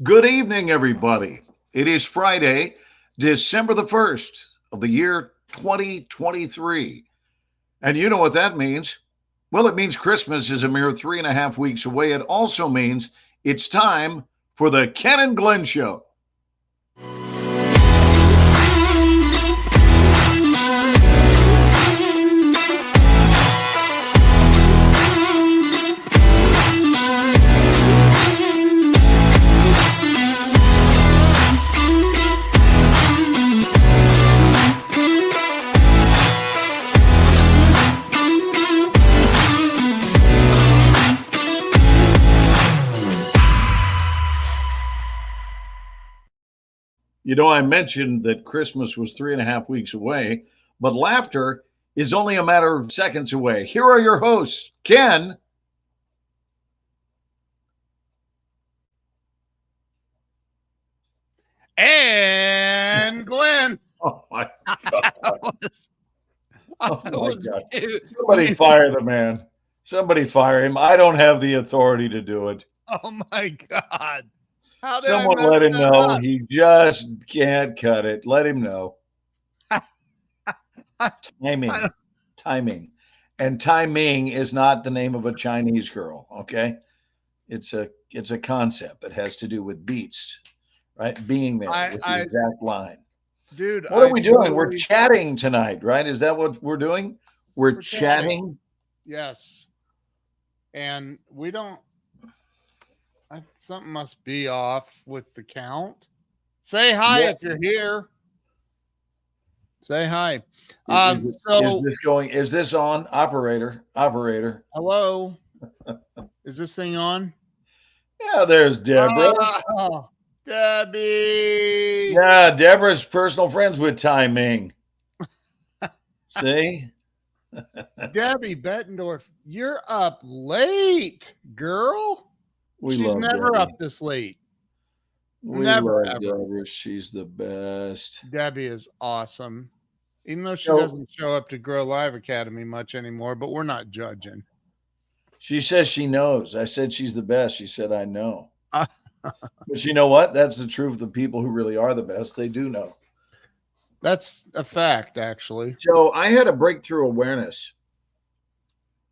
Good evening, everybody. It is Friday, December the 1st of the year 2023. And you know what that means? Well, it means Christmas is a mere 3.5 weeks away. It also means it's time for the Ken and Glenn Show. You know, I mentioned that Christmas was 3.5 weeks away, but laughter is only a matter of seconds away. Here are your hosts, Ken. And Glenn. Oh my I was, I Oh my was God. mute. Somebody fire the man. Somebody fire him. I don't have the authority to do it. Oh my God. How did I Someone mess let him that know up? he just can't cut it. Let him know. I Timing. don't- Timing. And timing is not the name of a Chinese girl, okay? It's a concept that has to do with beats, right? Being there with the I, exact line. dude, What are I we doing? We're totally chatting tonight, right? Is that what we're doing? We're we're chatting. chatting. Yes. And we don't, something must be off with the count. Say hi What if you're here. Say hi. is So, this going? Is this on? Operator. hello. Is this thing on? Yeah, there's Deborah. Oh, Debbie. Yeah, Deborah's personal friends with Tai Ming. See? Debbie Bettendorf, you're up late, girl. We She's love never Debbie. up this late. We Never, love ever. Deborah. She's the best. Debbie is awesome. Even though she So doesn't show up to Grow Live Academy much anymore, but we're not judging. she says she knows. I said she's the best. She said I know. Uh, But you know what? That's the truth. The people who really are the best, they do know. That's a fact, actually. So I had a breakthrough awareness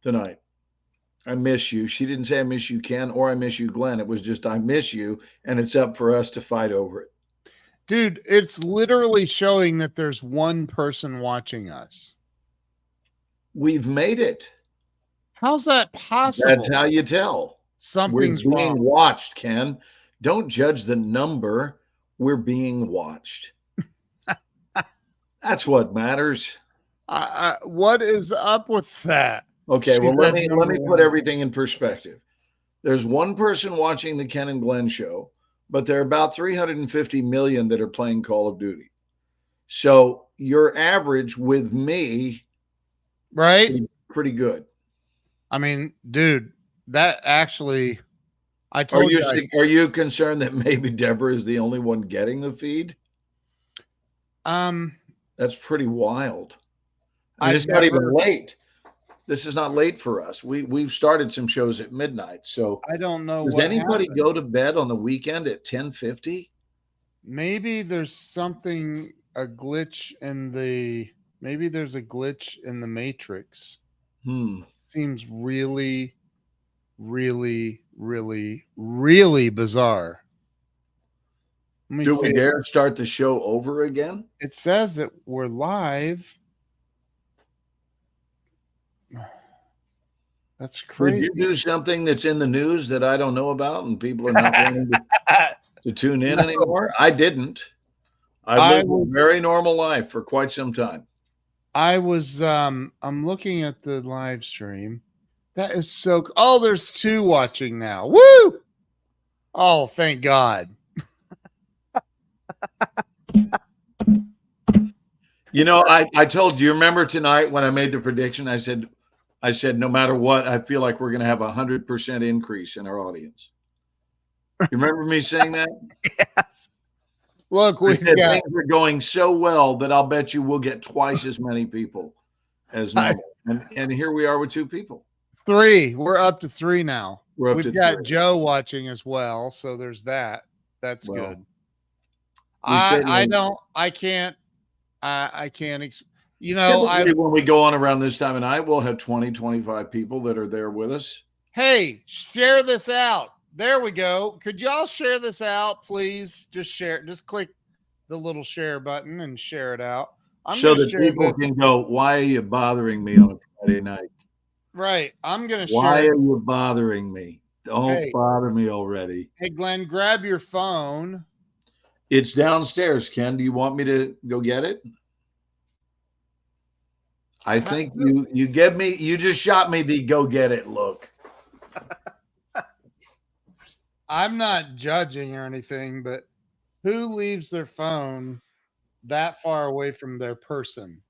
tonight. I miss you. She didn't say I miss you, Ken, or I miss you, Glenn. It was just I miss you, and it's up for us to fight over it. Dude, it's literally showing that there's one person watching us. We've made it. How's that That's possible? how you tell. We're Something's being wrong. watched, Ken. Don't judge the number. We're being watched. That's what matters. What is up with that? Okay, She well let said me number put one. everything in perspective. There's one person watching the Ken and Glenn show, but there are about 350 million that are playing Call of Duty. So your average with me, Right? pretty good. I mean, dude, that actually, I Are told you you, are you concerned that maybe Deborah is the only one getting the feed? um, That's pretty wild. I mean, I it's not even never, late. This is not late for us. We've started some shows at midnight. So I don't know does what anybody happened. go to bed on the weekend at 10:50? Maybe there's something, maybe there's a glitch in the matrix. Hmm. Seems really, really, really, really bizarre. Let me Do we see. dare start the show over again? It says that we're live. That's Did crazy. you do something that's in the news that I don't know about and people are not wanting to tune in No, anymore? I didn't. I've I lived a was very normal life for quite some time. I'm looking at the live stream. That is oh, there's two watching now. Woo! Oh, thank God. You know, I told you, remember tonight when I made the prediction, I said, no matter what, I feel like we're going to have 100% increase in our audience. You remember me saying that? Yes. Look, I we've said got things are going so well that I'll bet you we'll get twice as many people as normal. And here we are with two people. three. We're up to three now. We're up We've to got three. Joe watching as well, so there's that. That's Well, good. we certainly, I can't, typically when we go on around this time of night, we'll have 20, 25 people that are there with us. Hey, share this out. There we go. Could y'all share this out, please? Just share. Just click the little share button and share it out. I'm So going to that share people this. can go, why are you bothering me on a Friday night? Right. I'm going to Why share. are you bothering me? Don't bother me already. Hey, Glenn, grab your phone. It's downstairs, Ken. Do you want me to go get it? I think you just shot me the go get it look. I'm not judging or anything, but who leaves their phone that far away from their person?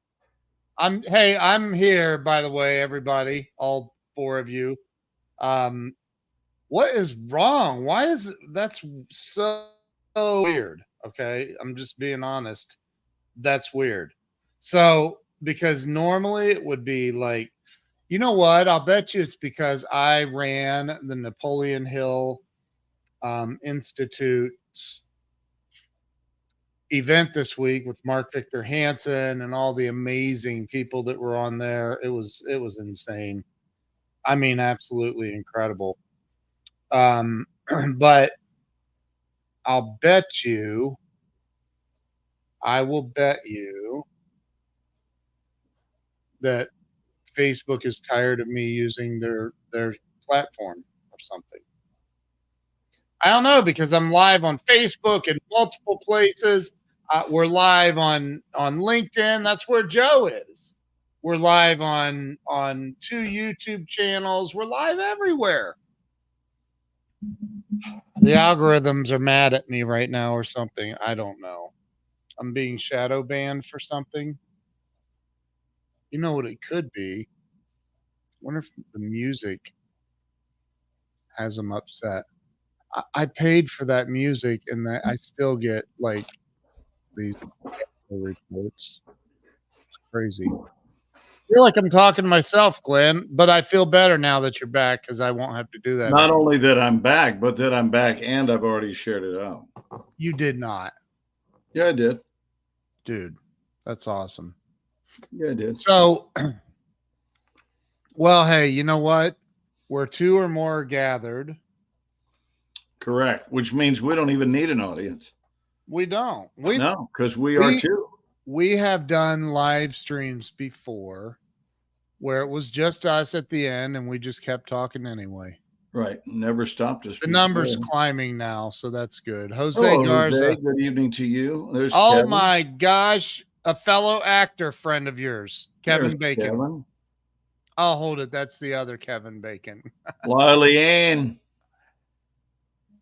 I'm here, by the way, everybody, all four of you. What is wrong? Why is that's so weird? Okay, I'm just being honest. That's weird. So, because normally it would be like, you know what? I'll bet you it's because I ran the Napoleon Hill Institute's event this week with Mark Victor Hansen and all the amazing people that were on there. It was insane. I mean, absolutely incredible. But I'll bet you, I will bet you that Facebook is tired of me using their platform or something. I don't know, because I'm live on Facebook in multiple places. We're live on LinkedIn. That's where Joe is. We're live on 2 YouTube channels. We're live everywhere. The algorithms are mad at me right now or something. I don't know. I'm being shadow banned for something. You know what it could be? I wonder if the music has them upset. I paid for that music and that I still get like these reports. It's crazy. I feel like I'm talking to myself, Glenn, but I feel better now that you're back because I won't have to do that. Not only that I'm back, but that I'm back and I've already shared it out. You did not. Yeah, I did. Dude, that's awesome. Yeah, I did. So, well, hey, you know what? Where two or more are gathered. Correct. Which means we don't even need an audience. We don't. No, because we are too. We have done live streams before where it was just us at the end and we just kept talking anyway. Right. Never stopped us. The number's climbing now, so that's good. Hello, Garza. Good evening to you. There's Kevin. My gosh, a fellow actor friend of yours, Kevin Bacon. Kevin. I'll hold it. That's the other Kevin Bacon. Lily Ann.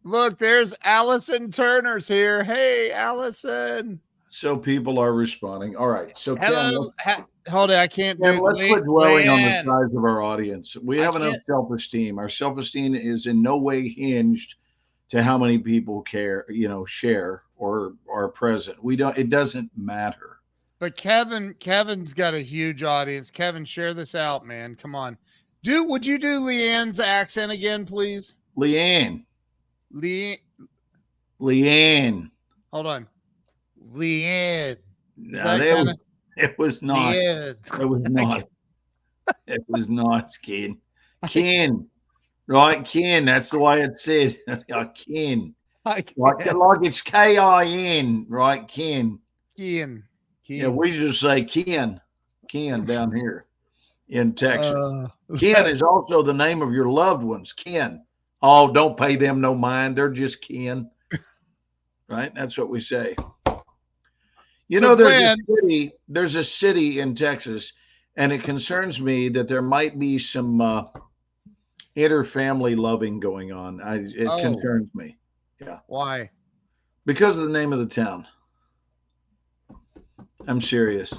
Look, there's Allison Turner's here. Hey, Allison. So people are responding. All right. So hello. Hold it. I can't do. Let's quit dwelling on the size of our audience. We have enough self-esteem. Our self-esteem is in no way hinged to how many people care, share or are present. We don't. It doesn't matter. But Kevin's got a huge audience. Kevin, share this out, man. Come on. Would you do Leanne's accent again, please? Leanne. Hold on. Leanne. No, it was not. Leanne. It was not. It was not, Ken. Ken. Right, Ken. That's the way it's said. Ken. Like it's K-I-N, right? Ken. Ken. Yeah, we just say Ken. Ken down here in Texas. Ken is also the name of your loved ones. Ken. Oh, don't pay them no mind. They're just kin. Right? That's what we say. There's a city in Texas, and it concerns me that there might be some inter-family loving going on. It concerns me. Yeah. Why? Because of the name of the town. I'm serious.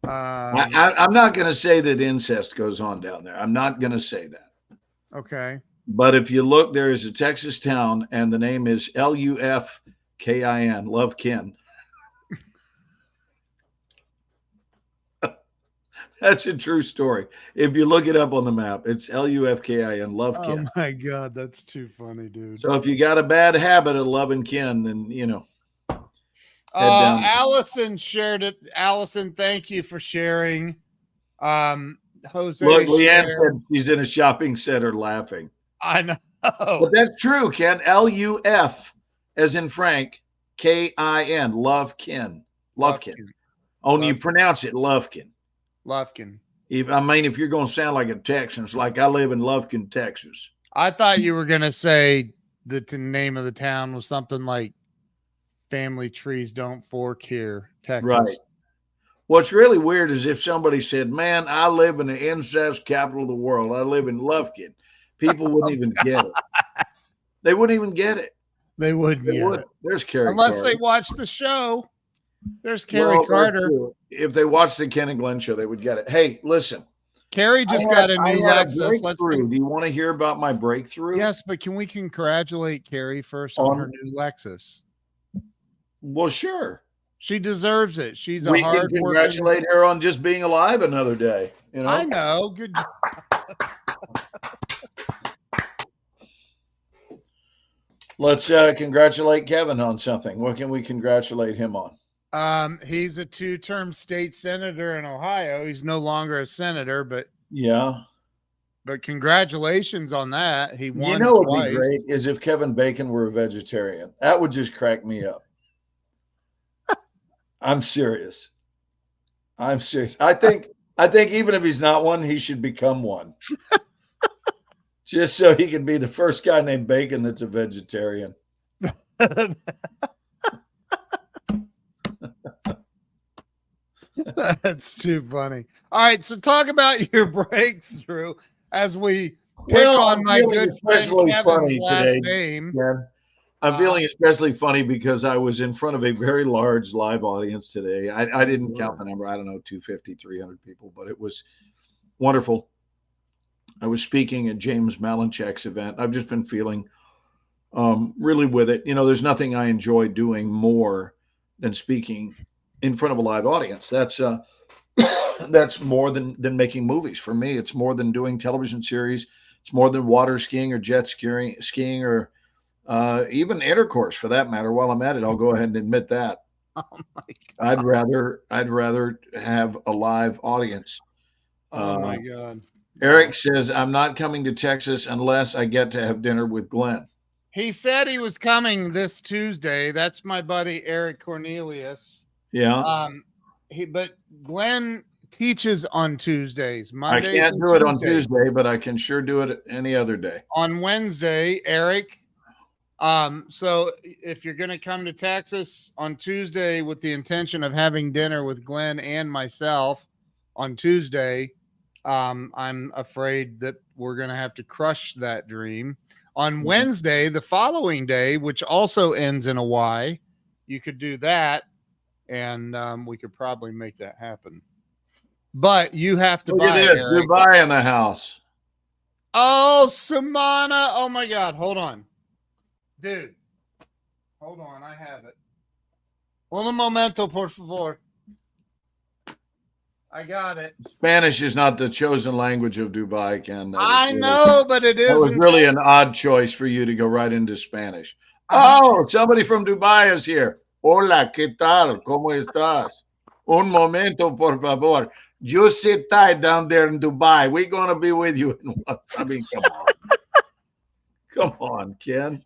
I'm not going to say that incest goes on down there. I'm not going to say that. Okay. But if you look, there is a Texas town, and the name is Lufkin, Love Ken. That's a true story. If you look it up on the map, it's Lufkin, Oh Lufkin. my God, that's too funny, dude. So if you got a bad habit of loving Ken, then head down. Allison shared it. Allison, thank you for sharing. Jose Look, Leanne shared. said she's in a shopping center laughing. I know. But that's true, Ken. Luf, as in Frank, Kin, Lufkin. Lufkin. Only you pronounce it Lufkin. Lufkin. If you're going to sound like a Texan, it's like I live in Lufkin, Texas. I thought you were going to say the name of the town was something like Family Trees Don't Fork Here, Texas. Right. What's really weird is if somebody said, man, I live in the incest capital of the world. I live in Lufkin. People wouldn't even get it. They wouldn't even get it. They wouldn't get it. There's Carrie Unless Carter. they watch the show. There's Carrie Carter. If they watch the Ken and Glenn show, they would get it. Hey, listen. Carrie just got a new Lexus. Do you want to hear about my breakthrough? Yes, but can we congratulate Carrie first on her new Lexus? Well, sure. She deserves it. She's we can congratulate her on just being alive another day. I know. Good job. Let's congratulate Kevin on something. What can we congratulate him on? He's a 2-term state senator in Ohio. He's no longer a senator, but congratulations on that. He won. What would be great is if Kevin Bacon were a vegetarian. That would just crack me up. I'm serious. I think even if he's not one, he should become one. Just so he can be the first guy named Bacon that's a vegetarian. That's too funny. All right, so talk about your breakthrough as we pick on my good friend Kevin's last name. Yeah. I'm feeling especially funny because I was in front of a very large live audience today. I didn't count the number. I don't know, 250, 300 people, but it was wonderful. I was speaking at James Malinchak's event. I've just been feeling really with it. There's nothing I enjoy doing more than speaking in front of a live audience. That's more than making movies for me. It's more than doing television series. It's more than water skiing or jet skiing or even intercourse for that matter. While I'm at it, I'll go ahead and admit that. Oh my God. I'd rather have a live audience. Oh my God. Eric says, I'm not coming to Texas unless I get to have dinner with Glenn. He said he was coming this Tuesday. That's my buddy, Eric Cornelius. Yeah. But Glenn teaches on Tuesdays. Mondays I can't do it on Tuesday, but I can sure do it any other day. On Wednesday, Eric. So if you're going to come to Texas on Tuesday with the intention of having dinner with Glenn and myself on Tuesday, I'm afraid that we're going to have to crush that dream. On Wednesday, the following day, which also ends in a Y, you could do that, and we could probably make that happen. But you have to buy it. Dubai in the house. Oh, Samana. Oh, my God. Hold on. Dude. Hold on. I have it. Un momento, por favor. I got it. Spanish is not the chosen language of Dubai, Ken. I know, but it is. That was really an odd choice for you to go right into Spanish. Oh, somebody from Dubai is here. Hola, ¿qué tal? ¿Cómo estás? Un momento, por favor. You sit tight down there in Dubai. We're going to be with you in what? I mean, come on. Come on, Ken.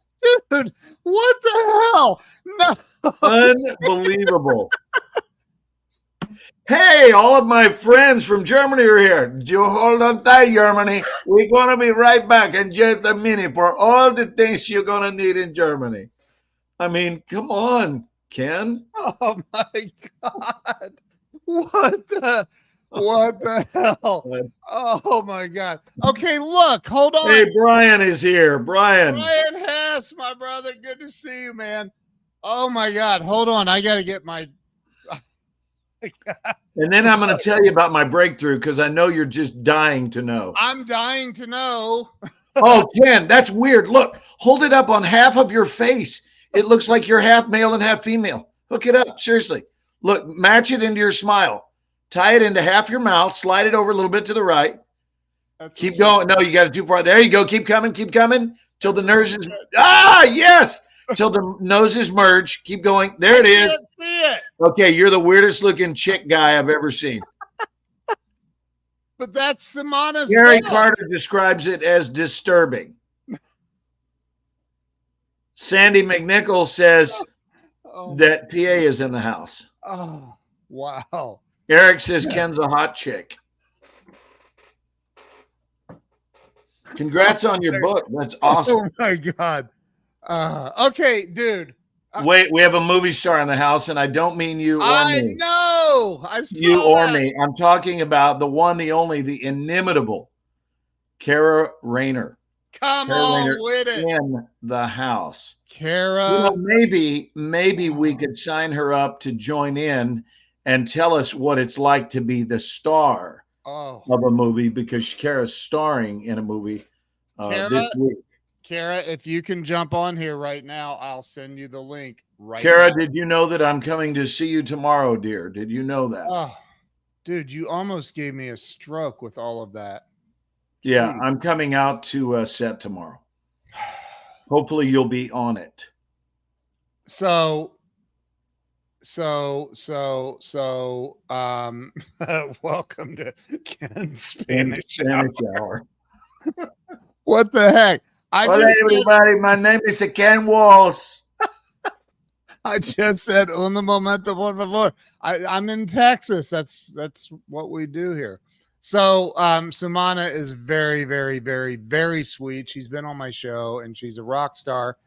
Dude, what the hell? No. Unbelievable. Hey, all of my friends from Germany are here. You hold on tight, Germany. We're going to be right back in just a minute for all the things you're going to need in Germany. I mean, come on, Ken. Oh, my God. What the hell? Oh, my God. Okay, look, hold on. Hey, Brian is here. Brian Hess, my brother. Good to see you, man. Oh, my God. Hold on. I got to get my... And then I'm going to tell you about my breakthrough because I know you're just dying to know. I'm dying to know. Oh, Ken, that's weird. Look, hold it up on half of your face. It looks like you're half male and half female. Hook it up. Seriously. Look, match it into your smile. Tie it into half your mouth. Slide it over a little bit to the right. That's Keep going. No, you got it too far. There you go. Keep coming. Keep coming till the nose is. Yes. Till the noses merge. Keep going. There it is. Can't see it. Okay, you're the weirdest looking chick guy I've ever seen. But that's Samana's. Gary book. Carter describes it as disturbing. Sandy McNichol says that PA is in the house. Oh, wow. Eric says Ken's a hot chick. Congrats on your book. That's awesome. Oh my God. Okay, dude. Wait, we have a movie star in the house, and I don't mean you or I me. know. I saw You or that. me. I'm talking about the one, the only, the inimitable Kara Rayner. Come Kara on Rayner with it. in the house. Kara. Maybe we could sign her up to join in and tell us what it's like to be the star of a movie, because Kara's starring in a movie this week. Kara, if you can jump on here right now, I'll send you the link right Kara, now. did you know that I'm coming to see you tomorrow, dear? Did you know that? Oh, dude, you almost gave me a stroke with all of that. Yeah, I'm coming out to set tomorrow. Hopefully you'll be on it. So, welcome to Ken's Spanish Hour. What the heck? Hello, everybody. My name is Ken Walls. I just said un momento, por favor. I'm in Texas. That's what we do here. So Samana is very, very, very, very sweet. She's been on my show and she's a rock star.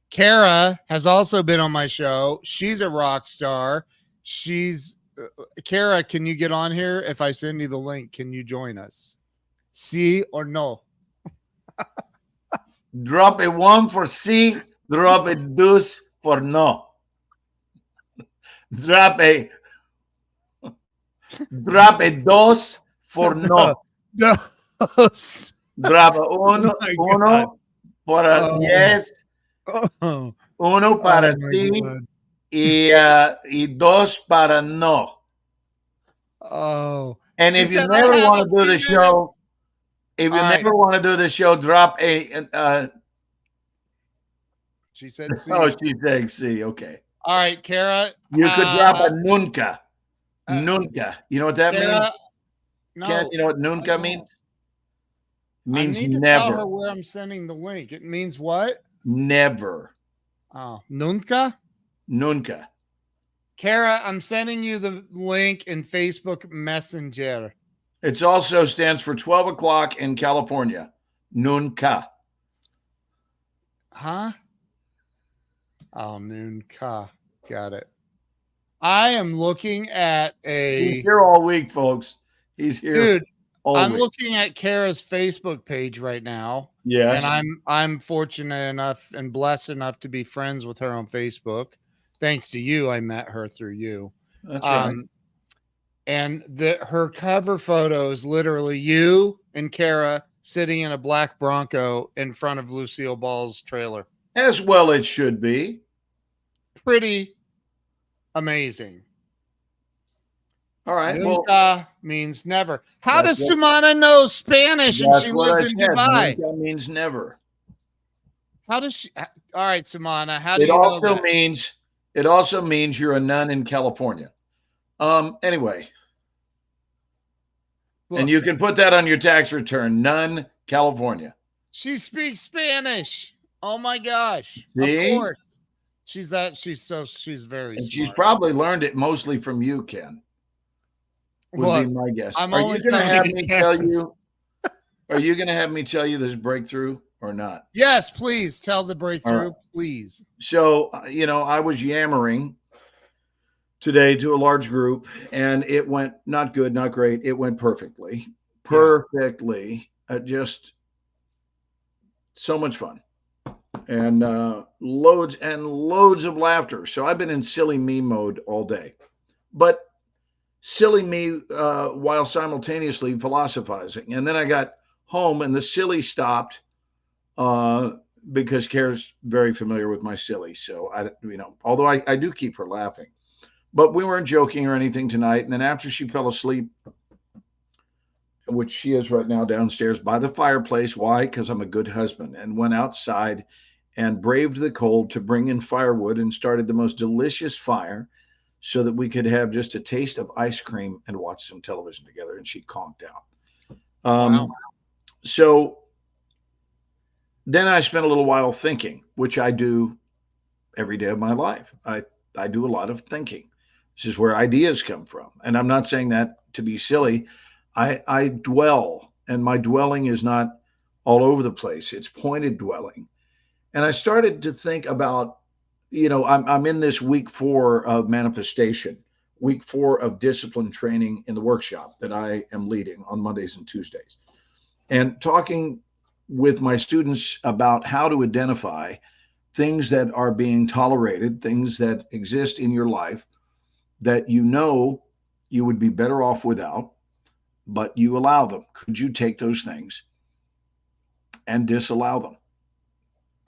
Kara has also been on my show. She's a rock star. Kara, can you get on here? If I send you the link, can you join us? Sí or no? Drop a 1 for sí, drop a 2 for no. Drop a 2 for no. Drop a uno para yes, uno para sí, y 2 para no. Oh. And if you never want to do the show, never want to do the show, drop a. She said C. Oh, she's saying C. Okay. All right, Kara. You could drop a nunca. Nunca. You know what that means? No. Ken, you know what nunca means? It means I need to never. tell her where I'm sending the link. It means what? Never. Oh, nunca? Nunca. Kara, I'm sending you the link in Facebook Messenger. It also stands for 12 o'clock in California. Nunca. Huh? Oh, nunca. Got it. I am looking at He's here all week, folks. He's here. Dude, I'm week. looking at Kara's Facebook page right now. Yes. And I'm fortunate enough and blessed enough to be friends with her on Facebook. Thanks to you, I met her through you. That's right. And her cover photo is literally you and Kara sitting in a black Bronco in front of Lucille Ball's trailer. As well it should be. Pretty amazing. All right. Nunca means never. How does Samana know Spanish and she lives in Dubai? Nunca means never. How does she? All right, Samana. How do it you also know that? means it also means you're a nun in California. Anyway. Look, and you can put that on your tax return. Nun, California. She speaks Spanish. Oh my gosh. See? Of course. She's very smart. She's probably learned it mostly from you, Ken. Would be my guess. I'm Are only you going to have me tell Texas. you? Are you going to have me tell you this breakthrough or not? Yes, please tell the breakthrough, please. So, I was yammering today to a large group, and it went not good, not great. It went perfectly. Just so much fun. And loads and loads of laughter. So I've been in silly me mode all day. But silly me while simultaneously philosophizing. And then I got home and the silly stopped because Kara's very familiar with my silly. So, although I do keep her laughing. But we weren't joking or anything tonight. And then after she fell asleep, which she is right now downstairs by the fireplace. Why? Because I'm a good husband, and went outside and braved the cold to bring in firewood and started the most delicious fire so that we could have just a taste of ice cream and watch some television together. And she conked out. Wow. So then I spent a little while thinking, which I do every day of my life. I do a lot of thinking. This is where ideas come from. And I'm not saying that to be silly. I dwell, and my dwelling is not all over the place. It's pointed dwelling. And I started to think about, I'm in this week 4 of manifestation, week 4 of discipline training in the workshop that I am leading on Mondays and Tuesdays, and talking with my students about how to identify things that are being tolerated, things that exist in your life that you would be better off without, but you allow them. Could you take those things and disallow them?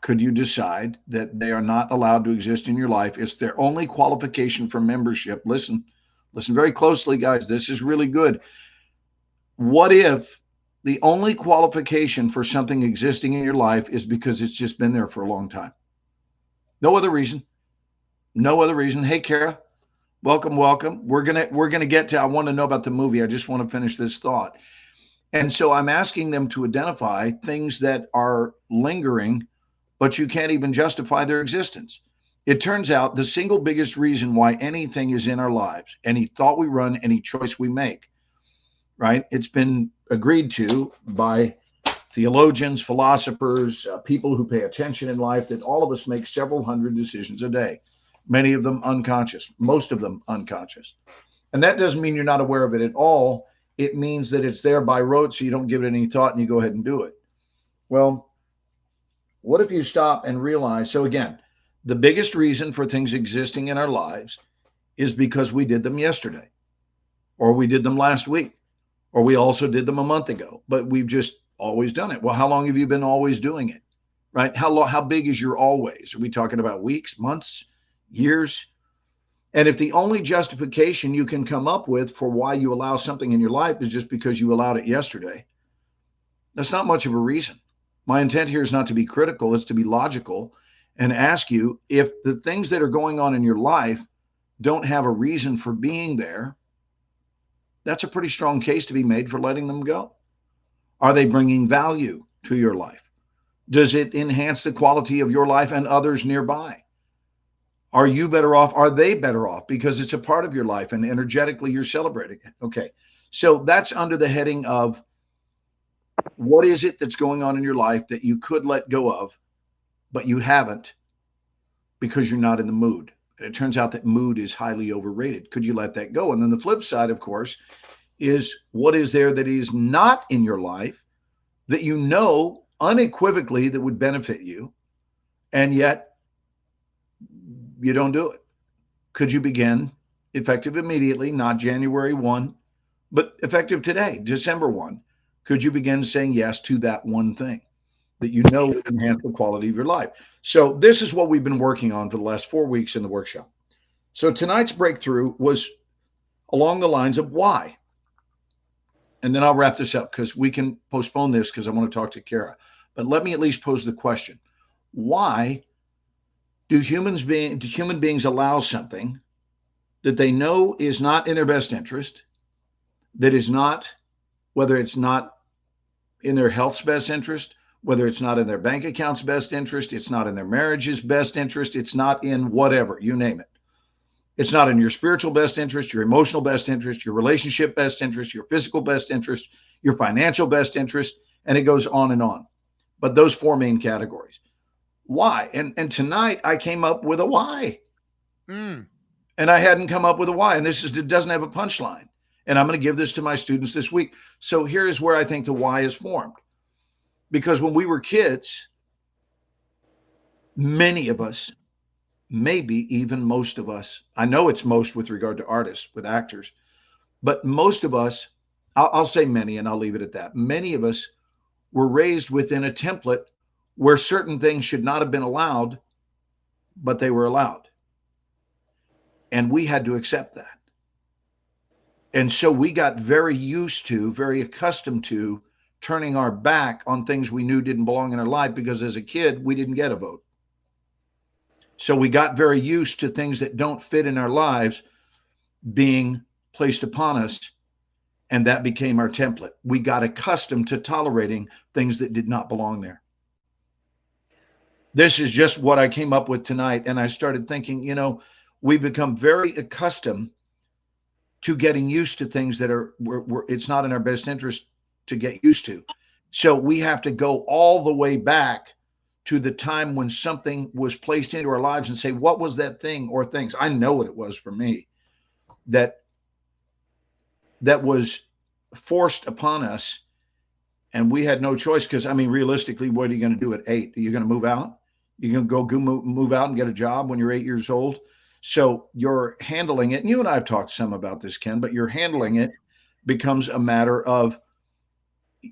Could you decide that they are not allowed to exist in your life? It's their only qualification for membership. Listen very closely, guys. This is really good. What if the only qualification for something existing in your life is because it's just been there for a long time? No other reason. No other reason. Hey, Kara, welcome, welcome. We're gonna get to. I want to know about the movie. I just want to finish this thought. And so I'm asking them to identify things that are lingering, but you can't even justify their existence. It turns out the single biggest reason why anything is in our lives, any thought we run, any choice we make, right? It's been agreed to by theologians, philosophers, people who pay attention in life, that all of us make several hundred decisions a day, many of them unconscious, most of them unconscious. And that doesn't mean you're not aware of it at all. It means that it's there by rote, so you don't give it any thought and you go ahead and do it. Well, what if you stop and realize? So, again, the biggest reason for things existing in our lives is because we did them yesterday, or we did them last week, or we also did them a month ago, but we've just always done it. Well, how long have you been always doing it? Right? How big is your always? Are we talking about weeks, months, years? And if the only justification you can come up with for why you allow something in your life is just because you allowed it yesterday, that's not much of a reason. My intent here is not to be critical, it's to be logical and ask you, if the things that are going on in your life don't have a reason for being there, that's a pretty strong case to be made for letting them go. Are they bringing value to your life? Does it enhance the quality of your life and others nearby? Are you better off? Are they better off because it's a part of your life and energetically you're celebrating it? Okay. So that's under the heading of, what is it that's going on in your life that you could let go of, but you haven't because you're not in the mood? And it turns out that mood is highly overrated. Could you let that go? And then the flip side, of course, is, what is there that is not in your life that you know unequivocally that would benefit you, and yet you don't do it? Could you begin, effective immediately, not January 1, but effective today, December 1, could you begin saying yes to that one thing that you know will enhance the quality of your life? So this is what we've been working on for the last 4 weeks in the workshop. So tonight's breakthrough was along the lines of why. And then I'll wrap this up because we can postpone this because I want to talk to Kara. But let me at least pose the question. Why do human beings allow something that they know is not in their best interest, that is not, whether it's not in their health's best interest, whether it's not in their bank account's best interest, it's not in their marriage's best interest, it's not in whatever, you name it. It's not in your spiritual best interest, your emotional best interest, your relationship best interest, your physical best interest, your financial best interest, and it goes on and on. But those 4 main categories. Why? And tonight I came up with a why. And I hadn't come up with a why. And it doesn't have a punchline. And I'm going to give this to my students this week. So here is where I think the why is formed. Because when we were kids, many of us, maybe even most of us, I know it's most with regard to artists, with actors, but most of us, I'll say many and I'll leave it at that. Many of us were raised within a template where certain things should not have been allowed, but they were allowed. And we had to accept that. And so we got very used to, very accustomed to turning our back on things we knew didn't belong in our life because as a kid, we didn't get a vote. So we got very used to things that don't fit in our lives being placed upon us. And that became our template. We got accustomed to tolerating things that did not belong there. This is just what I came up with tonight. And I started thinking, we've become very accustomed to getting used to things that it's not in our best interest to get used to. So we have to go all the way back to the time when something was placed into our lives and say, what was that thing or things? I know what it was for me that was forced upon us. And we had no choice because, realistically, what are you going to do at 8? Are you going to move out? You're going to go move out and get a job when you're 8 years old? So you're handling it. And you and I have talked some about this, Ken, but you're handling it becomes a matter of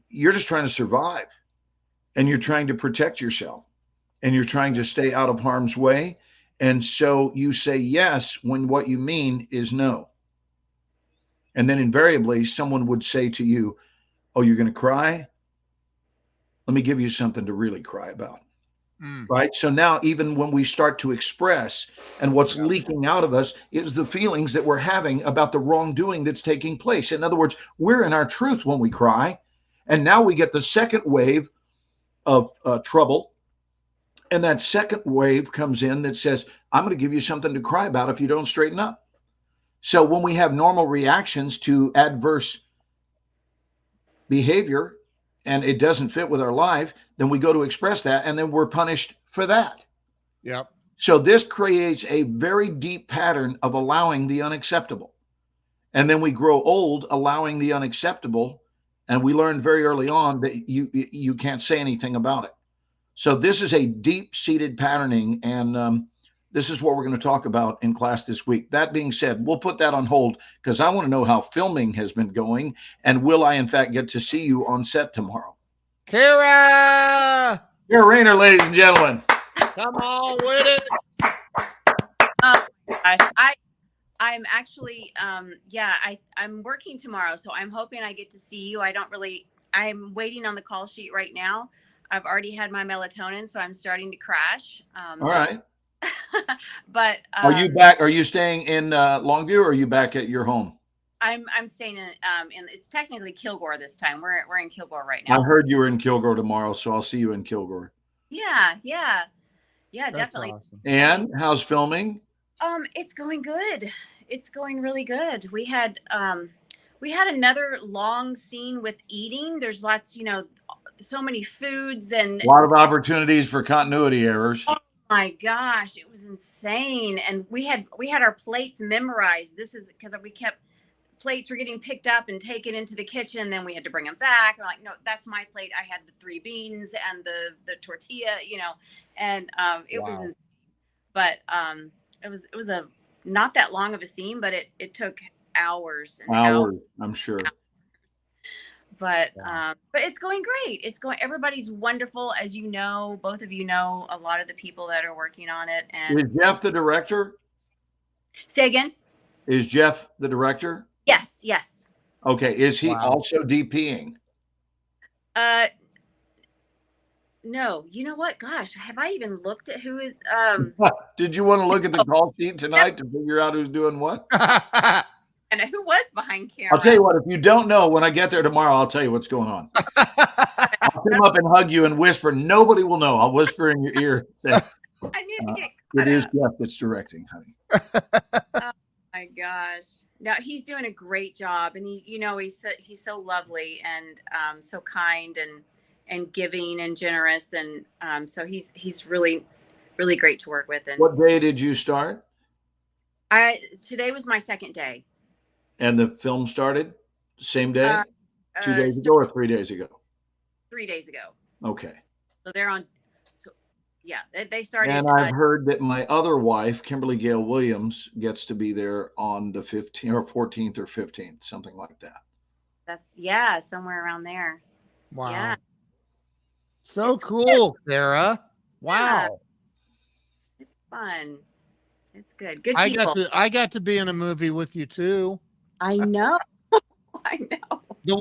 you're just trying to survive and you're trying to protect yourself and you're trying to stay out of harm's way. And so you say yes when what you mean is no. And then invariably someone would say to you, oh, you're going to cry? Let me give you something to really cry about. Right. So now, even when we start to express and what's leaking out of us is the feelings that we're having about the wrongdoing that's taking place. In other words, we're in our truth when we cry. And now we get the second wave of trouble. And that second wave comes in that says, I'm going to give you something to cry about if you don't straighten up. So when we have normal reactions to adverse behavior, and it doesn't fit with our life, then we go to express that, and then we're punished for that. Yep. So this creates a very deep pattern of allowing the unacceptable. And then we grow old allowing the unacceptable, and we learn very early on that you can't say anything about it. So this is a deep-seated patterning, and this is what we're going to talk about in class this week. That being said, we'll put that on hold because I want to know how filming has been going, and will I, in fact, get to see you on set tomorrow? Kara! Kara Rayner, ladies and gentlemen. Come on with it. Gosh, I'm actually, I'm working tomorrow, so I'm hoping I get to see you. I'm waiting on the call sheet right now. I've already had my melatonin, so I'm starting to crash. All right. But are you back? Are you staying in Longview, or are you back at your home? I'm staying in it's technically Kilgore this time. We're in Kilgore right now. I heard you were in Kilgore tomorrow, so I'll see you in Kilgore. Yeah, definitely. Awesome. And how's filming? It's going good. It's going really good. We had another long scene with eating. There's lots, so many foods and a lot of opportunities for continuity errors. Oh my gosh, it was insane. And we had our plates memorized. This is because plates were getting picked up and taken into the kitchen. Then we had to bring them back. I'm like, no, that's my plate. I had the 3 beans and the tortilla, and it was insane. But it was a not that long of a scene, but it took hours and hours. I'm sure. But it's going great. Everybody's wonderful. As you know, both of you know a lot of the people that are working on it. And is Jeff the director? Say again? Is Jeff the director? Yes. Okay. Is he also DPing? No. You know what? Gosh, have I even looked at who is Did you want to look at the call sheet tonight to figure out who's doing what? And who was behind camera? I'll tell you what, if you don't know, when I get there tomorrow, I'll tell you what's going on. I'll come up and hug you and whisper. Nobody will know. I'll whisper in your ear. Say, I need to get it is Jeff that's directing, honey. Oh my gosh. No, he's doing a great job. And he's so lovely and so kind and giving and generous. And so he's really, really great to work with. And what day did you start? Today was my second day. And the film started same day? 2 days ago or 3 days ago? 3 days ago. Okay. So they're on. So yeah, they started. And I've heard that my other wife, Kimberly Gale Williams, gets to be there on the 15th or 14th or 15th, something like that. That's somewhere around there. Wow. Yeah. So it's cool, Kara. Wow. Yeah. It's fun. It's good. Good I people. got to be in a movie with you too. I know. I know. The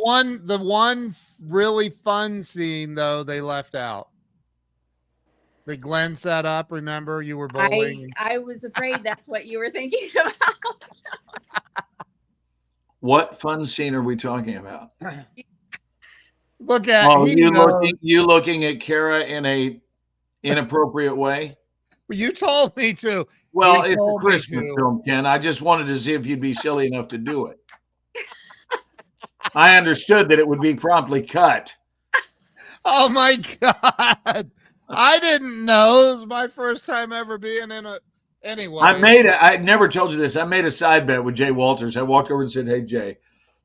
one really fun scene though they left out. That Glenn set up. Remember, you were bowling. I was afraid that's what you were thinking about. What fun scene are we talking about? Look at Oh, he you knows. looking at Kara in a inappropriate way? You told me to. Well, He it's a told me Christmas to. film, Ken. I just wanted to see if you'd be silly enough to do it. I understood that it would be promptly cut. Oh my God. I didn't know. It was my first time ever being in a. Anyway, I never told you this. I made a side bet with Jay Walters. I walked over and said, "Hey, Jay,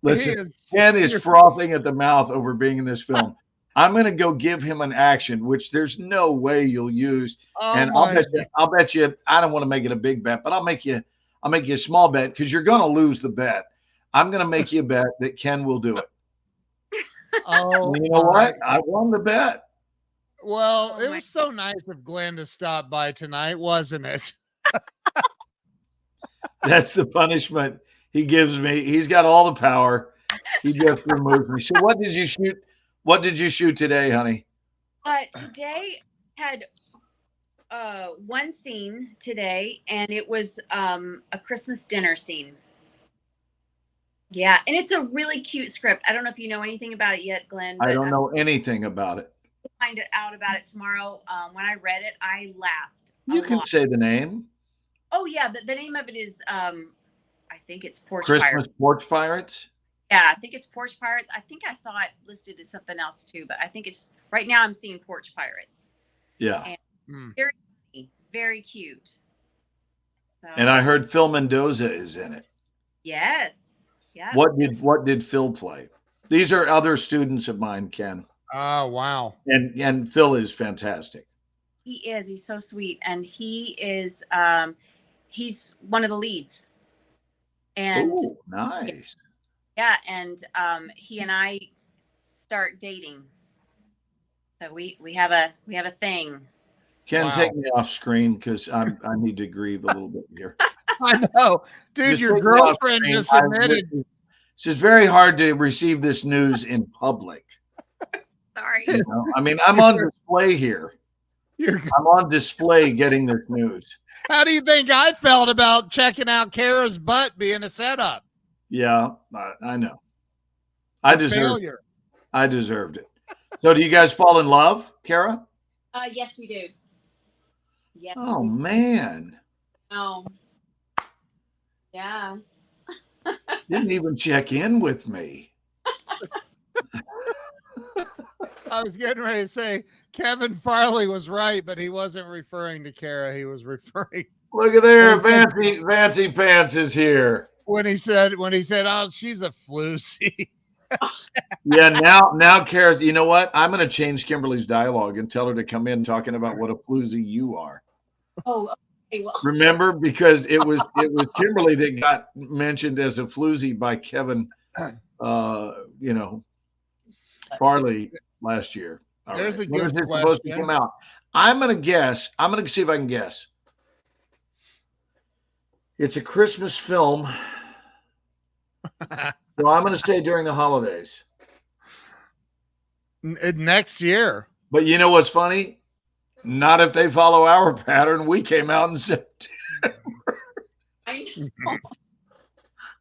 listen, Ken is frothing at the mouth over being in this film. I'm going to go give him an action, which there's no way you'll use. Oh And I'll bet you, I don't want to make it a big bet, but I'll make you a small bet because you're going to lose the bet. I'm going to make you a bet that Ken will do it. Oh, And you know what? I won the bet. Well, it was so nice of Glenn to stop by tonight, wasn't it? That's the punishment he gives me. He's got all the power. He just removed me. So what did you shoot? What did you shoot today, honey? Today had one scene today, and it was a Christmas dinner scene. Yeah, and it's a really cute script. I don't know if you know anything about it yet, Glenn. I don't know anything about it. I'll find out about it tomorrow. When I read it, I laughed. You can say the name. Oh yeah, the name of it is I think it's Porch Christmas Pirates. Porch Pirates. Yeah, I think it's Porch Pirates. I think I saw it listed as something else too, but I think it's right now. I'm seeing Porch Pirates. Yeah, and very, very cute. So, and I heard Phil Mendoza is in it. Yes. Yeah. What did Phil play? These are other students of mine, Ken. Oh wow! And Phil is fantastic. He is. He's so sweet, and he is. He's one of the leads. And ooh, nice. Yeah, and he and I start dating. So we have a thing. Ken, Wow. take me off screen because I need to grieve a little bit here. I know, dude. Just Your take me off girlfriend screen. just admitted. It's very hard to receive this news in public. Sorry. You know? I mean, I'm on display here. I'm on display getting this news. How do you think I felt about checking out Kara's butt being a setup? Yeah, I know. I deserved it. So do you guys fall in love, Kara? Yes, we do. Yes. Oh, man. Oh. Yeah. Didn't even check in with me. I was getting ready to say Kevin Farley was right, but he wasn't referring to Kara. He was referring. Look at there, Fancy Pants is here. When he said, "Oh, she's a floozy." Yeah, now Kara's. You know what? I'm going to change Kimberly's dialogue and tell her to come in talking about what a floozy you are. Oh, okay, well. Remember, because it was Kimberly that got mentioned as a floozy by Kevin, Farley last year. All There's right. a good When is it question. supposed to come out? I'm going to guess. I'm going to see if I can guess. It's a Christmas film. So I'm going to say during the holidays. Next year. But you know what's funny? Not if they follow our pattern. We came out in September. I know.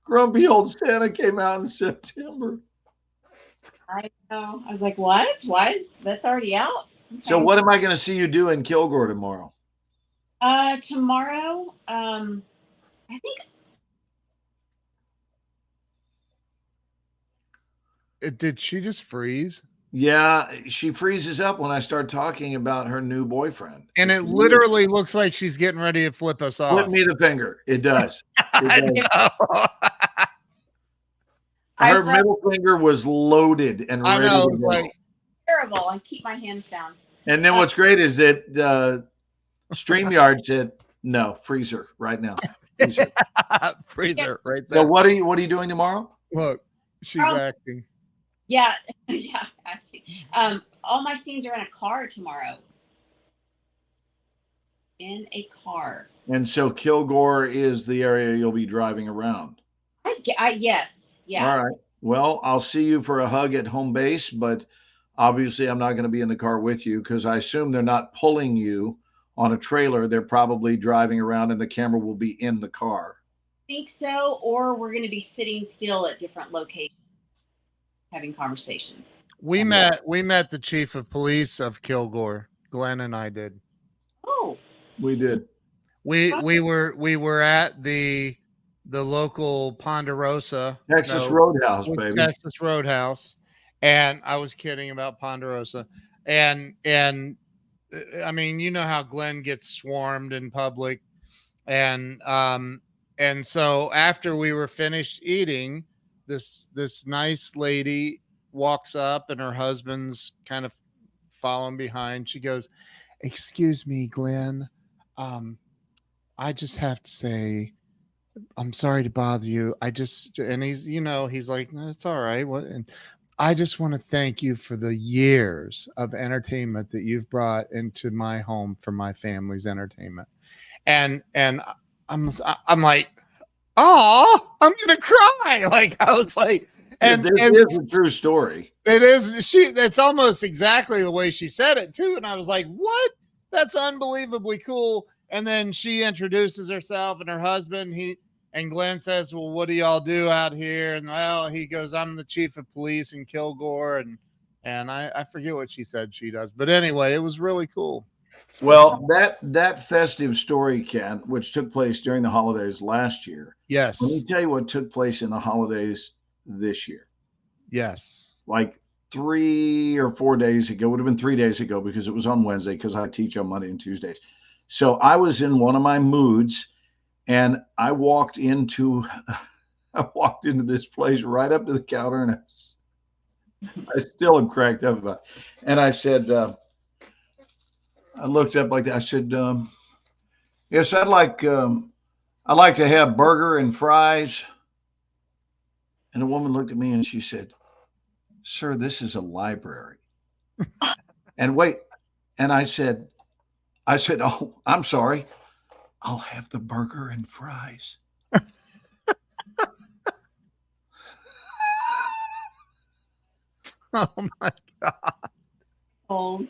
Grumpy old Santa came out in September. I know. I was like, what? Why is that's already out? Okay. So what am I going to see you do in Kilgore tomorrow? Tomorrow, I think. Did she just freeze? Yeah, she freezes up when I start talking about her new boyfriend. And it literally looks like she's getting ready to flip us off. Flip me the finger. It does. I know. Her middle finger was loaded and ready to go. Like terrible. I keep my hands down. And then what's great is that StreamYard said, no, freezer right now. Freezer right there. So what are you doing tomorrow? Look, she's acting. Yeah, yeah, actually. All my scenes are in a car tomorrow. in a car. And so Kilgore is the area you'll be driving around. Yes, yeah. All right. Well, I'll see you for a hug at home base, but obviously I'm not going to be in the car with you because I assume they're not pulling you on a trailer. They're probably driving around and the camera will be in the car. Think so, or we're going to be sitting still at different locations having conversations. We met the chief of police of Kilgore. Glenn and I did. Oh, We did. We were at the local Ponderosa, Texas Roadhouse, with baby. Texas Roadhouse, and I was kidding about Ponderosa, and I mean, you know how Glenn gets swarmed in public, and so after we were finished eating, this nice lady walks up, and her husband's kind of following behind. She goes, "Excuse me, Glenn. I just have to say, I'm sorry to bother you. And he's like, no, it's all right. What? And I just want to thank you for the years of entertainment that you've brought into my home for my family's entertainment." And I'm like, oh, I'm gonna cry. Like, I was like, and this is a true story. It is. That's almost exactly the way she said it too. And I was like, what? That's unbelievably cool. And then she introduces herself and her husband. And Glenn says, "Well, what do y'all do out here?" And well, he goes, "I'm the chief of police in Kilgore." And I forget what she said she does. But anyway, it was really cool. Well, that festive story, Ken, which took place during the holidays last year. Yes. Let me tell you what took place in the holidays this year. Yes. Like 3 or 4 days ago, would have been 3 days ago because it was on Wednesday because I teach on Monday and Tuesdays. So I was in one of my moods and I walked into this place right up to the counter and I still am cracked up about it. And I said, I looked up like that. I said, yes, I'd like to have burger and fries. And the woman looked at me and she said, "Sir, this is a library." And wait, and I said, "Oh, I'm sorry. I'll have the burger and fries." Oh my God. Oh,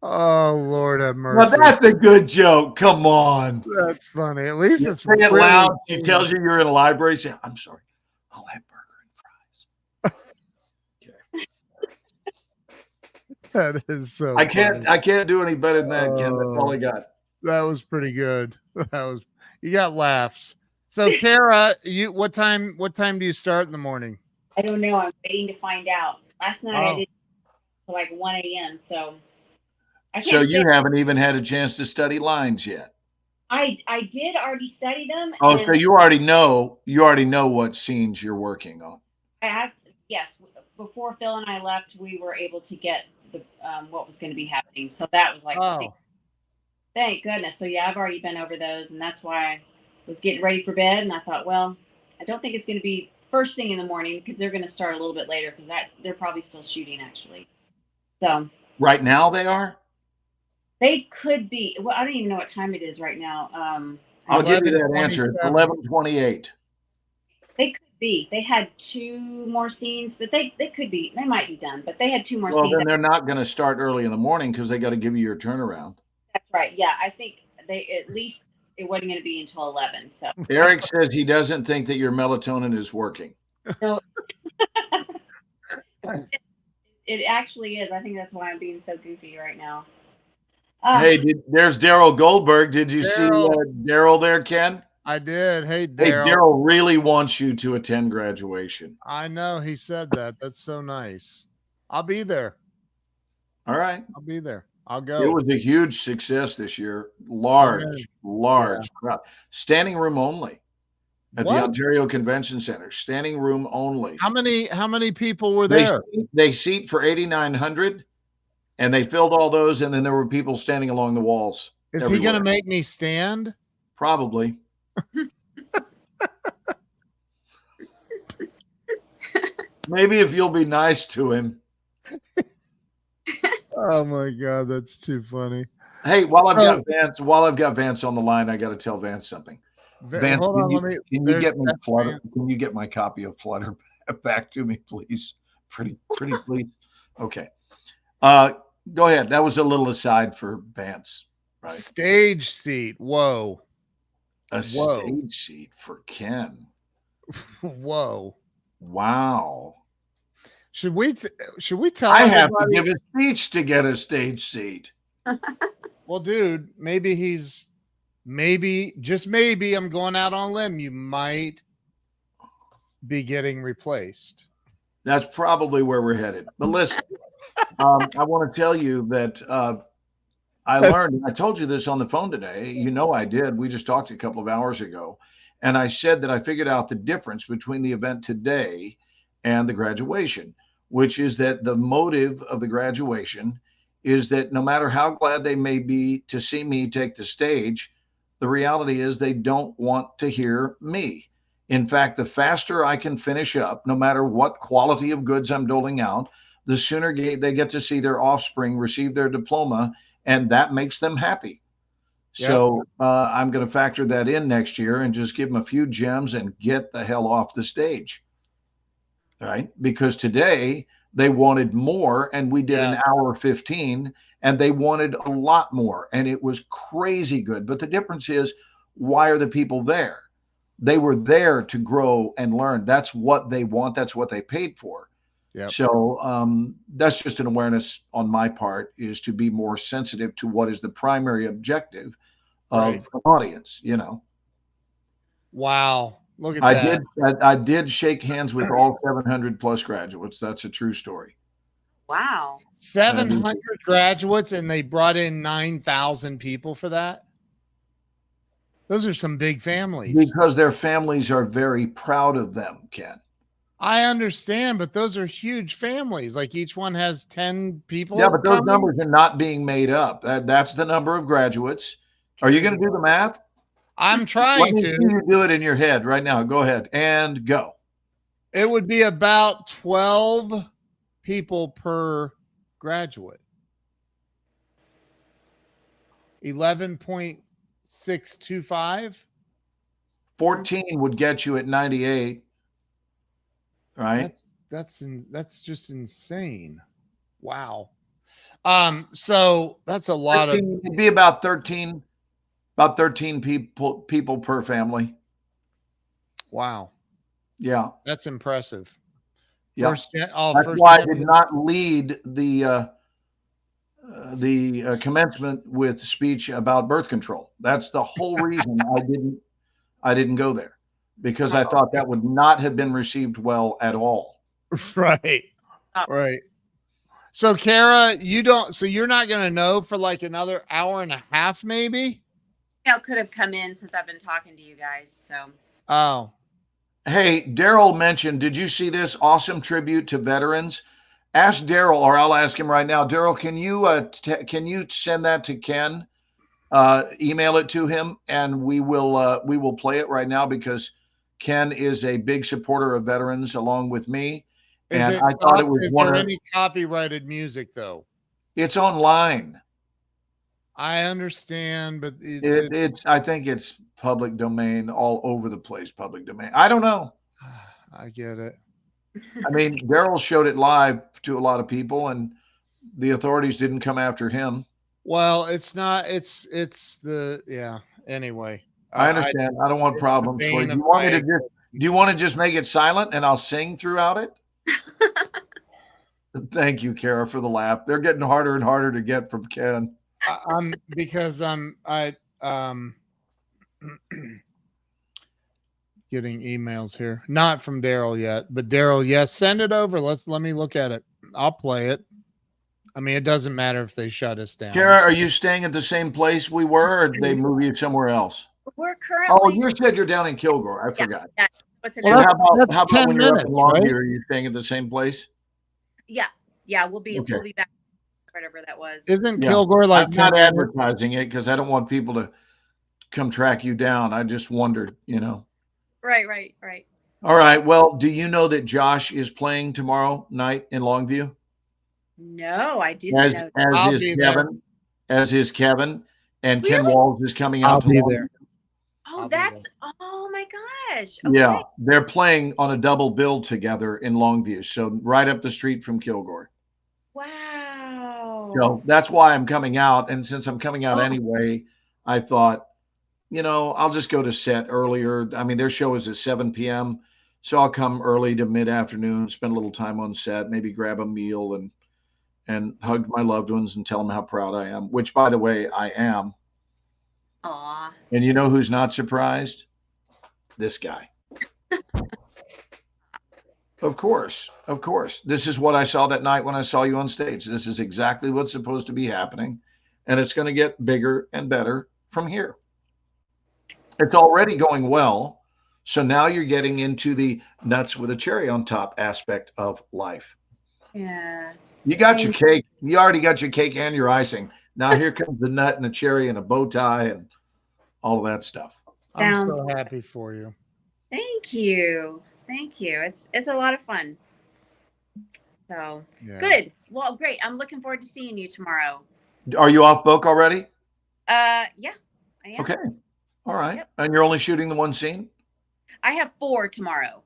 oh Lord have mercy. Now that's a good joke. Come on. That's funny. At least it's Say it really loud. cool. She tells you you're in a library. Say, "I'm sorry. I'll have burger and fries." Okay. That is so I funny. can't do any better than that, Ken. That's all I got. That was pretty good. You got laughs. So Kara, what time do you start in the morning? I don't know. I'm waiting to find out. Last night I Oh. did till like 1 a.m. So I can't So you say- haven't even had a chance to study lines yet. I did already study them. Oh, and so you already know what scenes you're working on. I have, yes. Before Phil and I left, we were able to get the what was going to be happening. So that was like, Oh. thank goodness. So yeah, I've already been over those, and that's why I was getting ready for bed. And I thought, well, I don't think it's going to be first thing in the morning because they're going to start a little bit later because they're probably still shooting actually. So Right now they are? they could be. Well, I don't even know what time it is right now. I'll give you that answer. It's 11:28. They could be. They had 2 more scenes, but they could be. They might be done, but they had 2 more Well, scenes. then they're not going to start early in the morning because they got to give you your turnaround. That's right. Yeah, I think they at least it wasn't going to be until 11. So Eric says he doesn't think that your melatonin is working. no, it actually is. I think that's why I'm being so goofy right now. Hey, there's Daryl Goldberg. Did you see Daryl there, Ken? I did. Hey, Hey, Daryl. Daryl really wants you to attend graduation. I know he said that. That's so nice. I'll be there. All right. I'll be there. I'll go. It was a huge success this year. Large crowd. Standing room only at the Ontario Convention Center. Standing room only. How many people were there? They seat for 8,900, and they filled all those, and then there were people standing along the walls. Is he going to make me stand? Probably. Maybe if you'll be nice to him. Oh my God, that's too funny. Hey, while I've got Vance on the line, I got to tell Vance something. Vance, Hold on, can you get me Flutter? Can you get my copy of Flutter back to me, please? Pretty please. Okay. Go ahead. That was a little aside for Vance, right? Stage seat. Whoa. Stage seat for Ken. Whoa. Wow. Should we tell I have everybody? to give a speech to get a stage seat. Well, dude, just maybe, I'm going out on a limb. You might be getting replaced. That's probably where we're headed. But listen, I want to tell you that I learned, and I told you this on the phone today. You know I did. We just talked a couple of hours ago. And I said that I figured out the difference between the event today and the graduation, which is that the motive of the graduation is that no matter how glad they may be to see me take the stage, the reality is they don't want to hear me. In fact, the faster I can finish up, no matter what quality of goods I'm doling out, the sooner they get to see their offspring receive their diploma, and that makes them happy. Yep. So I'm going to factor that in next year and just give them a few gems and get the hell off the stage. Right? Because today they wanted more, and we did an hour 15, and they wanted a lot more, and it was crazy good. But the difference is, why are the people there? They were there to grow and learn. That's what they want. That's what they paid for. Yep. So that's just an awareness on my part, is to be more sensitive to what is the primary objective of an audience, you know. Wow. Look at that. I did shake hands with all 700 plus graduates. That's a true story. Wow. 700 graduates, and they brought in 9,000 people for that? Those are some big families. Because their families are very proud of them, Ken. I understand, but those are huge families. Like each one has 10 people. Yeah, but those numbers are not being made up. That's the number of graduates. Are you going to do the math? I'm trying to. You do it in your head right now. Go ahead and go. It would be about 12 people per graduate. 11.625. 14 would get you at 98. Right? That's just insane. Wow. So that's a lot 13, it'd be about 13 people per family. Wow. Yeah. That's impressive. Yeah. That's why I did not lead the commencement with speech about birth control. That's the whole reason I didn't go there, because I thought that would not have been received well at all. Right. Right. So Kara, you're not going to know for like another hour and a half, maybe? Yeah, could have come in since I've been talking to you guys. So. Oh. Hey, Daryl mentioned, did you see this awesome tribute to veterans? Ask Daryl, or I'll ask him right now. Daryl, can you send that to Ken? Email it to him, and we will play it right now, because Ken is a big supporter of veterans along with me. Is there any copyrighted music though? It's online. I understand, but I think it's public domain, all over the place. Public domain. I don't know. I get it. I mean, Daryl showed it live to a lot of people, and the authorities didn't come after him. Well, it's not. It's Anyway, I understand. I don't want problems. Do you want to just make it silent and I'll sing throughout it? Thank you, Kara, for the laugh. They're getting harder and harder to get from Ken. Because I'm getting emails here, not from Daryl yet, but Daryl, yes, send it over. Let me look at it. I'll play it. I mean, it doesn't matter if they shut us down. Kara, are you staying at the same place we were, or did they move you somewhere else? We're currently. Oh, you said you're down in Kilgore. I forgot. Yeah. What's it? Well, how about when you're up in Longview? Are you staying at the same place? Yeah. We'll be back. Whatever that was. Isn't Kilgore like? I'm not advertising it because I don't want people to come track you down. I just wondered, Right. All right. Well, do you know that Josh is playing tomorrow night in Longview? No, I didn't know. As is Kevin. as is Kevin, and Ken Really? Walls is coming I'll out to be Longview. there. Oh, I'll be that's oh my gosh. Okay. Yeah, they're playing on a double bill together in Longview, so right up the street from Kilgore. Wow. So that's why I'm coming out. And since I'm coming out Oh. anyway, I thought, I'll just go to set earlier. I mean, their show is at 7 p.m. So I'll come early to mid-afternoon, spend a little time on set, maybe grab a meal and hug my loved ones and tell them how proud I am, which, by the way, I am. Aw. And you know who's not surprised? This guy. Of course. Of course. This is what I saw that night when I saw you on stage. This is exactly what's supposed to be happening. And it's going to get bigger and better from here. It's already going well. So now you're getting into the nuts with a cherry on top aspect of life. Yeah. You got your cake. You already got your cake and your icing. Now here comes the nut and the cherry and a bow tie and all of that stuff. I'm Sounds so happy for you. Thank you. Thank you. It's a lot of fun. So Yeah. good. Well, great. I'm looking forward to seeing you tomorrow. Are you off book already? Yeah, I am. Okay. All right. Yep. And you're only shooting the one scene? I have 4 tomorrow.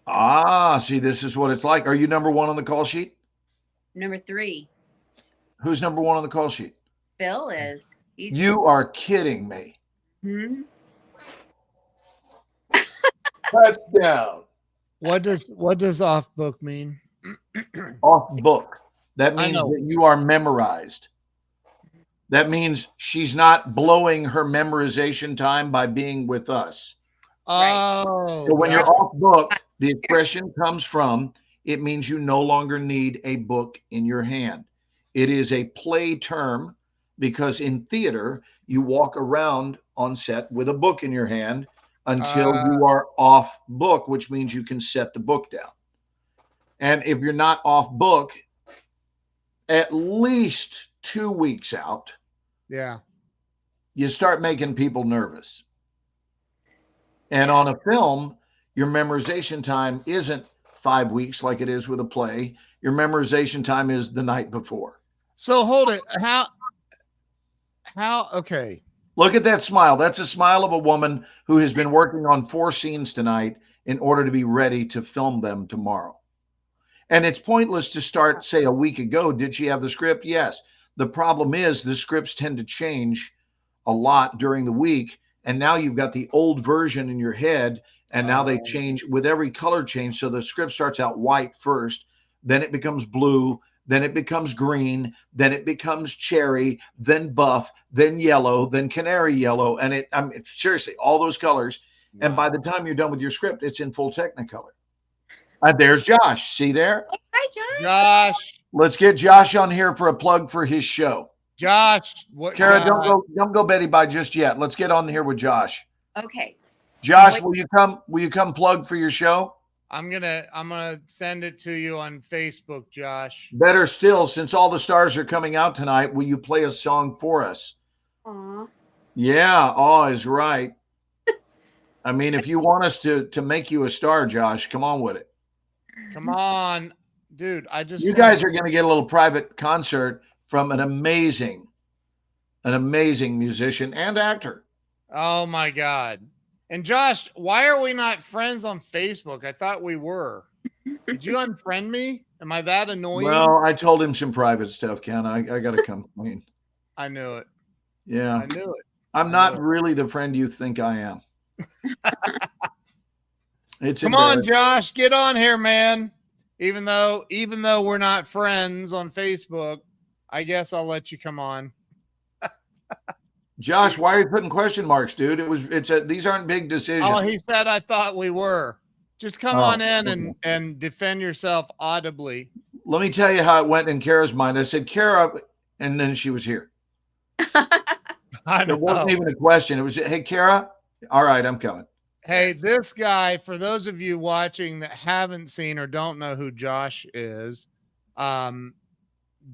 Ah, see, this is what it's like. Are you number one on the call sheet? Number 3, Who's number one on the call sheet? Bill is. He's You are kidding me. Hmm? Touchdown. What does off book mean? Off book. That I means know. that you are memorized. That means she's not blowing her memorization time by being with us. Right. Oh, So when got you're off book, the expression comes from it means you no longer need a book in your hand. It is a play term because in theater, you walk around on set with a book in your hand until you are off book, which means you can set the book down. And if you're not off book, at least 2 weeks out, yeah. you start making people nervous. And on a film, your memorization time isn't 5 weeks like it is with a play. Your memorization time is the night before. So hold it. How okay. Look at that smile. That's a smile of a woman who has been working on 4 scenes tonight in order to be ready to film them tomorrow. And it's pointless to start, say, a week ago. Did she have the script? Yes. The problem is the scripts tend to change a lot during the week. And now you've got the old version in your head. And now they change with every color change. So the script starts out white first, then it becomes blue, then it becomes green, then it becomes cherry, then buff, then yellow, then canary yellow. And seriously, all those colors. Wow. And by the time you're done with your script, it's in full Technicolor. There's Josh. See there? Hi, Josh. Josh. Let's get Josh on here for a plug for his show. Josh, what? Kara, don't go Betty Bye just yet. Let's get on here with Josh. Okay. Josh, will you come plug for your show? I'm gonna send it to you on Facebook, Josh. Better still, since all the stars are coming out tonight, will you play a song for us? Aw. Yeah, awe is right. I mean, if you want us to make you a star, Josh, come on with it. Come on, dude. You guys are going to get a little private concert from an amazing musician and actor. Oh my God. And Josh, why are we not friends on Facebook? I thought we were. Did you unfriend me? Am I that annoying? Well, I told him some private stuff, Ken. I got to come clean. I knew it. Yeah. I knew it. I'm not really the friend you think I am. Come on, Josh, get on here, man. Even though we're not friends on Facebook, I guess I'll let you come on. Josh, why are you putting question marks, dude? These aren't big decisions. Oh, he said I thought we were. Just come on in and defend yourself audibly. Let me tell you how it went in Kara's mind. I said, Kara, and then she was here. I know. It wasn't even a question. It was, hey, Kara, all right, I'm coming. Hey, this guy, for those of you watching that haven't seen or don't know who Josh is,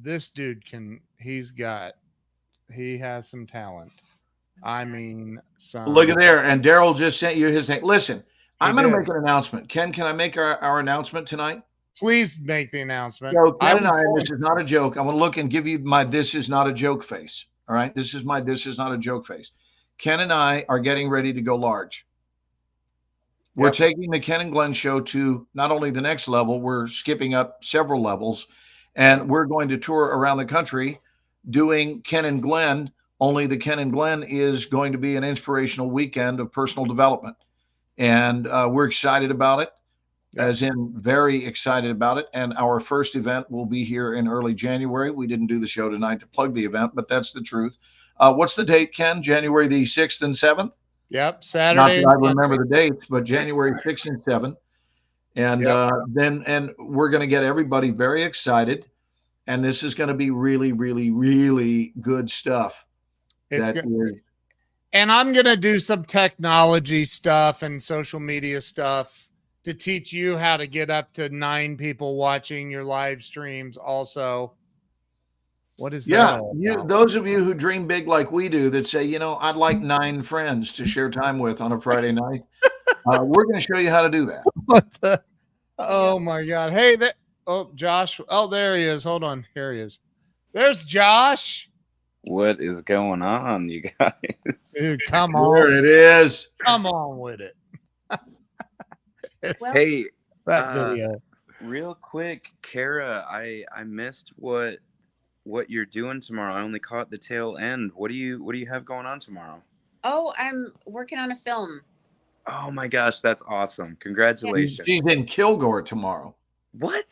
this dude he has some talent. I mean, look at there. And Daryl just sent you his name. Listen, I'm going to make an announcement. Ken, can I make our announcement tonight? Please make the announcement. So Ken and I, this is not a joke. I want to look and give you my this is not a joke face. All right. This is not a joke face. Ken and I are getting ready to go large. We're Yep. taking the Ken and Glenn show to not only the next level, we're skipping up several levels, and we're going to tour around the country doing Ken and Glenn. Only the Ken and Glenn is going to be an inspirational weekend of personal development. And we're excited about it, as in very excited about it. And our first event will be here in early January. We didn't do the show tonight to plug the event, but that's the truth. What's the date, Ken? January the 6th and 7th? Yep, Not Saturday. that I remember the dates, but January 6th and 7th. And then we're going to get everybody very excited. And this is going to be really, really, really good stuff. And I'm going to do some technology stuff and social media stuff to teach you how to get up to 9 people watching your live streams also. What is that? Those of you who dream big like we do that say, I'd like 9 friends to share time with on a Friday night. We're going to show you how to do that. Oh my God. Hey, Josh. Oh, there he is. Hold on. Here he is. There's Josh. What is going on, you guys? Dude, come on. There it is. Come on with it. Hey, that video. Real quick, Kara, I missed what you're doing tomorrow. I only caught the tail end. What do you have going on tomorrow? Oh, I'm working on a film. Oh my gosh, that's awesome. Congratulations. She's in Kilgore tomorrow. What?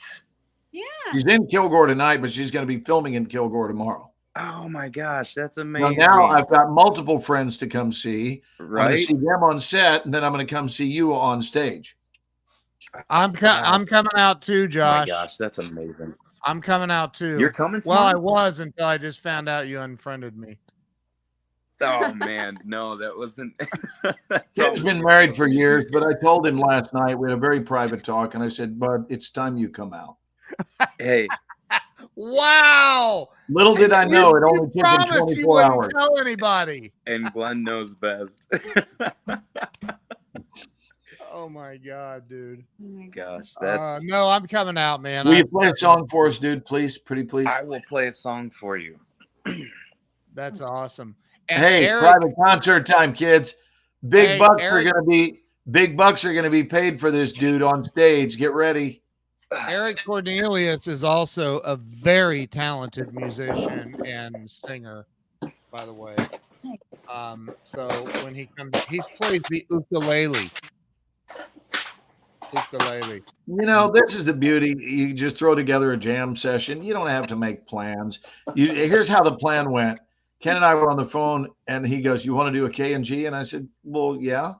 Yeah. She's in Kilgore tonight, but she's going to be filming in Kilgore tomorrow. Oh my gosh, that's amazing. Now I've got multiple friends to come see. Right? I'm going to see them on set, and then I'm going to come see you on stage. I'm coming out too, Josh. Oh my gosh, that's amazing. I'm coming out too. You're coming tomorrow? Well, I was until I just found out you unfriended me. Oh man, no, that wasn't. He's been married for years, but I told him last night, we had a very private talk, and I said, Bud, it's time you come out. Hey. Wow. Little did I know it only took him 24 hours. Tell anybody. And Glenn knows best. Oh my God, dude. Oh my gosh, that's no, I'm coming out, man. Will you play a song for us, dude? Please, pretty please. I will play a song for you. That's awesome. And hey, private concert time, kids. Big bucks are going to be paid for this dude on stage. Get ready. Eric Cornelius is also a very talented musician and singer, by the way. So when he comes, he plays the ukulele. This is the beauty. You just throw together a jam session. You don't have to make plans. Here's how the plan went. Ken and I were on the phone, and he goes, "You want to do a K and G?" And I said, "Well, yeah."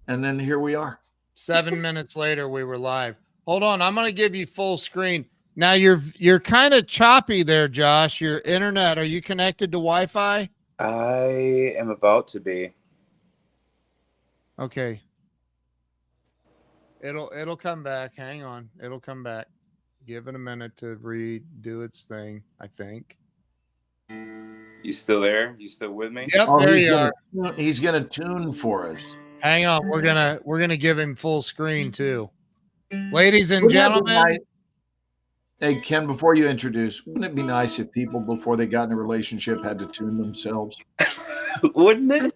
And then here we are. 7 minutes later, we were live. Hold on, I'm going to give you full screen. Now you're kind of choppy there, Josh. Your internet, are you connected to Wi-Fi? I am about to be. Okay. It'll come back. Hang on. It'll come back. Give it a minute to redo its thing, I think. You still there? You still with me? Yep, there you are. He's gonna tune for us. Hang on. We're gonna give him full screen too. Ladies and gentlemen. Hey, Ken, before you introduce, wouldn't it be nice if people, before they got in a relationship, had to tune themselves? Wouldn't it?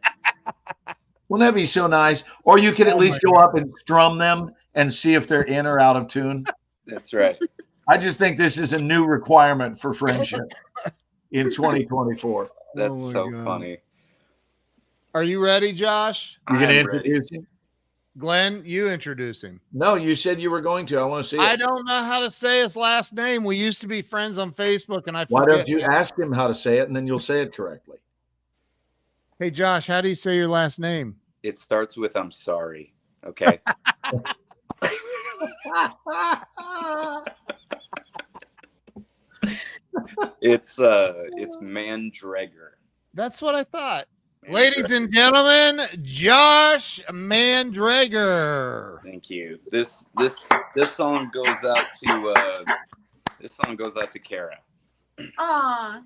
Wouldn't that be so nice? Or you could at least go up and strum them and see if they're in or out of tune. That's right. I just think this is a new requirement for friendship in 2024. That's so funny. Are you ready, Josh? You're going to introduce him? Glenn, you introduce him. No, you said you were going to. I want to see it. I don't know how to say his last name. We used to be friends on Facebook, and I forget. Why don't you ask him how to say it, and then you'll say it correctly? Hey, Josh, how do you say your last name? It starts with "I'm sorry." Okay. It's Mandragor. That's what I thought. Ladies and gentlemen, Josh Mandragor. Thank you. This song goes out to Kara. Aw.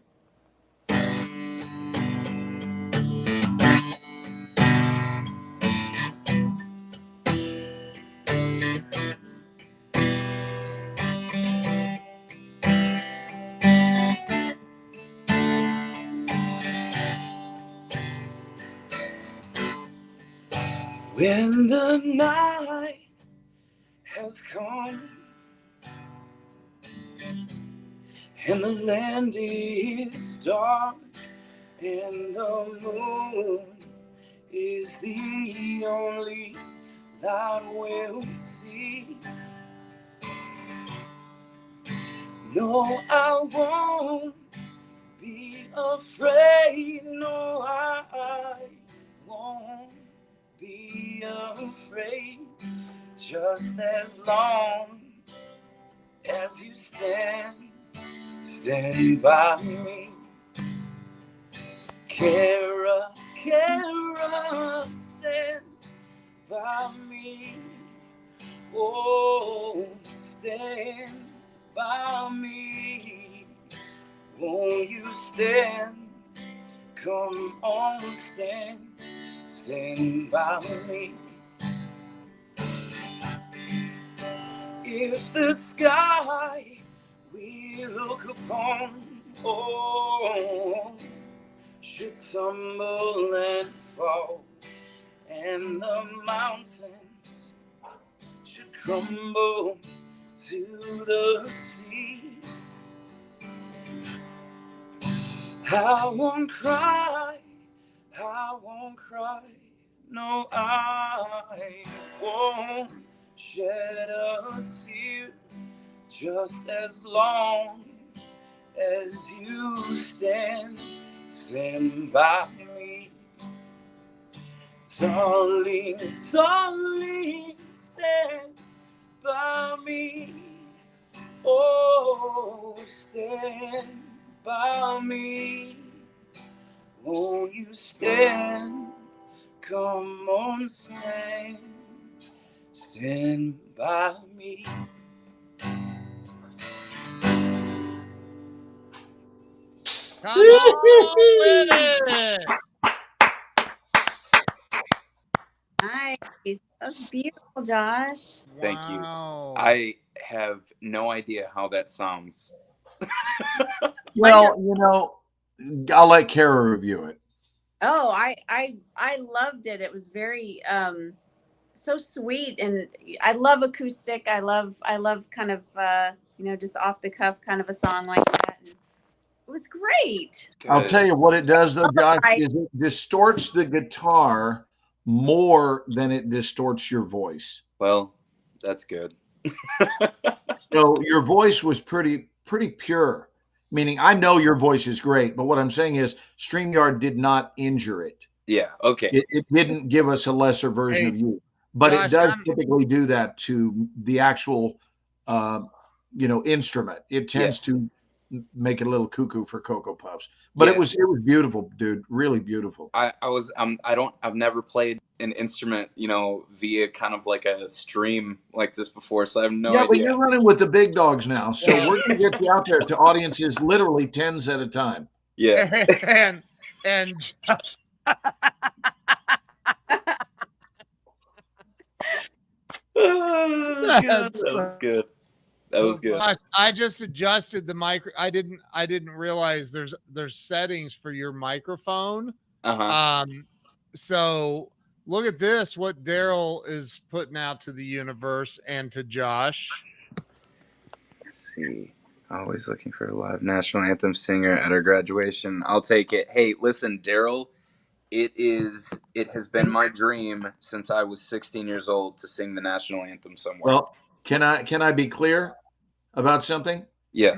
When the night has come and the land is dark and the moon is the only light we'll see. No, I won't be afraid. No, I won't be afraid. Just as long as you stand by me. Kara, stand by me. Oh, stand by me. Won't you stand? Come on, stand by me. If the sky we look upon, oh, should tumble and fall, and the mountains should crumble to the sea, I won't cry, no, I won't shed a tear, just as long as you stand by me. Darling, stand by me. Oh, stand by me. Won't you stand? Come on, stand by me. Come on with it. Nice. That's beautiful, Josh. Thank you. Wow. I have no idea how that sounds. Well, you know, I'll let Kara review it. Oh, I loved it. It was very so sweet, and I love acoustic. I love kind of just off the cuff kind of a song like that. And it was great. I'll tell you what it does, though, Josh, Right. is it distorts the guitar more than it distorts your voice. Well, that's good. So your voice was pretty pure. Meaning, I know your voice is great, but what I'm saying is StreamYard did not injure it. Yeah. Okay. It didn't give us a lesser version Hey, of you, but Josh, it does I'm- typically do that to the actual, instrument. It tends to make it a little cuckoo for Cocoa Puffs, but Yeah. it was beautiful, dude. Really beautiful. I've never played an instrument, via kind of like a stream like this before, so I have no But idea. you're running with the big dogs now, so we're going to get you out there to audiences literally tens at a time. Yeah. and Oh, God, that was good. That was good. Josh, I just adjusted the micro. I didn't realize there's settings for your microphone. Uh-huh. So look at this, what Daryl is putting out to the universe and to Josh. Let's see. Always looking for a live national anthem singer at our graduation. I'll take it. Hey, listen, Daryl, it has been my dream since I was 16 years old to sing the national anthem somewhere. Well, can I be clear about something? Yeah.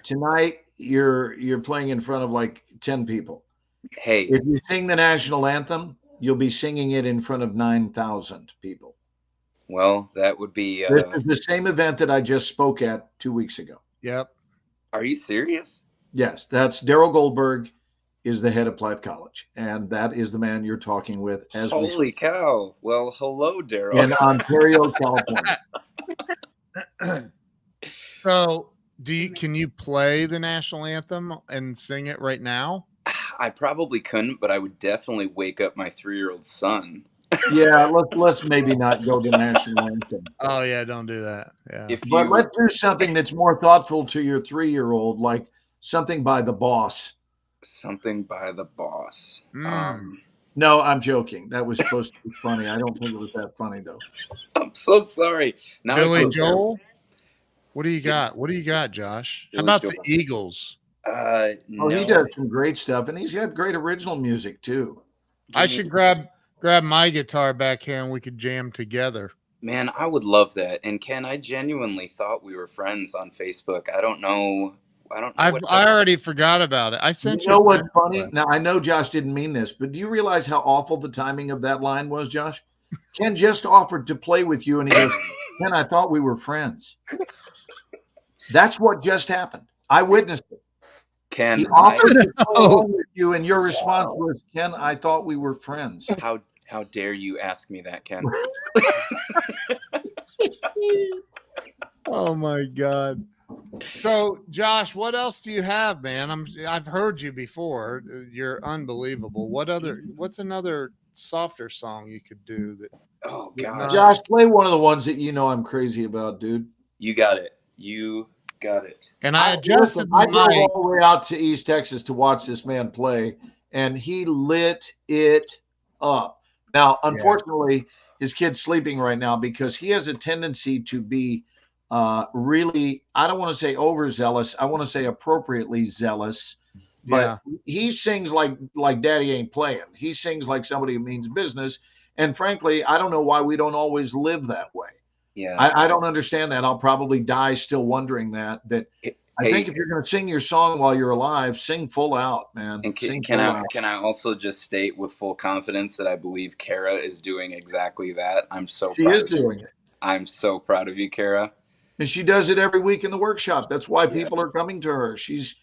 Tonight you're playing in front of like 10 people. Hey. If you sing the national anthem, you'll be singing it in front of 9,000 people. Well, that would be. This is the same event that I just spoke at 2 weeks ago. Yep. Are you serious? Yes, that's Daryl Goldberg is the head of Platt College, and that is the man you're talking with as Holy cow. Well, hello, Daryl. in Ontario, California. So can you play the national anthem and sing it right now? I probably couldn't, but I would definitely wake up my 3-year-old son. Yeah, let's maybe not go to national anthem. Oh yeah, don't do that. Yeah. But let's do something that's more thoughtful to your 3-year-old, like something by The Boss. Something by The Boss. No, I'm joking. That was supposed to be funny. I don't think it was that funny though. I'm so sorry. Now I Billy feel Joel. What do you got? What do you got, Josh? How Billy about Joel. the Eagles? Oh, No. he does some great stuff, and he's got great original music too. I should grab my guitar back here and we could jam together. Man, I would love that. And Ken, I genuinely thought we were friends on Facebook. I don't know. I already forgot about it. I sent You know a what's friend funny? request. Now I know Josh didn't mean this, but do you realize how awful the timing of that line was, Josh? Ken just offered to play with you, and he goes, "Ken, I thought we were friends." That's what just happened. I witnessed it. Ken, He offered to play along with you, and your response was, "Ken, I thought we were friends." how dare you ask me that, Ken? Oh my God. So, Josh, what else do you have, man? I've heard you before. You're unbelievable. What's another softer song you could do that? Oh Yeah. gosh. Josh, play one of the ones that you know I'm crazy about, dude. You got it. You got it. And I adjusted Listen, I the drove mic. all the way out to East Texas to watch this man play, and he lit it up. Now, unfortunately, his kid's sleeping right now because he has a tendency to be really, I don't want to say overzealous. I want to say appropriately zealous. But he sings like Daddy ain't playing. He sings like somebody who means business. And frankly, I don't know why we don't always live that way. Yeah. I don't understand that. I'll probably die still wondering that. I think if you're going to sing your song while you're alive, sing full out, man. And can I also just state with full confidence that I believe Kara is doing exactly that? She is doing it. I'm so proud of you, Kara. And she does it every week in the workshop. That's why people are coming to her. She's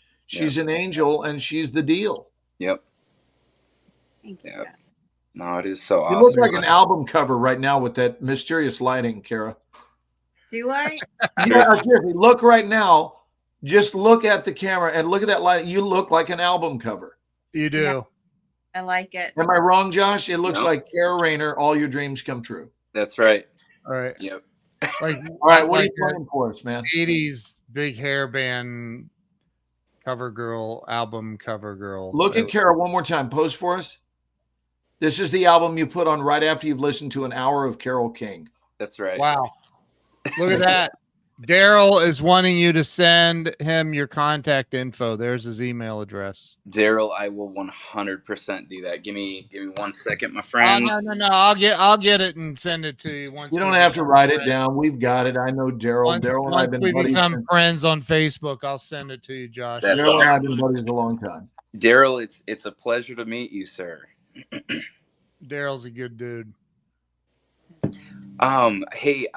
an angel, and she's the deal. Yep. Thank you. Yep. No, it is so awesome. You look like an album cover right now with that mysterious lighting, Kara. Do I? Yeah, seriously, look right now. Just look at the camera and look at that light. You look like an album cover. You do. Yeah. I like it. Am I wrong, Josh? It looks No. like Kara Rayner, All Your Dreams Come True. That's right. All right. Yep. Like, All right, what like are you playing for us, man? 80s big hair band cover girl, album cover girl. Look at Kara one more time. Pose for us. This is the album you put on right after you've listened to an hour of Carole King. That's right. Wow. Look at that. Daryl is wanting you to send him your contact info. There's his email address. Daryl, I will 100% do that. Give me 1 second, my friend. No. I'll get it and send it to you once. You don't have to write it down. We've got it. I know Daryl. Daryl and I have been we buddies. become friends on Facebook, I'll send it to you, Josh. That's Daryl and I have awesome. been buddies a long time. Daryl, it's a pleasure to meet you, sir. Daryl's a good dude. Hey,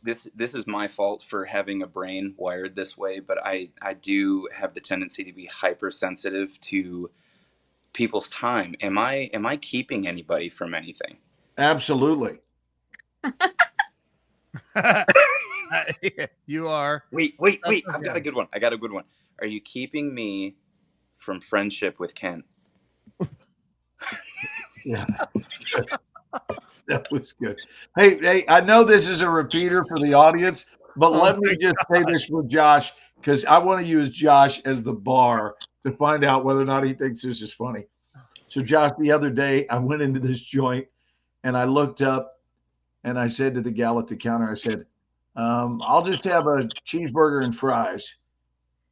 this is my fault for having a brain wired this way, but I do have the tendency to be hypersensitive to people's time. Am I keeping anybody from anything? Absolutely. You are. Wait. That's I've got a good one. Are you keeping me from friendship with Ken? Yeah. That was good. Hey, I know this is a repeater for the audience, but let me just say this for Josh, because I want to use Josh as the bar to find out whether or not he thinks this is funny. So, Josh, the other day I went into this joint and I looked up and I said to the gal at the counter, I said, I'll just have a cheeseburger and fries.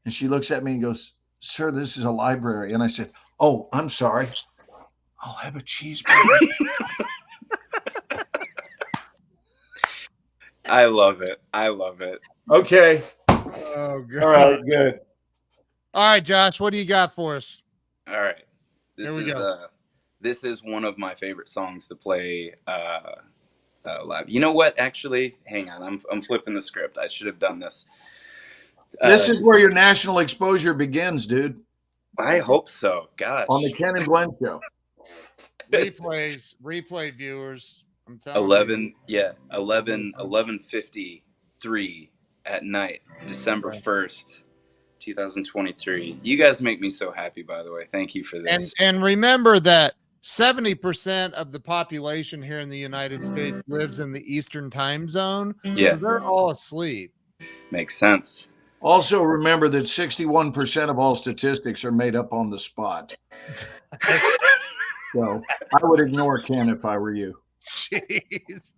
And she looks at me and goes, "Sir, this is a library." And I said, "Oh, I'm sorry. I'll have a cheeseburger." I love it. Okay. Oh, God. All right. Good. All right, Josh, what do you got for us? All right. Here we go. This is one of my favorite songs to play live. You know what? Actually, hang on. I'm flipping the script. I should have done this. This is where your national exposure begins, dude. I hope so. Gosh. On the Ken and Glenn show. Replay viewers. I'm telling you. 11:53 at night, December 1st, 2023. You guys make me so happy, by the way. Thank you for this. And remember that 70% of the population here in the United States lives in the Eastern time zone. Yeah. So they're all asleep. Makes sense. Also, remember that 61% of all statistics are made up on the spot. So I would ignore Ken if I were you. Jeez.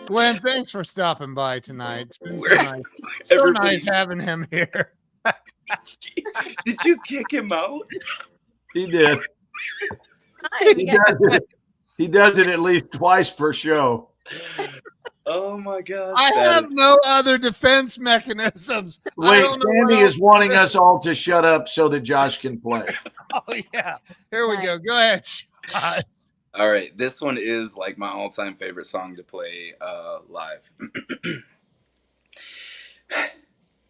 Glenn, thanks for stopping by tonight. It's been so Where- nice. So Everybody- nice having him here. Did you kick him out? He did. Hi, He does it. He does it at least twice per show. Oh my gosh. I that have is- no other defense mechanisms. I Wait, don't know what Sandy else is wanting to do. us all to shut up so that Josh can play. Oh, yeah. Here we go. Go ahead. Josh. All right, this one is like my all-time favorite song to play live.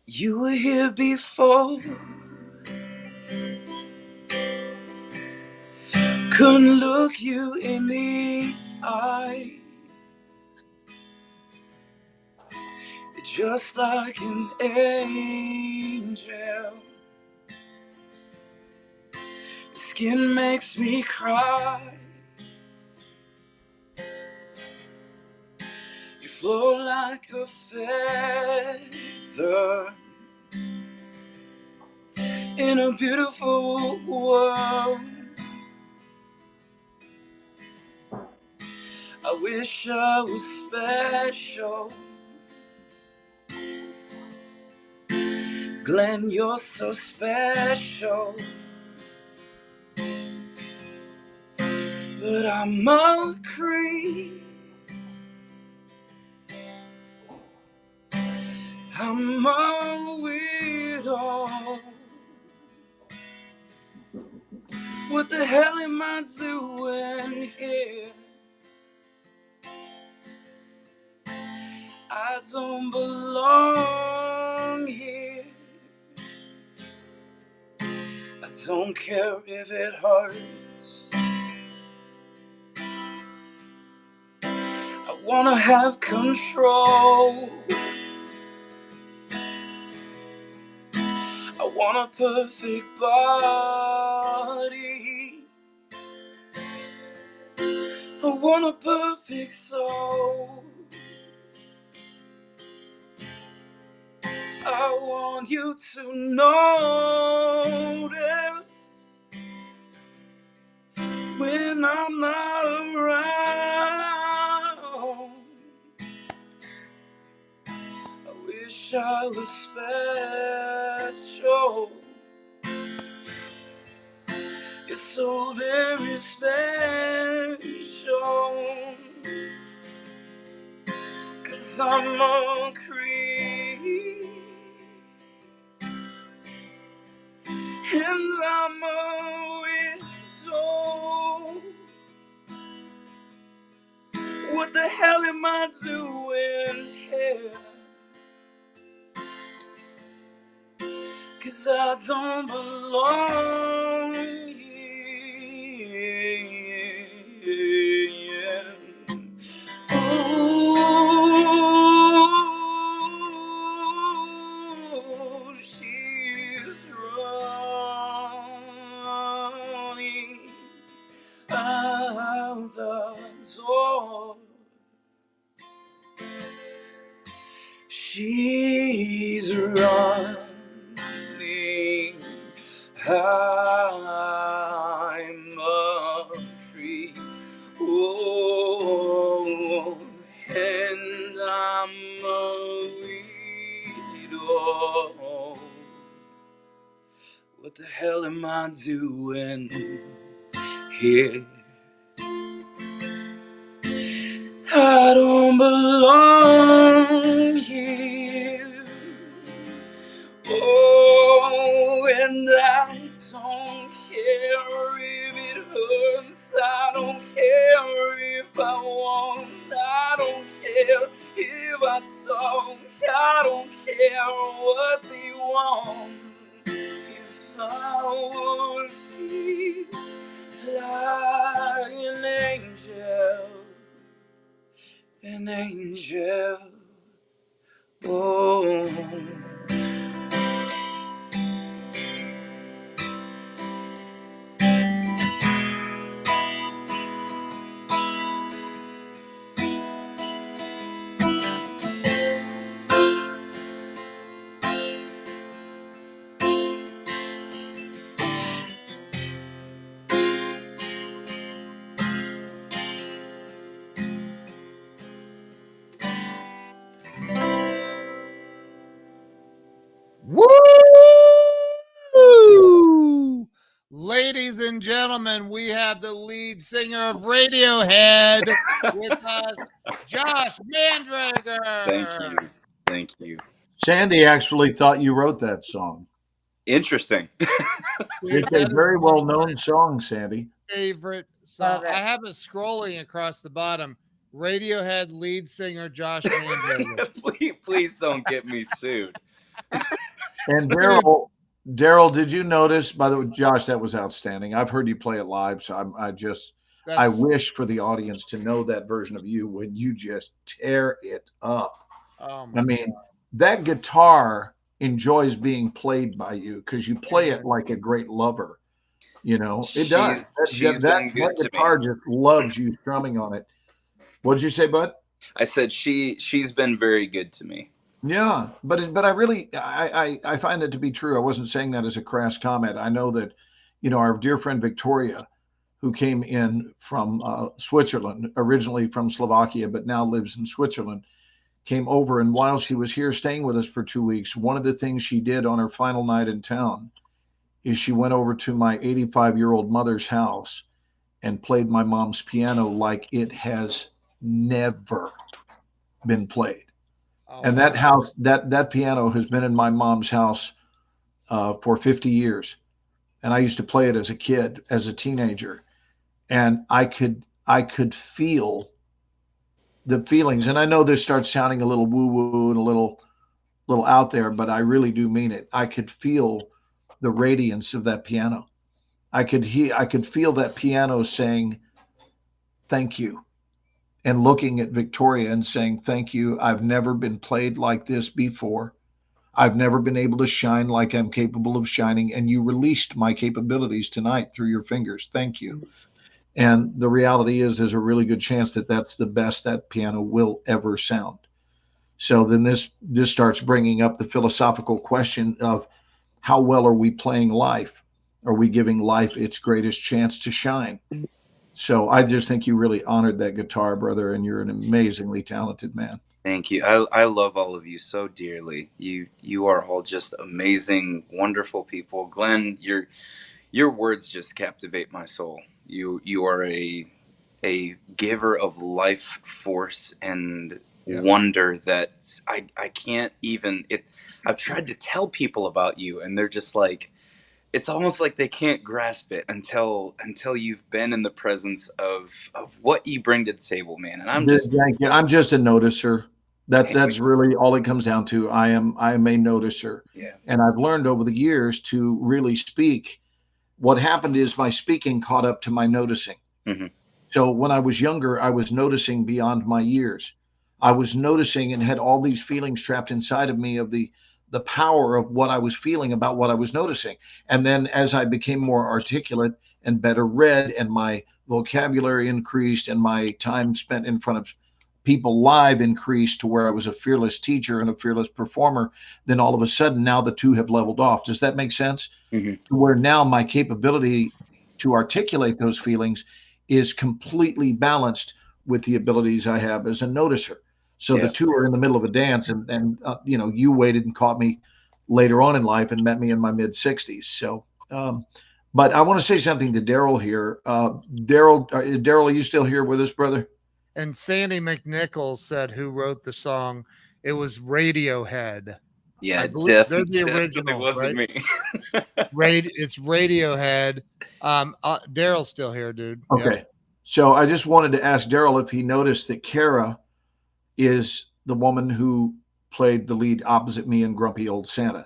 You were here before. Couldn't look you in the eye. Just like an angel. Skin makes me cry. You flow like a feather in a beautiful world. I wish I was special. Glenn, you're so special. But I'm a creep. I'm a weirdo. What the hell am I doing here? I don't belong here. I don't care if it hurts. I wanna have control. I want a perfect body. I want a perfect soul. I want you to notice when I'm not around. I wish I was special. You're so very special. 'Cause I'm a creep. And I'm a widow. What the hell am I doing here? 'Cause I don't belong here. Ooh, she's running out the door. She's running. I'm a creep. Oh, and I'm a widow. What the hell am I doing here? I don't belong here. Oh, and I don't care if it hurts. I don't care if I want. I don't care if I talk. I don't care what they want. If I would feel like an angel. An angel, oh. ladies and gentlemen, we have the lead singer of Radiohead with us, Josh Mandrager. Thank you. Sandy actually thought you wrote that song. Interesting. Dude, It's that a is very one of my well-known song, Sandy. favorite Love song. it. I have it scrolling across the bottom. Radiohead lead singer Josh Mandrager. Please don't get me sued. And Daryl, did you notice? By the way, Josh, that was outstanding. I've heard you play it live, so I That's wish for the audience to know that version of you when you just tear it up. oh my I mean, that guitar enjoys being played by you because you play it Amen. like a great lover. You know, it does. She's been good to guitar me. just loves you strumming on it. What'd you say, bud? I said she's been very good to me. Yeah, but I really I find that to be true. I wasn't saying that as a crass comment. I know that, our dear friend Victoria, who came in from Switzerland, originally from Slovakia, but now lives in Switzerland, came over, and while she was here staying with us for 2 weeks, one of the things she did on her final night in town is she went over to my 85-year-old mother's house and played my mom's piano like it has never been played. Oh, And that house, that piano has been in my mom's house for 50 years. And I used to play it as a kid, as a teenager. And I could feel the feelings. And I know this starts sounding a little woo-woo and a little out there, but I really do mean it. I could feel the radiance of that piano. I could feel that piano saying, thank you. And looking at Victoria and saying, thank you. I've never been played like this before. I've never been able to shine like I'm capable of shining. And you released my capabilities tonight through your fingers. Thank you. And the reality is, there's a really good chance that that's the best that piano will ever sound. So then this starts bringing up the philosophical question of how well are we playing life? Are we giving life its greatest chance to shine? So I just think you really honored that guitar, brother, and you're an amazingly talented man. Thank you. I love all of you so dearly. You are all just amazing, wonderful people. Glenn, your words just captivate my soul. You are a giver of life force and wonder that I can't even I've tried to tell people about you, and they're just like, it's almost like they can't grasp it until you've been in the presence of what you bring to the table, man. And Thank you. I'm just a noticer. That's really all it comes down to. I am a noticer. Yeah. And I've learned over the years to really speak. What happened is my speaking caught up to my noticing. Mm-hmm. So when I was younger, I was noticing beyond my years. I was noticing and had all these feelings trapped inside of me of the power of what I was feeling about what I was noticing. And then as I became more articulate and better read, and my vocabulary increased, and my time spent in front of people live increased to where I was a fearless teacher and a fearless performer, then all of a sudden now the two have leveled off. Does that make sense? Mm-hmm. Where now my capability to articulate those feelings is completely balanced with the abilities I have as a noticer. So the two are in the middle of a dance, and you waited and caught me later on in life and met me in my mid 60s. So, but I want to say something to Daryl here. Daryl, are you still here with us, brother? And Sandy McNichols said, who wrote the song? It was Radiohead. Yeah, they're the original, wasn't right? Me. It's Radiohead. Daryl's still here, dude. Okay. Yep. So I just wanted to ask Daryl if he noticed that Kara is the woman who played the lead opposite me in Grumpy Old Santa.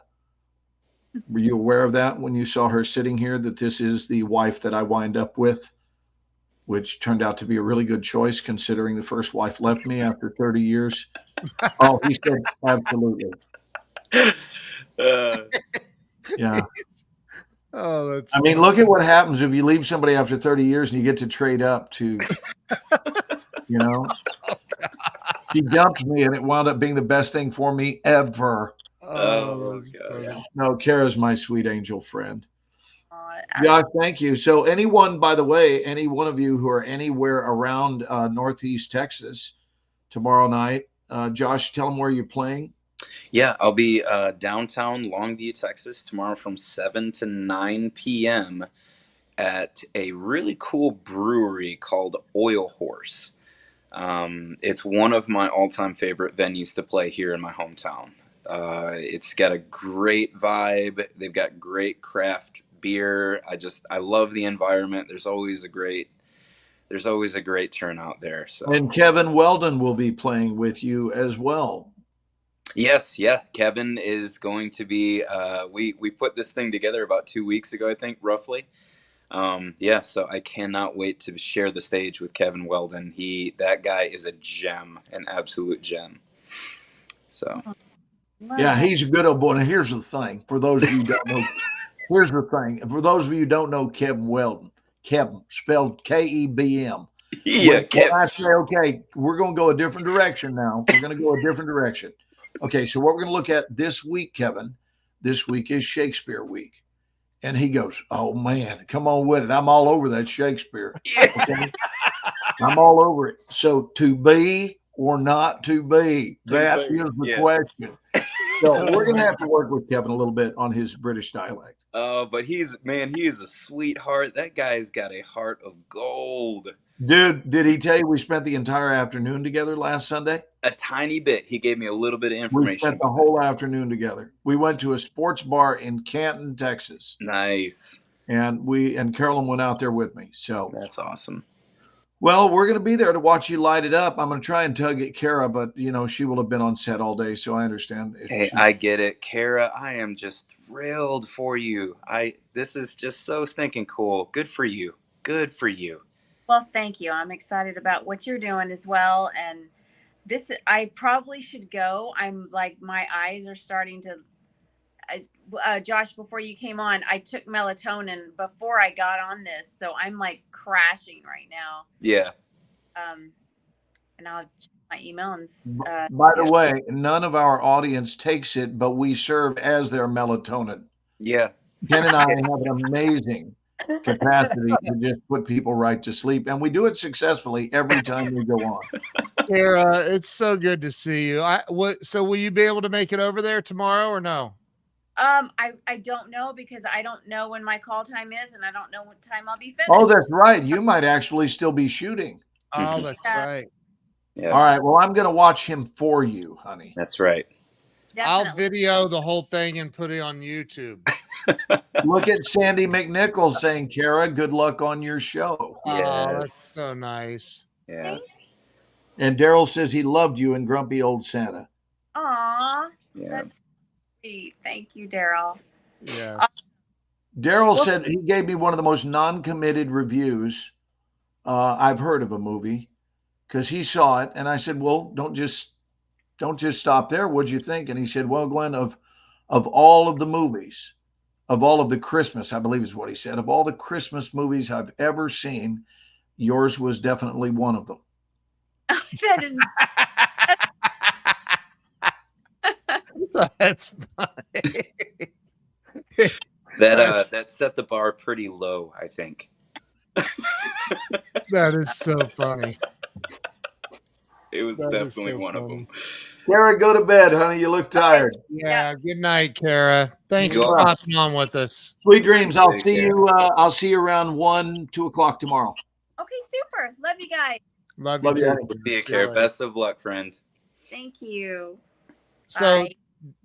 Were you aware of that when you saw her sitting here, that this is the wife that I wind up with, which turned out to be a really good choice considering the first wife left me after 30 years? Oh, he said absolutely. Yeah. Oh, that's I mean, look at what happens if you leave somebody after 30 years and you get to trade up to, She dumped me, and it wound up being the best thing for me ever. Oh gosh. No, Kara's my sweet angel friend. Yeah, thank you. So anyone, by the way, any one of you who are anywhere around Northeast Texas tomorrow night, Josh, tell them where you're playing. Yeah, I'll be downtown Longview, Texas tomorrow from 7 to 9 p.m. at a really cool brewery called Oil Horse. It's one of my all-time favorite venues to play here in my hometown. It's got a great vibe. They've got great craft beer. I love the environment. There's always a great turnout there. So And Kevin Weldon will be playing with you as well. yes, yeah, Kevin is going to be. We put this thing together about 2 weeks ago, I think, roughly. Yeah, so I cannot wait to share the stage with Kevin Weldon. That guy is a gem, an absolute gem. So Yeah, he's a good old boy. And here's the thing: for those of you who don't know, here's the thing: for those of you who don't know Kevin Weldon, Kevin spelled Kebm. yeah, When I say, okay, we're going to go a different direction now. We're going to go a different direction. Okay, so what we're going to look at this week, Kevin, this week is Shakespeare week. And he goes, oh, man, come on with it. I'm all over that Shakespeare. Okay? I'm all over it. So to be or not to be, that is the question. So we're going to have to work with Kevin a little bit on his British dialect. But he is a sweetheart. That guy's got a heart of gold. Dude, did he tell you we spent the entire afternoon together last Sunday? A tiny bit. He gave me a little bit of information. We spent the whole afternoon together. We went to a sports bar in Canton, Texas. Nice. And Carolyn went out there with me. So that's awesome. Well, we're going to be there to watch you light it up. I'm going to try and tug at Kara, but she will have been on set all day, so I understand. Hey, I get it, Kara. I am just thrilled for you. This is just so stinking cool. Good for you. Good for you. Well, thank you. I'm excited about what you're doing as well. And I probably should go. I'm like, my eyes are starting to, Josh, before you came on, I took melatonin before I got on this. So I'm like crashing right now. Yeah. And I'll check my email. And, by the way, none of our audience takes it, but we serve as their melatonin. Yeah. Ken and I have an amazing capacity to just put people right to sleep, and we do it successfully every time we go on. Kara, it's so good to see you. So will you be able to make it over there tomorrow or no? I don't know, because I don't know when my call time is, and I don't know what time I'll be finished. Oh, that's right. You might actually still be shooting. Oh, that's right. Yeah. All right. Well, I'm going to watch him for you, honey. That's right. Definitely. I'll video the whole thing and put it on YouTube. Look at Sandy McNichols saying, Kara, good luck on your show. Oh, Yes. that's so nice. Yeah. And Daryl says he loved you in Grumpy Old Santa. Aw, Yeah. that's sweet. Thank you, Daryl. Yeah. Daryl said he gave me one of the most non-committed reviews I've heard of a movie, because he saw it, and I said, well, don't just stop there. What'd you think? And he said, well, Glenn, of all of the movies, of all of the Christmas, I believe is what he said, of all the Christmas movies I've ever seen, yours was definitely one of them. That is That's funny. That set the bar pretty low, I think. That is so funny. It was That is definitely so one of funny. them. Kara, go to bed, honey. You look tired. Yeah. Good night, Kara. Thanks You're for welcome. hopping on with us. Sweet dreams. I'll Take see care. you. I'll see you around 1, 2 o'clock tomorrow. okay. Super. Love you guys. Love Love you. you, too. honey. See you, See Kara. later. Best of luck, friend. Thank you. So, Bye.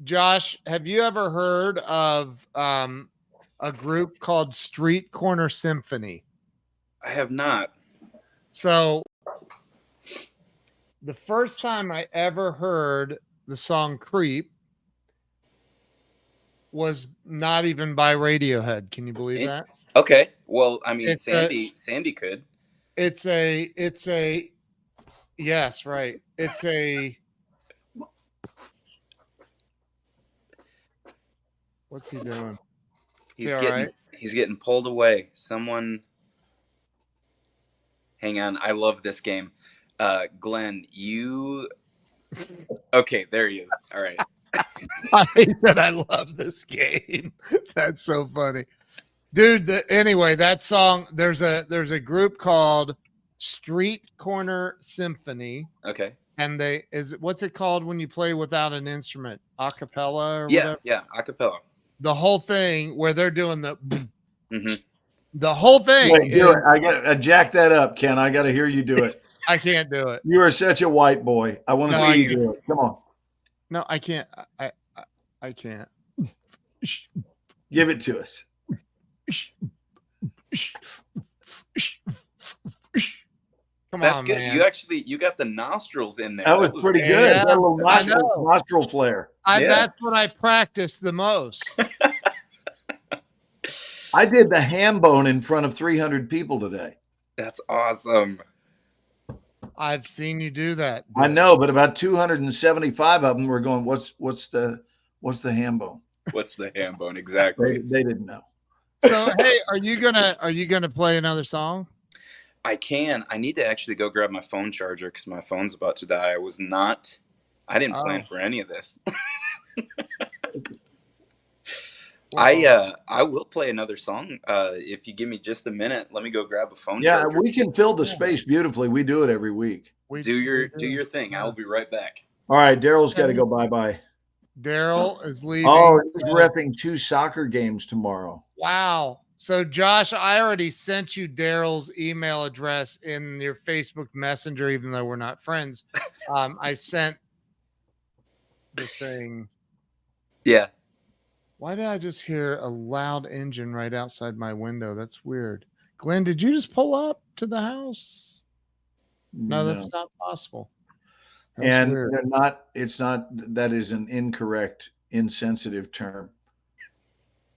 Josh, have you ever heard of a group called Street Corner Symphony? I have not. So, the first time I ever heard the song Creep was not even by Radiohead. Can you believe that? Okay. Well, I mean, It's Sandy could. It's a yes, right. It's a what's he doing? He's all getting right? he's getting pulled away. Someone, hang on. I love this game. Glenn, you. Okay, there he is. All right. He said, I love this game. That's so funny. Dude, anyway, that song, there's a group called Street Corner Symphony. Okay. And what's it called when you play without an instrument? A cappella or Yeah, whatever? yeah, acapella. The whole thing where they're doing the Mm-hmm. The whole thing Wait, do is it. I got jack that up, Ken. I got to hear you do it. I can't do it. You are such a white boy. I want to No, see I you do can't. it. Come on, No, I can't. I can't. give it to us. Come That's on, good. man. You got the nostrils in there. That was pretty good. Yeah, That little I know. nostril flare. Yeah. That's what I practice the most. I did the ham bone in front of 300 people today. That's awesome. I've seen you do that. I Bill. know, but about 275 of them were going, what's the ham bone? What's the ham bone exactly? They didn't know. So hey, are you gonna play another song? I can. I need to actually go grab my phone charger because my phone's about to die. I didn't plan for any of this. Well, I will play another song if you give me just a minute. Let me go grab a phone Yeah, charger. we can fill the space beautifully. We do it every week. Do your thing. I will be right back. All right, Daryl's got to go bye-bye. Daryl is leaving. Oh, he's repping 2 soccer games tomorrow. Wow. So Josh, I already sent you Daryl's email address in your Facebook Messenger, even though we're not friends. I sent the thing. Yeah. Why did I just hear a loud engine right outside my window? That's weird. Glenn, did you just pull up to the house? No, that's not possible. That's And weird. they're not, that is an incorrect, insensitive term.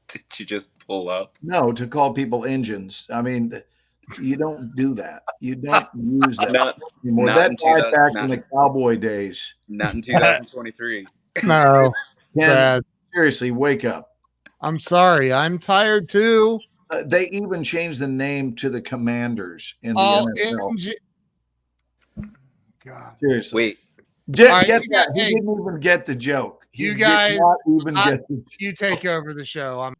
Did you just pull up? No, to call people engines. I mean, you don't do that. You don't use that anymore. not That in died back in 2000 the cowboy days. Not in 2023. No, Ken, bad. seriously, wake up. I'm sorry. I'm tired too. They even changed the name to the Commanders in the Oh, NFL. God. Seriously. Wait, Get All right, that. you got- He hey, didn't even get the joke. He you did guys- not even get the You take over the show.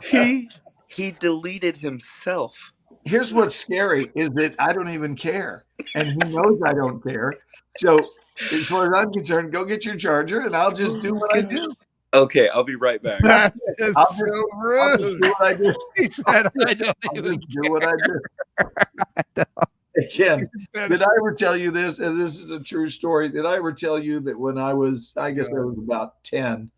he deleted himself. Here's what's scary is that I don't even care. And he knows I don't care. So as far as I'm concerned, go get your charger and I'll just do what I do. Okay, I'll be right back. That is I'll so I'll just rude. do what I do. He said, I don't I'll even just do what I do. Again, did I ever tell you this? And this is a true story. Did I ever tell you that when I was, I guess I was about 10,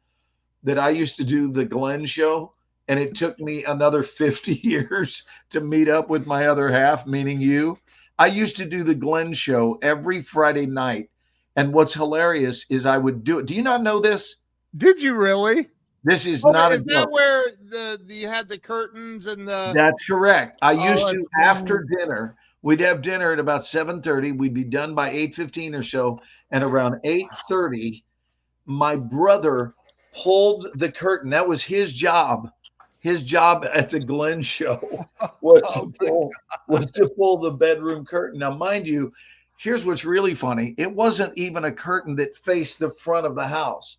that I used to do the Glenn show? And it took me another 50 years to meet up with my other half, meaning you. I used to do the Glenn show every Friday night. And what's hilarious is I would do it. Do you not know this? Did you really? This is Oh, not is a that joke. where you had the curtains and the That's correct. I Oh, used to that's after dinner. We'd have dinner at about 7:30. We'd be done by 8:15 or so, and around 8:30, my brother pulled the curtain. That was his job. His job at the Glenn show was to pull the bedroom curtain. Now, mind you, here's what's really funny. It wasn't even a curtain that faced the front of the house.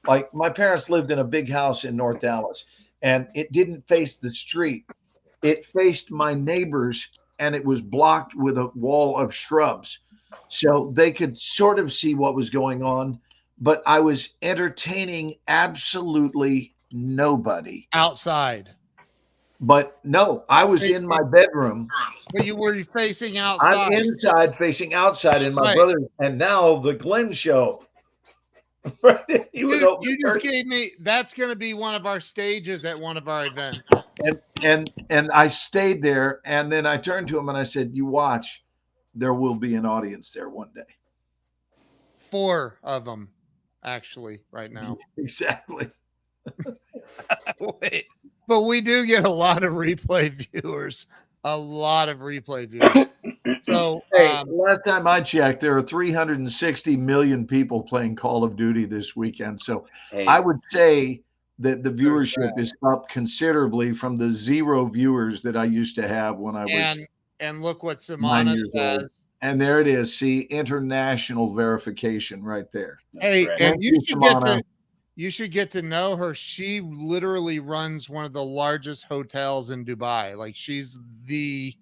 Like my parents lived in a big house in North Dallas, and it didn't face the street. It faced my neighbors, and it was blocked with a wall of shrubs. So they could sort of see what was going on, but I was entertaining absolutely nobody. outside. But no, I was in my bedroom. But you were facing outside. I'm inside facing outside in my Right. brother, and now the Glenn show. Right? He would Dude, open you the just curtain. gave me that's gonna be one of our stages at one of our events. And I stayed there, and then I turned to him and I said, "You watch, there will be an audience there one day." 4 of them, actually, right now. Exactly. Wait. But we do get a lot of replay viewers. A lot of replay viewers. So Hey, last time I checked, there are 360 million people playing Call of Duty this weekend. So Hey, I would say that the There's viewership is up considerably from the 0 viewers that I used to have when I was. and look what 9 Samana years old. says. And there it is. See, international verification right there. that's Hey, right. and Thank you you, should get Samana. you should get to know her. She literally runs one of the largest hotels in Dubai. Like she's the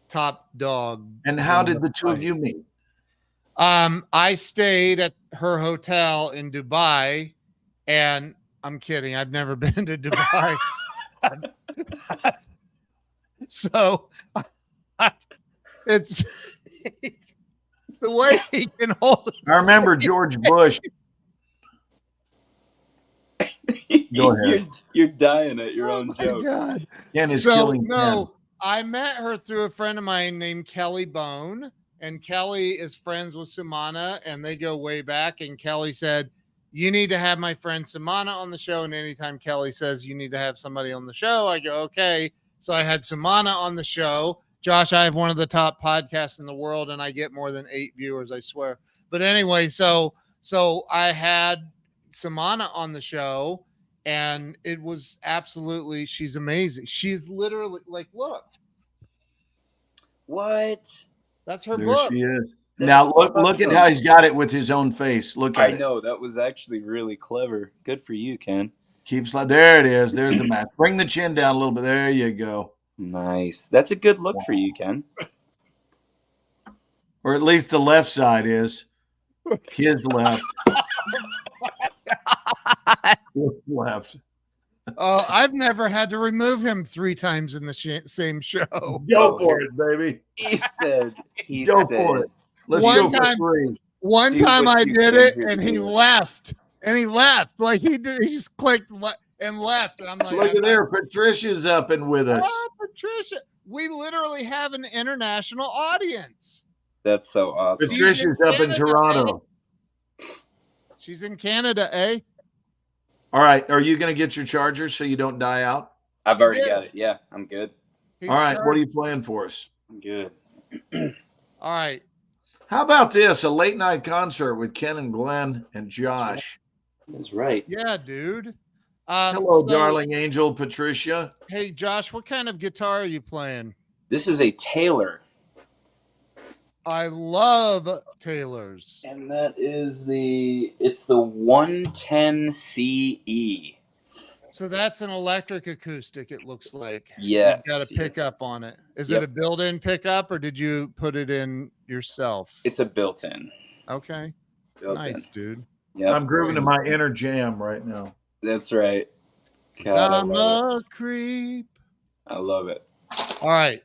top dog. And how in did the two of Dubai. you meet? I stayed at her hotel in Dubai, And I'm kidding. I've never been to Dubai. So it's the way he can hold us. I remember George Bush. Go ahead. You're dying at your Oh own my joke. God. Ken is So killing no, I met her through a friend of mine named Kelly Bone, and Kelly is friends with Samana, and they go way back. And Kelly said, "You need to have my friend Samana on the show." And anytime Kelly says you need to have somebody on the show, I go, okay. So I had Samana on the show. Josh, I have one of the top podcasts in the world, and I get more than 8 viewers, I swear. But anyway, so I had Samana on the show, and it was absolutely, she's amazing. She's literally like, look, What? that's her There book. she is. That's Now look at awesome. how he's got it with his own face. Look I at it. know, that was actually really clever. Good for you, Ken. Keeps like there it is. There's the match. Bring the chin down a little bit. There you go. Nice. That's a good look for you, Ken. Or at least the left side is. His left. His left. I've never had to remove him 3 times in the same show. Go for it, baby. He said. Go for it. Let's One go time- for 3. One Do time what I you did came it, here to and he do. left. And he left. Like he just clicked and left. And I'm like, Look at there. Patricia's up and with us. Oh, Patricia. We literally have an international audience. That's so awesome. Patricia's up in Canada, Toronto. She's in Canada, eh? All right. Are you going to get your charger so you don't die out? I've already did. got it. Yeah, I'm good. He's All right. charged. What are you playing for us? I'm good. All right. How about this? A late night concert with Ken and Glenn and Josh. That's right. Yeah, dude. Hello, so, darling angel Patricia. Hey, Josh, what kind of guitar are you playing? This is a Taylor. I love Taylor's. And that is it's the 110 CE. So that's an electric acoustic, it looks like. Yes. You've got a yes. pickup on it. Is Yep. it a built-in pickup, or did you put it in yourself? It's a built-in. Okay. Built-in. Nice, dude. Yep. I'm grooving to my inner jam right now. That's right. 'Cause God, I I'm love a creep. I love it. All right.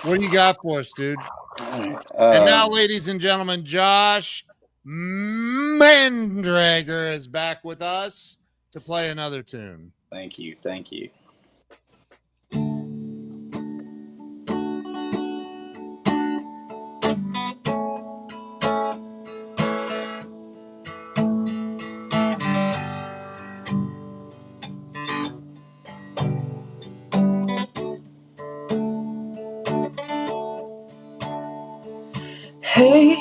What do you got for us, dude? All right. And now, ladies and gentlemen, Josh Mandrager is back with us to play another tune. Thank you. Thank you. Hey,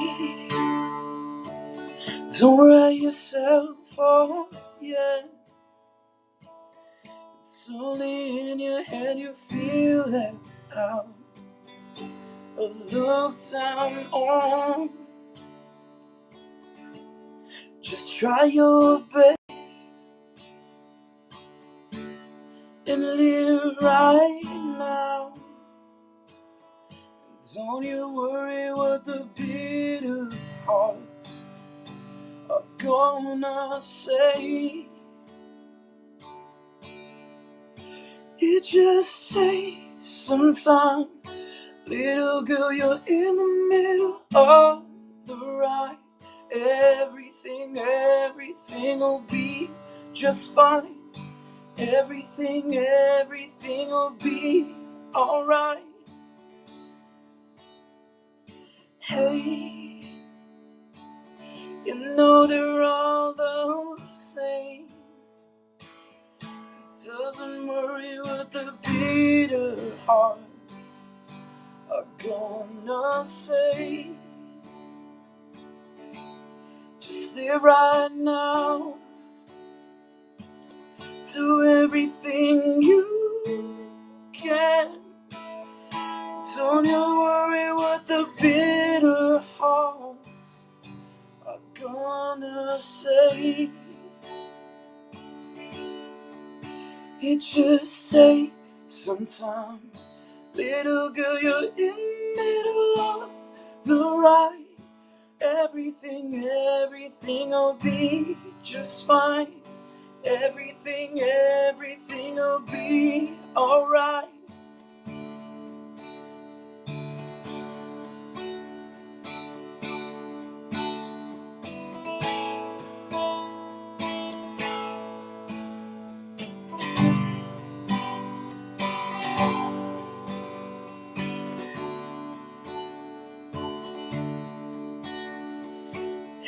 don't write yourself off yet. It's only in your head you feel left out or looked down on. Just try your best and live right now. Don't you worry what the bitter hearts are gonna say. It just takes some time. Little girl, you're in the middle of the ride. Everything will be just fine. Everything will be alright. Hey, you know they're all the same. Doesn't worry what the bitter hearts are gonna say. Just live right now. Do everything you can. Don't you worry what the bitter hearts are gonna say. It just takes some time. Little girl, you're in the middle of the ride. Everything will be just fine. everything will be alright.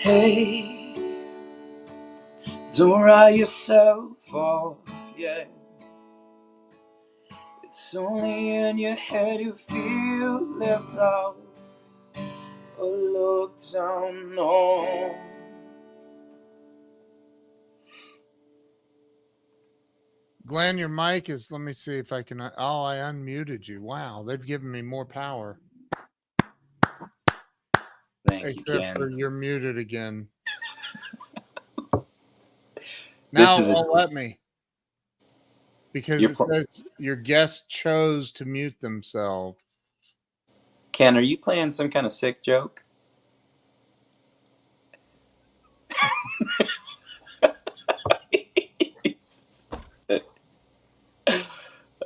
Hey, don't write yourself off yet. It's only in your head you feel left out or looked down on. Glenn, your mic is, let me see if I can. Oh, I unmuted you. Wow, they've given me more power. Thank you, Except Ken. for you're muted again. Now it won't let me. Because it says your guest chose to mute themselves. Ken, are you playing some kind of sick joke?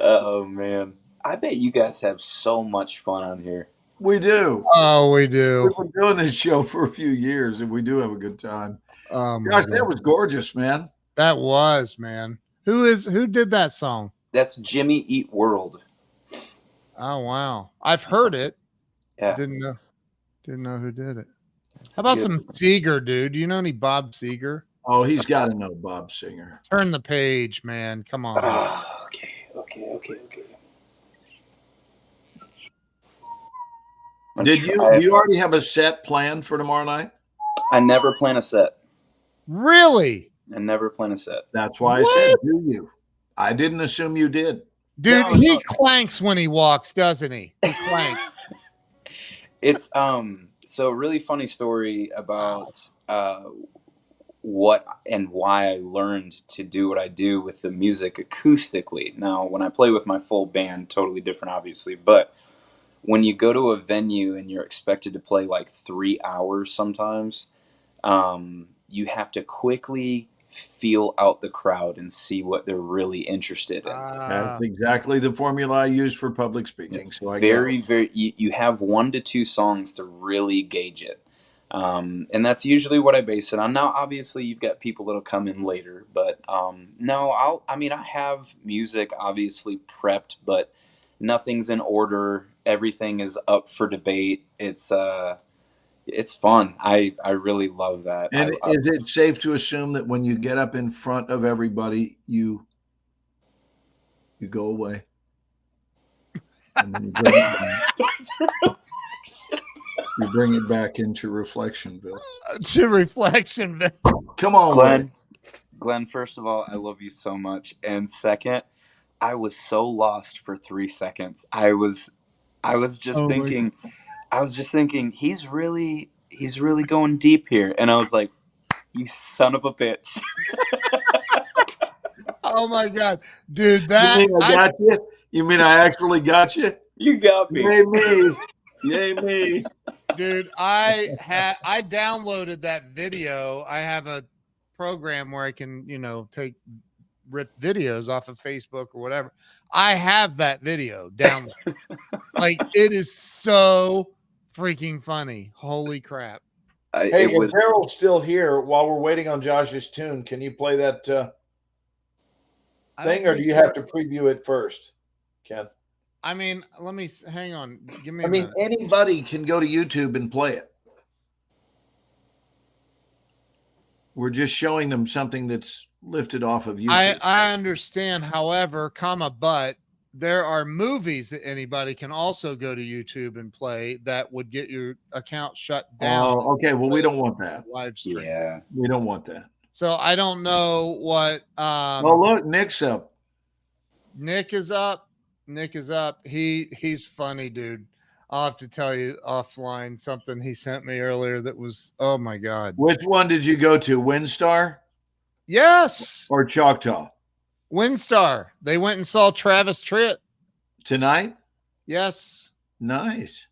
Oh, man. I bet you guys have so much fun on here. We do. Oh, we do. We've been doing this show for a few years, and we do have a good time. Gosh, that was gorgeous, man. That was, man. Who did that song? That's Jimmy Eat World. Oh, wow. I've heard it. Yeah. Didn't know who did it. How about some Seeger, dude? Do you know any Bob Seeger? Oh, he's got to know Bob Singer. Turn the page, man. Come on. Oh, okay. Do you already have a set planned for tomorrow night? I never plan a set. Really? I never plan a set. That's why I said, do you? I didn't assume you did. Dude, he clanks when he walks, doesn't he? He clanks. It's so a really funny story about what and why I learned to do what I do with the music acoustically. Now, when I play with my full band, totally different, obviously, but when you go to a venue and you're expected to play like 3 hours sometimes, you have to quickly feel out the crowd and see what they're really interested in. That's exactly the formula I use for public speaking. So you have 1 to 2 songs to really gauge it. And that's usually what I base it on. Now, obviously, you've got people that'll come in later, but I have music obviously prepped, but nothing's in order. Everything is up for debate. It's fun. I really love that. And is it safe to assume that when you get up in front of everybody, you go away? And then you bring it back into Reflectionville. To Reflectionville. Come on, Glenn, first of all, I love you so much. And second, I was so lost for 3 seconds. I was just thinking he's really going deep here. And I was like, you son of a bitch. Oh my God. Dude, that you mean I got you? You mean I actually got you? You got me. Yay me. Yay me. Dude, I downloaded that video. I have a program where I can, rip videos off of Facebook or whatever. I have that video downloaded. Like, it is so freaking funny. Holy crap. Hey, if Harold's still here while we're waiting on Josh's tune, can you play that thing, or do you have to preview it first, Ken? I mean, let me hang on. Give me. Anybody can go to YouTube and play it. We're just showing them something that's lifted off of YouTube. I understand, however, but there are movies that anybody can also go to YouTube and play that would get your account shut down. Oh, okay. Well, we don't want that. Live stream. Yeah. We don't want that. So I don't know what. Well, look, Nick's up. Nick is up. He's funny, dude. I'll have to tell you offline something he sent me earlier that was, oh my God. Which one did you go to? WinStar? Yes. Or Choctaw? WinStar. They went and saw Travis Tritt. Tonight? Yes. Nice.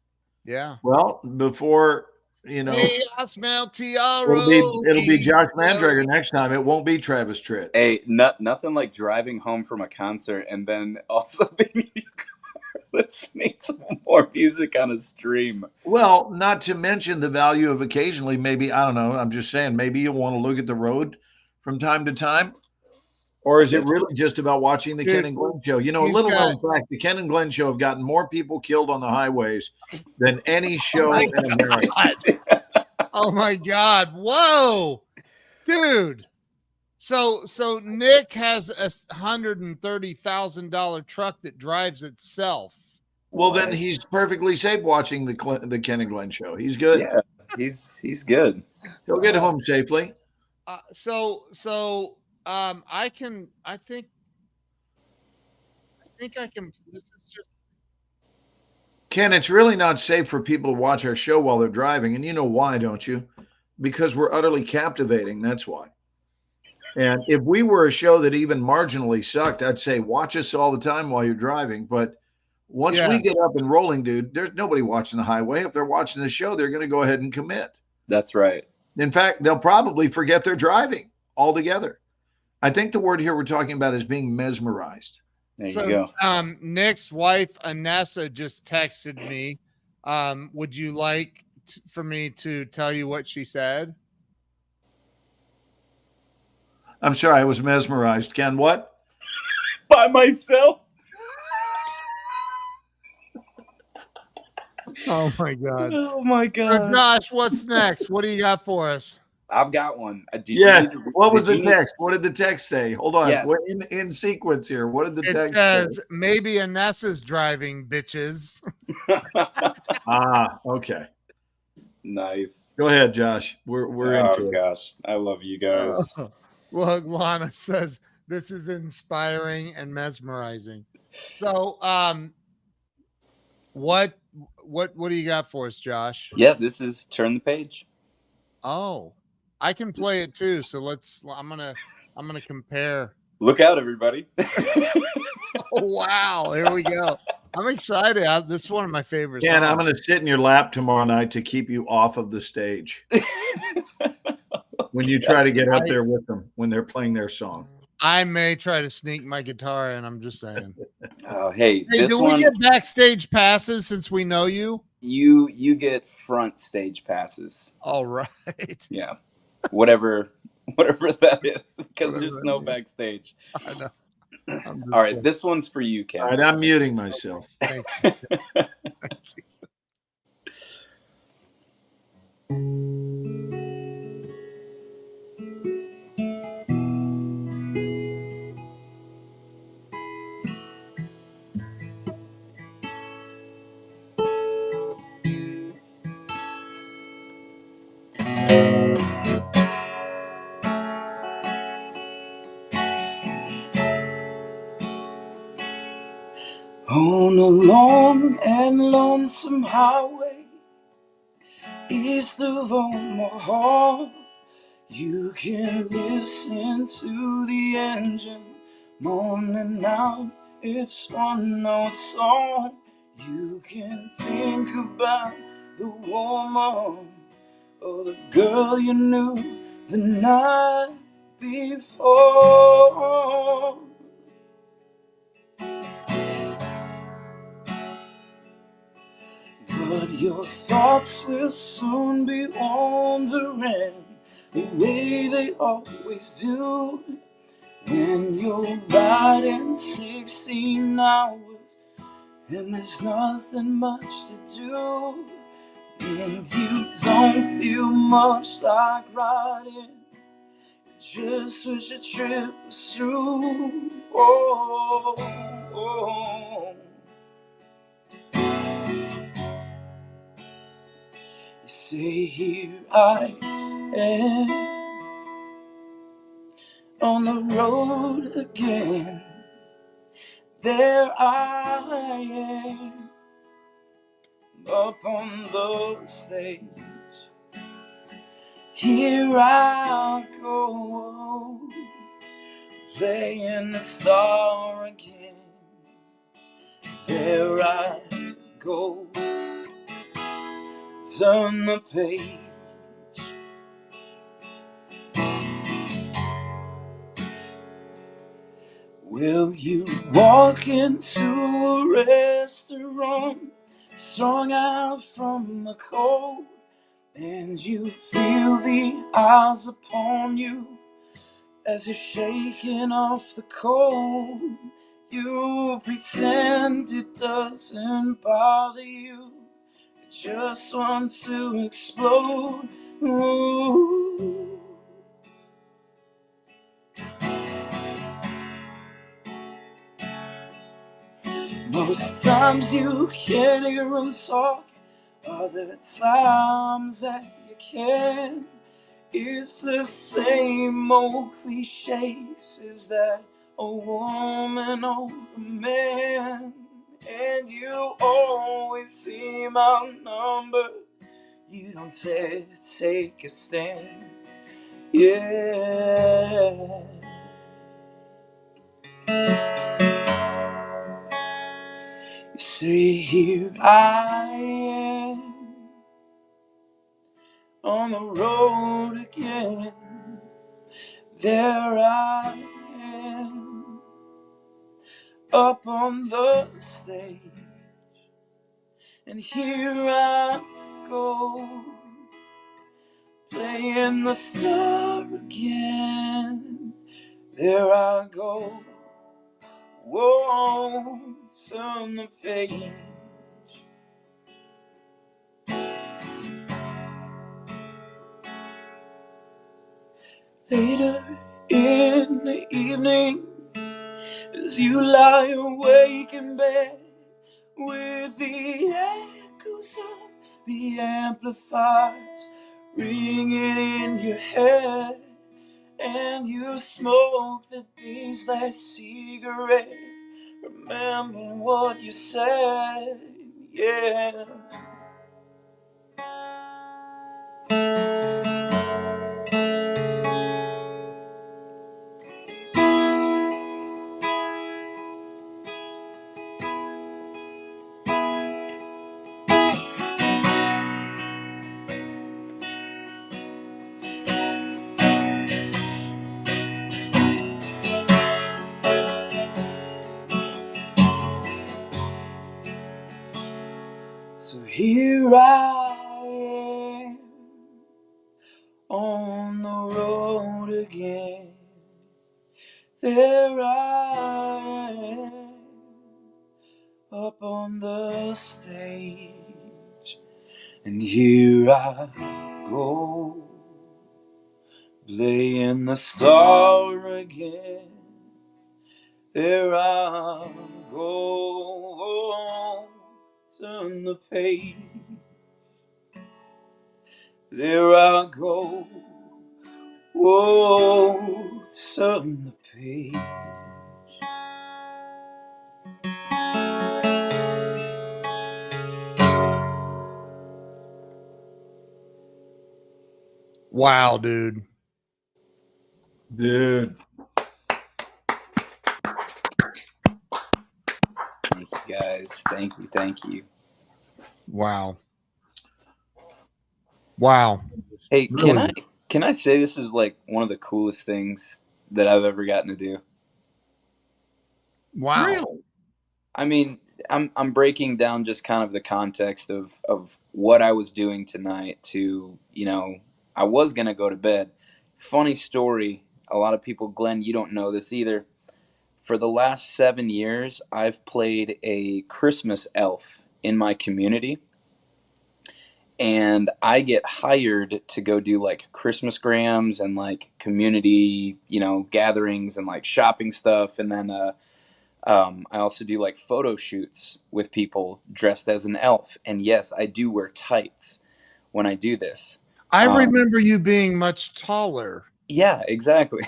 Yeah. Well, before You know, Hey, I smell it'll be Josh Mandrager TRO. next time. It won't be Travis Tritt. Hey, nothing like driving home from a concert and then also being in your car listening to more music on a stream. Well, not to mention the value of occasionally, maybe, I don't know, I'm just saying, maybe you want to look at the road from time to time. Or is it That's really just about watching the Ken Dude, and Glenn show? You know, a he's little got. known fact, the Ken and Glenn show have gotten more people killed on the highways than any Oh show my in America. God. Oh my God. Whoa. Dude. So Nick has a $130,000 truck that drives itself. Well, then What? he's perfectly safe watching the Ken and Glenn show. He's good. Yeah, he's good. He'll get home safely. I think I can. This is just. Ken, it's really not safe for people to watch our show while they're driving. And you know why, don't you? Because we're utterly captivating. That's why. And if we were a show that even marginally sucked, I'd say watch us all the time while you're driving. But once we get up and rolling, dude, there's nobody watching the highway. If they're watching the show, they're going to go ahead and commit. That's right. In fact, they'll probably forget they're driving altogether. I think the word here we're talking about is being mesmerized. There you go. Nick's wife, Anessa, just texted me. Would you like for me to tell you what she said? I'm sorry, I was mesmerized. Ken, what? By myself. Oh my God. Oh my So God. Josh, what's next? What do you got for us? I've got one. What was the text? What did the text say? Hold on. Yeah. We're in sequence here. What did the text says, say? maybe Anessa's driving, bitches. Okay. Nice. Go ahead, Josh. We're into it. Oh gosh, I love you guys. Look, Lana says this is inspiring and mesmerizing. So, what do you got for us, Josh? Yeah, this is Turn the Page. Oh, I can play it too. So I'm gonna compare. Look out, everybody. Oh, wow, here we go. I'm excited. This is one of my favorites. Ken, I'm going to sit in your lap tomorrow night to keep you off of the stage when you try to get up there with them when they're playing their song. I may try to sneak my guitar in. I'm just saying. Oh, hey, do we get backstage passes since we know you? You get front stage passes. All right. Yeah. Whatever that is, because there's no backstage. I know. All right, this one's for you, Ken. All right, I'm muting myself. Thank you. Thank you. On a long and lonesome highway east of Omaha, you can listen to the engine moaning out its one-note song. You can think about the woman or the girl you knew the night before. But your thoughts will soon be wandering the way they always do when you're riding 16 hours and there's nothing much to do. And you don't feel much like riding, just wish the trip was through. Oh, oh. You say, here I am on the road again. There I am up on the stage. Here I go, playing the star again. There I go, turn the page. Will you walk into a restaurant, strung out from the cold, and you feel the eyes upon you as you're shaking off the cold? You pretend it doesn't bother you, just want to explode. Ooh. Most times you can't hear them talk, other times that you can. It's the same old cliches. Is that a woman or a man? And you always seem outnumbered. You don't dare take a stand. Yeah. You say, here I am on the road again. There I am up on the stage, and here I go, playing the star again. There I go, won't turn the page. Later in the evening, as you lie awake in bed, with the echoes of the amplifiers ringing in your head, and you smoke the day's last cigarette, remembering what you said. Yeah. So here I am on the road again. There I am up on the stage, and here I go, playing the star again. There I go, turn the page. There I go, whoa, turn the page. Wow, dude. Dude. Thank you, guys. Thank you. Wow. Wow. Hey, Really? can I say this is like one of the coolest things that I've ever gotten to do? Wow. Really? I mean, I'm breaking down just kind of the context of what I was doing tonight to, I was gonna go to bed. Funny story, a lot of people, Glenn, you don't know this either. For the last 7 years, I've played a Christmas elf in my community. And I get hired to go do like Christmas grams and like community, gatherings and like shopping stuff. And then I also do like photo shoots with people dressed as an elf. And yes, I do wear tights when I do this. I remember you being much taller. Yeah, exactly.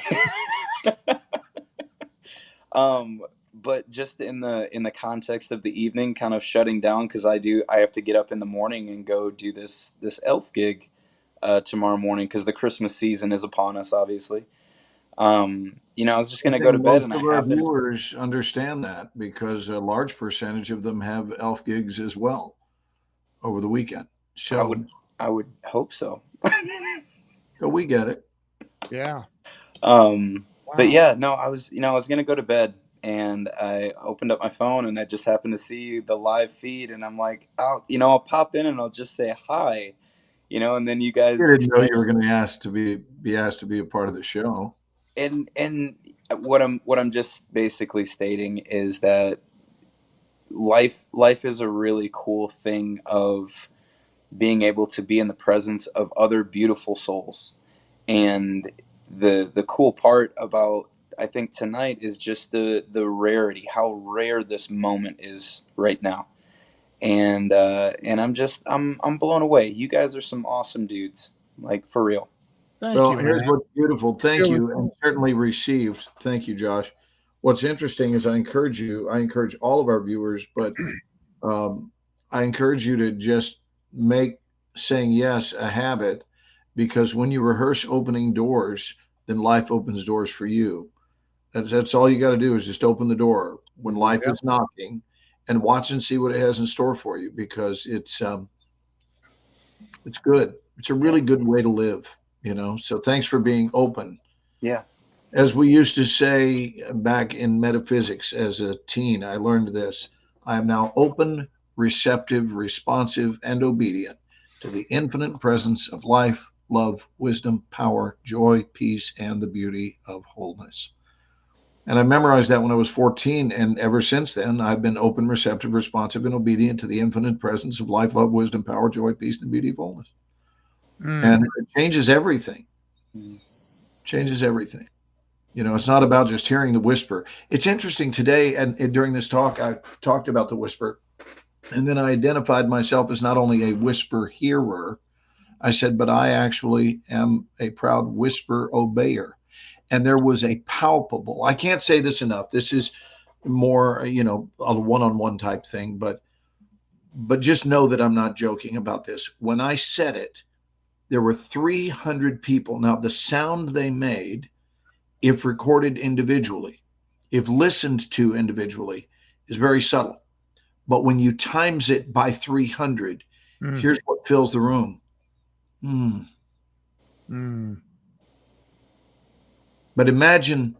But just in the context of the evening, kind of shutting down, because I have to get up in the morning and go do this elf gig tomorrow morning, because the Christmas season is upon us, obviously. I was just gonna go to bed, and I Most of our happened. viewers understand that because a large percentage of them have elf gigs as well over the weekend. So I would hope so. So we get it. Yeah. But yeah, no, I was gonna go to bed, and I opened up my phone, and I just happened to see the live feed, and I'm like, I'll pop in and I'll just say hi, and then you guys I didn't know you were going to ask to be asked to be a part of the show. and what I'm just basically stating is that life is a really cool thing of being able to be in the presence of other beautiful souls. And the cool part about, I think, tonight is just the rarity, how rare this moment is right now. And I'm blown away. You guys are some awesome dudes, like, for real. Thank Well, you, here's man. what's beautiful. Thank Feel you, and certainly received. Thank you, Josh. What's interesting is I encourage all of our viewers, but I encourage you to just make saying yes a habit, because when you rehearse opening doors, then life opens doors for you. That's all you got to do is just open the door when life Yep. is knocking, and watch and see what it has in store for you, because it's good. It's a really good way to live, So thanks for being open. Yeah. As we used to say back in metaphysics as a teen, I learned this. I am now open, receptive, responsive, and obedient to the infinite presence of life, love, wisdom, power, joy, peace, and the beauty of wholeness. And I memorized that when I was 14. And ever since then, I've been open, receptive, responsive, and obedient to the infinite presence of life, love, wisdom, power, joy, peace, and beauty of wholeness. And it changes everything. Changes everything. It's not about just hearing the whisper. It's interesting today, and during this talk, I talked about the whisper. And then I identified myself as not only a whisper hearer, I said, but I actually am a proud whisper obeyer. And there was a palpable, I can't say this enough. This is more, a one-on-one type thing, but just know that I'm not joking about this. When I said it, there were 300 people. Now, the sound they made, if recorded individually, if listened to individually, is very subtle. But when you times it by 300, here's what fills the room. But imagine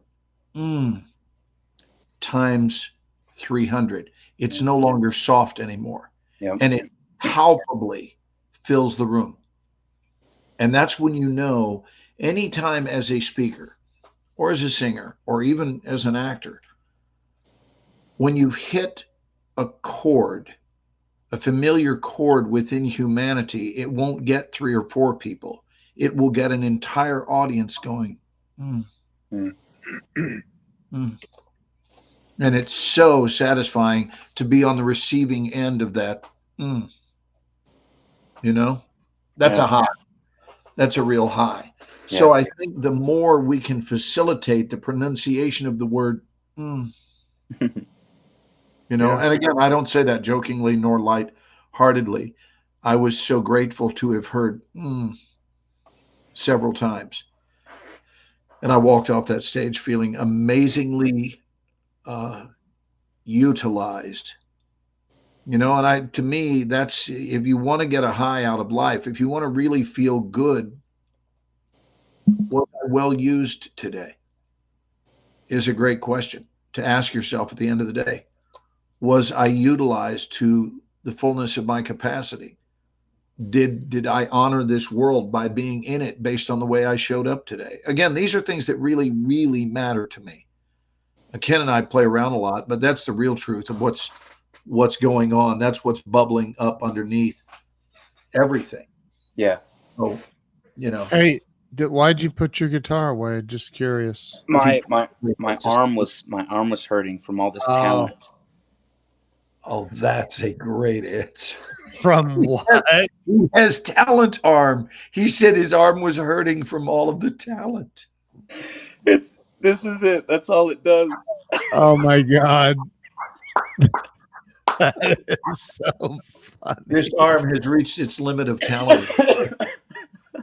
times 300. It's no longer soft anymore. Yep. And it palpably fills the room. And that's when you know, anytime as a speaker or as a singer or even as an actor, when you've hit a chord, a familiar chord within humanity, it won't get 3 or 4 people. It will get an entire audience going, And it's so satisfying to be on the receiving end of that. That's a high. That's a real high. Yeah. So I think the more we can facilitate the pronunciation of the word, and again, I don't say that jokingly nor lightheartedly. I was so grateful to have heard several times. And I walked off that stage feeling amazingly utilized. And to me, that's, if you want to get a high out of life, if you want to really feel good, was I well used today? Is a great question to ask yourself at the end of the day. Was I utilized to the fullness of my capacity? Did I honor this world by being in it based on the way I showed up today? Again, these are things that really, really matter to me. Ken and I play around a lot, but that's the real truth of what's going on. That's what's bubbling up underneath everything. Yeah. Oh, Hey, why'd you put your guitar away? Just curious. My arm was hurting from all this talent. Oh, that's a great answer. From what? He has talent arm. He said his arm was hurting from all of the talent. This is it. That's all it does. Oh my God. That is so funny. This arm has reached its limit of talent.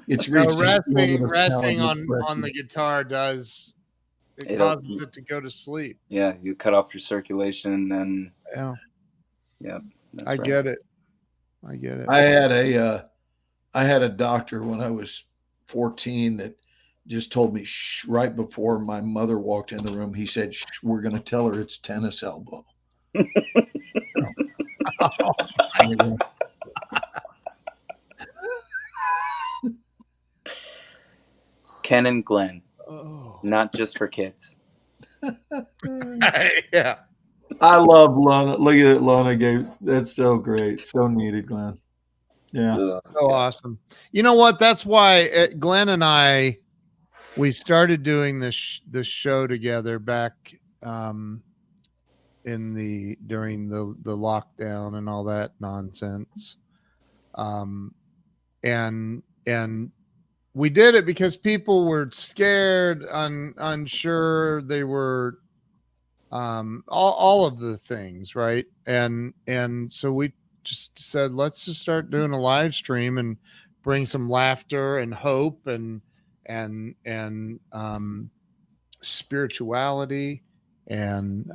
It's reached resting on the guitar causes it to go to sleep. Yeah, you cut off your circulation and yeah. Yeah. I get it. I had a I had a doctor when I was 14 that just told me shh, right before my mother walked in the room. He said, shh, we're going to tell her it's tennis elbow. Ken and Glenn, Oh. not just for kids. Yeah. I love Lana. Look at it, Lana gave. That's so great. So needed, Glenn. Yeah. Ugh, So awesome. You know what? That's why Glenn and I, we started doing this show together back during the lockdown and all that nonsense. And we did it because people were scared, unsure. They were all of the things, right? And so we just said, let's just start doing a live stream and bring some laughter and hope and spirituality. And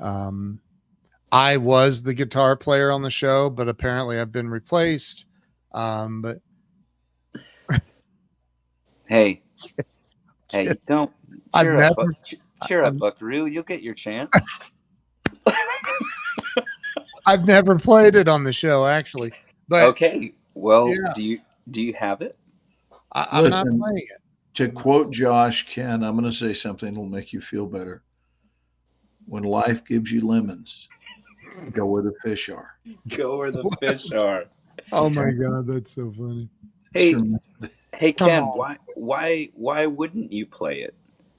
I was the guitar player on the show, but apparently I've been replaced. But hey, don't I've cheer up, never- cheer up, Buckaroo. You'll get your chance. I've never played it on the show, actually. But Okay, well, Yeah. do you have it? I'm not Listen. playing it. To quote Josh, Ken, I'm going to say something that'll make you feel better. When life gives you lemons, go where the fish are. Go where the fish are. Oh my God, that's so funny. Hey, Sure. hey, Come Ken, on. why wouldn't you play it?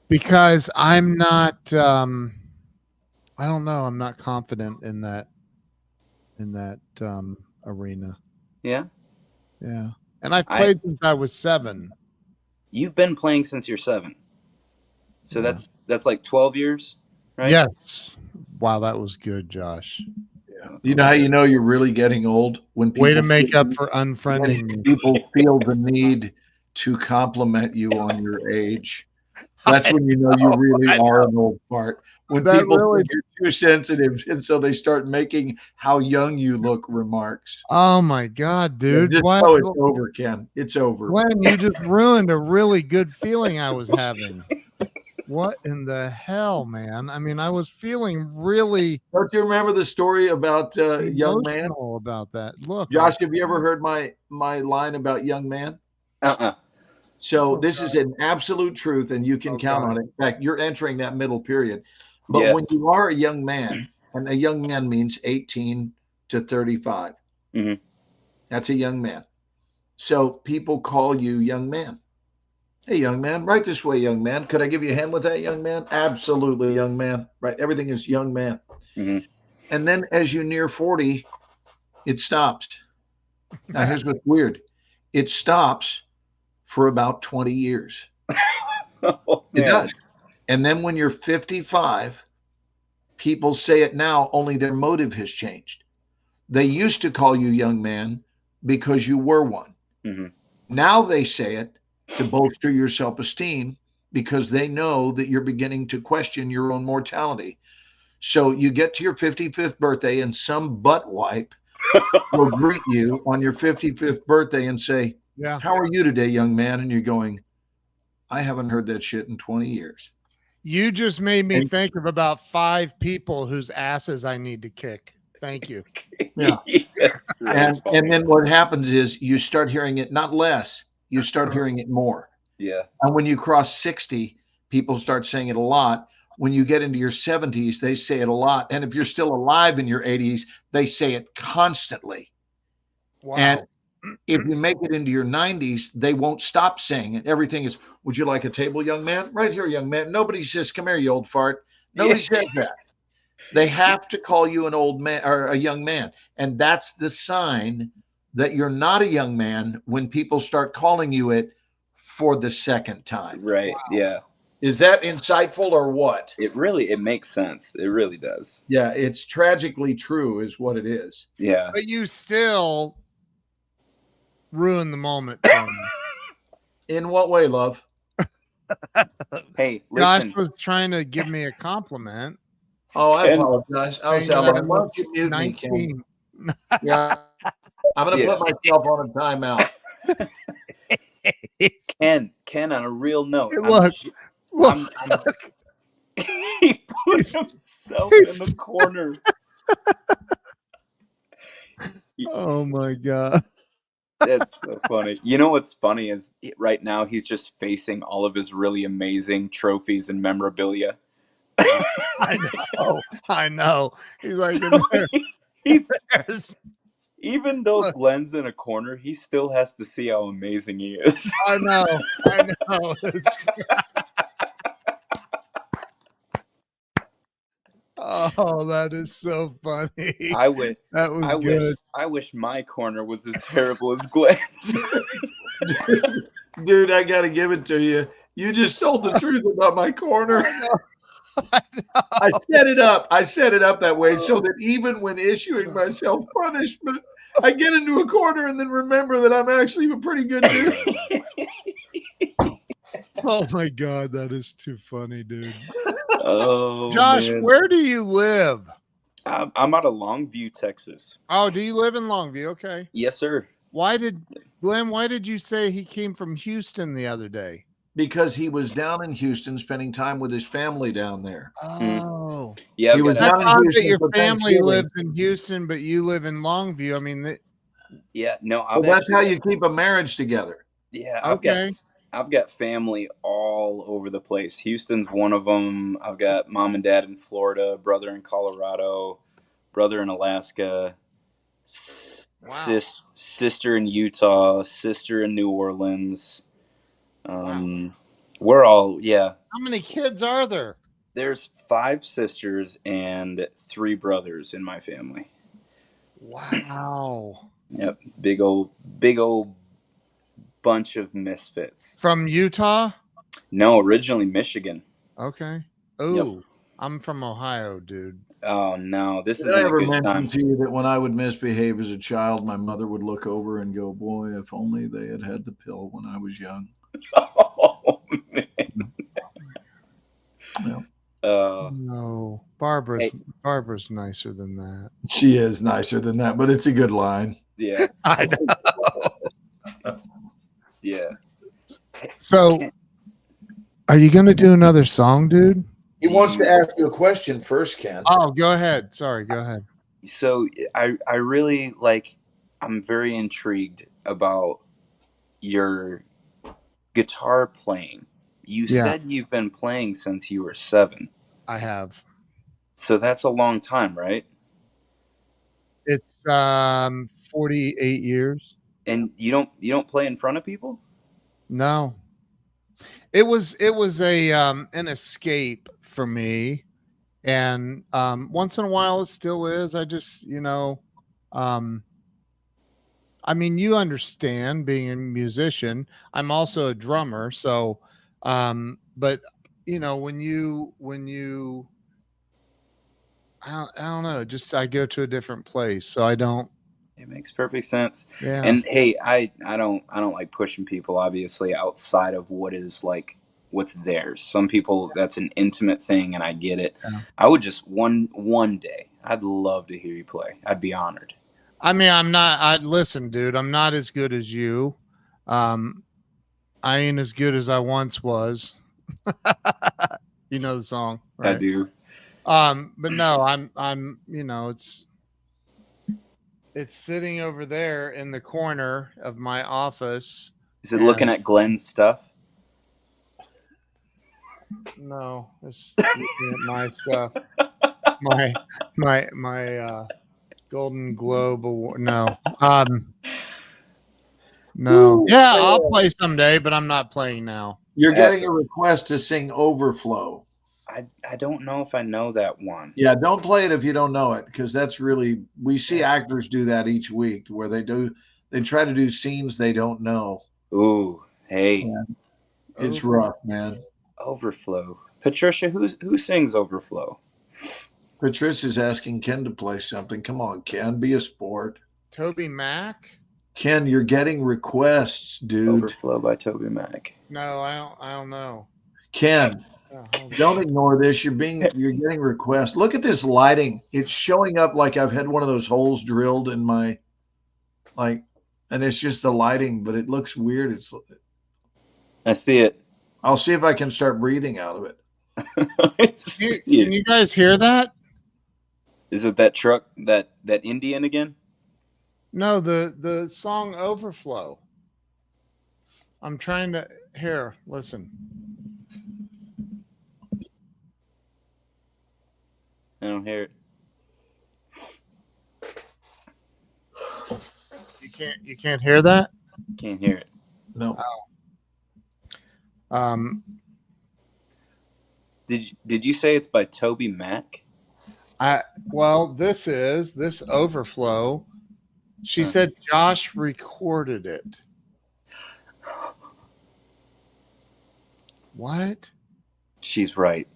Because I'm not I don't know, I'm not confident in that arena. Yeah, Yeah. And I've played since I was 7. you've been playing since you're 7, so Yeah. that's like 12 years, right? Yes. Wow, that was good, Josh. Yeah. You know how you know you're really getting old? When Way to people make feel- up for unfriending me. when people feel the need to compliment you on your age. That's when you know you really are an old fart. When That people really- think you're too sensitive, and so they start making how young you look remarks. Oh my God, dude. Just Why, know it's over, Ken. It's over. Glenn, you just ruined a really good feeling I was having. What in the hell, man? I mean, I was feeling really Don't you remember the story about young man? emotional about that. Look, Josh, have you ever heard my line about young man? So Oh, this is an absolute truth, and you can Oh, count God. on it. In fact, you're entering that middle period. But Yeah. when you are a young man, and a young man means 18 to 35, Mhm. that's a young man. So people call you young man. Hey, young man, right this way, young man. Could I give you a hand with that, young man? Absolutely, young man. Right, everything is young man. Mhm. And then as you near 40, it stops. Now here's what's weird. It stops for about 20 years. Oh, It man. does. And then when you're 55, people say it now, only their motive has changed. They used to call you young man because you were one. Mhm. Now they say it to bolster your self-esteem because they know that you're beginning to question your own mortality. So you get to your 55th birthday and some butt wipe will greet you on your 55th birthday and say, yeah. how are you today, young man? And you're going, I haven't heard that shit in 20 years. You just made me And- think of about 5 people whose asses I need to kick. Thank you. Yeah. That's really And funny. then what happens is you start hearing it not less, you start hearing it more. Yeah. And when you cross 60, people start saying it a lot. When you get into your 70s, they say it a lot. And if you're still alive in your 80s, they say it constantly. Wow. And if you make it into your 90s, they won't stop saying it. Everything is, would you like a table, young man? Right here, young man. Nobody says, come here, you old fart. Nobody says that. They have to call you an old man or a young man. And that's the sign that you're not a young man when people start calling you it for the second time. Right. Yeah. Is that insightful or what? It makes sense. It really does. Yeah, it's tragically true, is what it is. Yeah. But you still ruined the moment for me. In what way, love? Hey, Josh listen. was trying to give me a compliment. Oh, I Ken- apologize. I was Saying that why I'm don't you mute me, Ken? 19. Yeah. I'm going to Yeah. put myself on a timeout. Ken, on a real note, Look, I'm he put himself in the corner. Oh my God. That's so funny. You know what's funny is right now he's just facing all of his really amazing trophies and memorabilia. I know. He's like, So he's there's- even though Look. Glenn's in a corner, he still has to see how amazing he is. I know. It's- oh, that is so funny. I would. That was good. I wish my corner was as terrible as Glenn's. Dude, I got to give it to you. You just told the truth about my corner. I set it up. I set it up that way so that even when issuing myself punishment, I get into a corner and then remember that I'm actually a pretty good dude. Oh my God, that is too funny, dude. Oh, Josh, man. where do you live? I'm out of Longview, Texas. Oh, do you live in Longview? Okay. Yes, sir. Glenn, why did you say he came from Houston the other day? Because he was down in Houston spending time with his family down there. Oh. Yeah, He I've was got down That's in odd that Houston your for family Thanksgiving. lives in Houston, but you live in Longview. I mean, yeah, no, Well, that's how you keep a marriage together. Yeah, okay. I've got family all over the place. Houston's one of them. I've got mom and dad in Florida, brother in Colorado, brother in Alaska, Wow. sister in Utah, sister in New Orleans. Wow. We're all, yeah. How many kids are there? There's 5 sisters and 3 brothers in my family. Wow. Yep, big old bunch of misfits. From Utah? No, originally Michigan. Okay. Oh, I'm from Ohio, dude. Oh no, this Did isn't I a ever good mention time. to you that when I would misbehave as a child, my mother would look over and go, "Boy, if only they had had the pill when I was young." Oh man. Yeah. No, Barbara's nicer than that. She is nicer than that, but it's a good line. Yeah, I know. yeah. So, are you going to do another song, dude? He wants to ask you a question first, Ken. Oh, go ahead. Sorry, go ahead. So I really I'm very intrigued about your guitar playing. You said you've been playing since you were 7. I have. So that's a long time, right? It's 48 years. And you don't play in front of people? No. It was a an escape for me. And once in a while it still is. I just, I mean, you understand being a musician. I'm also a drummer, so but when you I don't know, just I go to a different place, so I don't. It makes perfect sense. Yeah. And hey, I don't like pushing people obviously outside of what's theirs. Some people that's an intimate thing and I get it. Yeah. I would just one day I'd love to hear you play. I'd be honored. I mean, listen, dude, I'm not as good as you. I ain't as good as I once was. You know the song, right? I do. But no, I'm it's sitting over there in the corner of my office. Is it looking at Glenn's stuff? No, it's looking at my stuff. My Golden Globe award. No. No. Yeah, I'll play someday, but I'm not playing now. You're getting a request to sing Overflow. I don't know if I know that one. Yeah, don't play it if you don't know it, because that's really, we see actors do that each week where they try to do scenes they don't know. Ooh, hey. Yeah. It's rough, man. Overflow. Patricia, who sings Overflow? Patricia's asking Ken to play something. Come on, Ken, be a sport. Toby Mac? Ken, you're getting requests, dude. Overflow by Toby Mac. No, I don't know. Ken, don't ignore this. You're getting requests. Look at this lighting. It's showing up like I've had one of those holes drilled in my, and it's just the lighting, but it looks weird. I see it. I'll see if I can start breathing out of it. I see Can it. you guys hear that? Is it that truck, that Indian again? No, the song Overflow. I'm trying to listen. I don't hear it. You can't hear that? Can't hear it. No. Did you say it's by Toby Mac? This Overflow. She said Josh recorded it. What? She's right.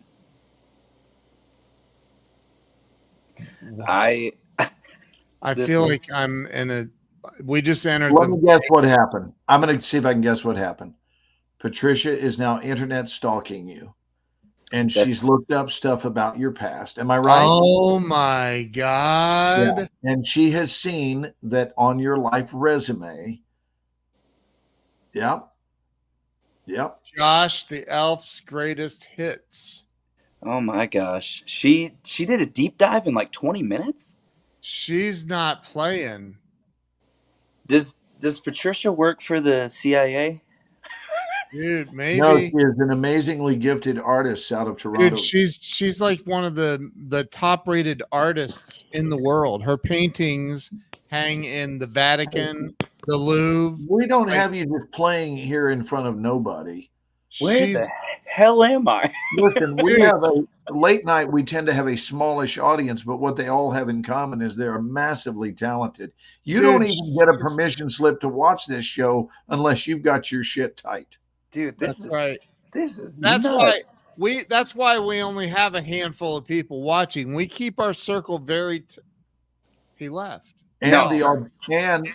I feel like I'm in a. We just entered. Let me guess what happened. I'm going to see if I can guess what happened. Patricia is now internet stalking you, and she's looked up stuff about your past. Am I right? Oh my God. Yeah. And she has seen that on your life resume. Yep. Josh, the Elf's greatest hits. Oh my gosh. She did a deep dive in like 20 minutes? She's not playing. Does Patricia work for the CIA? Dude, maybe. No, she is an amazingly gifted artist out of Toronto. Dude, she's like one of the top-rated artists in the world. Her paintings hang in the Vatican, the Louvre. We don't have you just playing here in front of nobody. Where the hell am I? Listen, we have a late night. We tend to have a smallish audience, but what they all have in common is they're massively talented. You don't even get a permission slip to watch this show unless you've got your shit tight. Dude, That's right. This is That's nuts. why we only have a handful of people watching. We keep our circle very. He left. And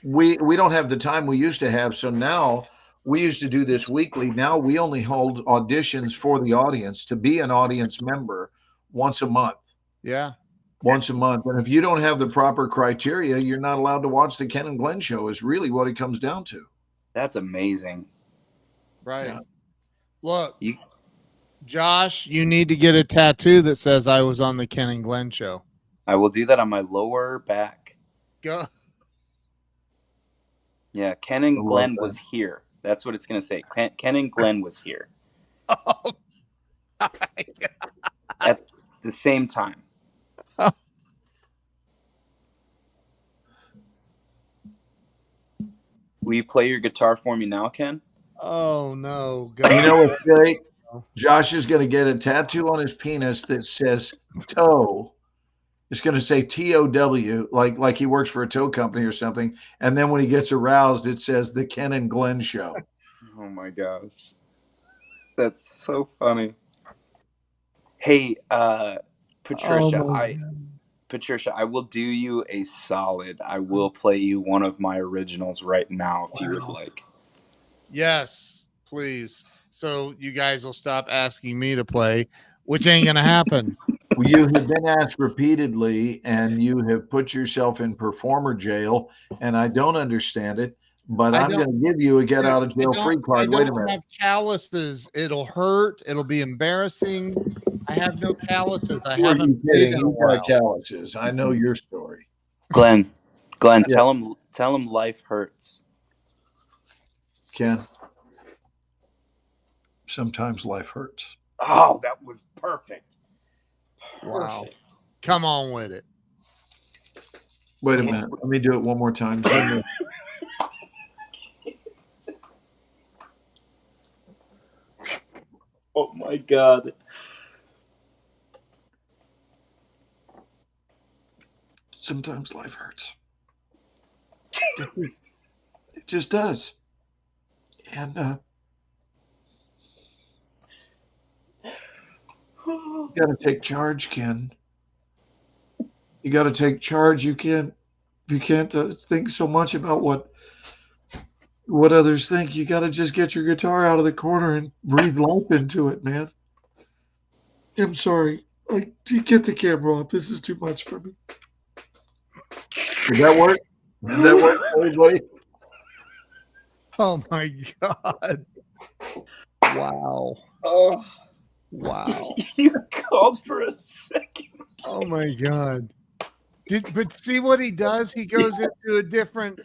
we don't have the time we used to have. So now we used to do this weekly. Now we only hold auditions for the audience to be an audience member once a month. Yeah. Once a month. And if you don't have the proper criteria, you're not allowed to watch the Ken and Glenn show is really what it comes down to. That's amazing. Right. Yeah. Look, Josh, you need to get a tattoo that says I was on the Ken and Glenn show. I will do that on my lower back. Go. Yeah, Ken and Glenn was here. That's what it's going to say. Ken and Glenn was here. Oh, my God. At the same time. Will you play your guitar for me now, Ken? Oh, no. God. You know what's great? Josh is going to get a tattoo on his penis that says toe. It's going to say TOW, like he works for a tow company or something. And then when he gets aroused, it says the Ken and Glenn show. Oh my gosh. That's so funny. Hey, Patricia, Patricia, I will do you a solid. I will play you one of my originals right now if you would like. Yes, please. So you guys will stop asking me to play, which ain't going to happen. You have been asked repeatedly, and you have put yourself in performer jail, and I don't understand it, but I'm going to give you a get out of jail free card. Wait a minute. I have calluses. It'll hurt. It'll be embarrassing. I have no calluses. I haven't played in a while. Calluses. I know your story. Glenn, tell him life hurts. Ken, sometimes life hurts. Oh, that was perfect. Wow. Come on with it. Wait a minute. Let me do it one more time. Oh my God. Sometimes life hurts. It just does. And you got to take charge, Ken. You got to take charge. You can't think so much about what others think. You got to just get your guitar out of the corner and breathe life into it, man. I'm sorry. Get the camera off. This is too much for me. Did that work? Did that work for everybody? Oh my God. Wow. Oh, Wow. you called for a second. Oh my God. But see what he does? He goes into a different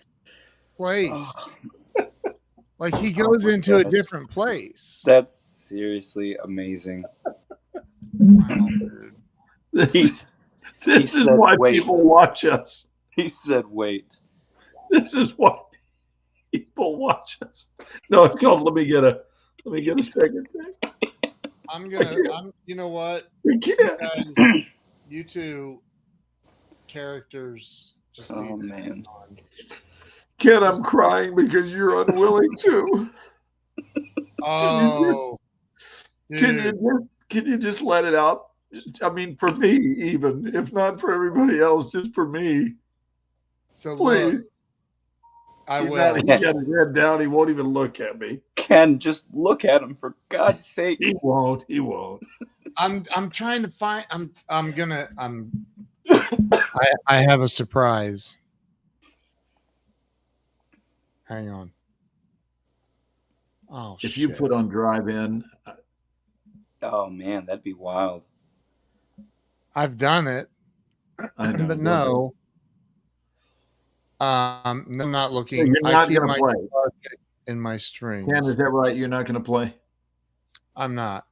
place. Oh, Like he goes my into a gosh. different place. That's seriously amazing. Wow, dude. This He is said, why "Wait." people watch us. He said, "Wait." This is why people watch us. No, it's called. Let me get a second thing. You know what? We You can't. guys, you two characters just Oh need to man. hang on. Ken, I'm crying because you're unwilling to. Oh, dude. Can you just let it out? I mean, for me, even if not for everybody else, just for me, So please. look, I He's will. not, he got his head down. He won't even look at me. Ken, just look at him for God's sake. He won't. He won't. I'm trying to find. I have a surprise. Hang on. Oh, If you put on drive-in, Oh man, that'd be wild. I've done it, I know. but no. I'm not looking. You're I not keep going my to play. guitar in my strings. Ken, is that right? You're not going to play? I'm not.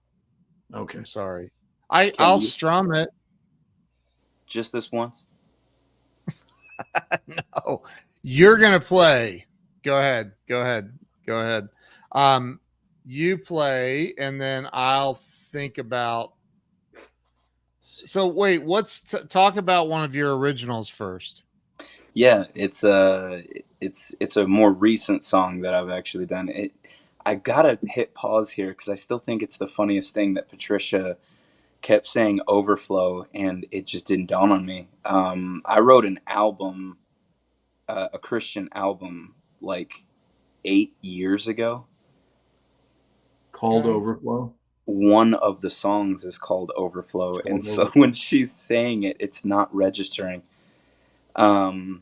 Okay. I'm sorry. I'll strum it. Just this once? No, you're gonna play. Go ahead. You play, and then I'll think about. So wait, talk about one of your originals first. Yeah, it's a more recent song that I've actually done. I gotta hit pause here because I still think it's the funniest thing that Patricia kept saying overflow, and it just didn't dawn on me. I wrote an album, a Christian album, like 8 years ago. Called Overflow. One of the songs is called Overflow, and so when she's saying it, it's not registering. The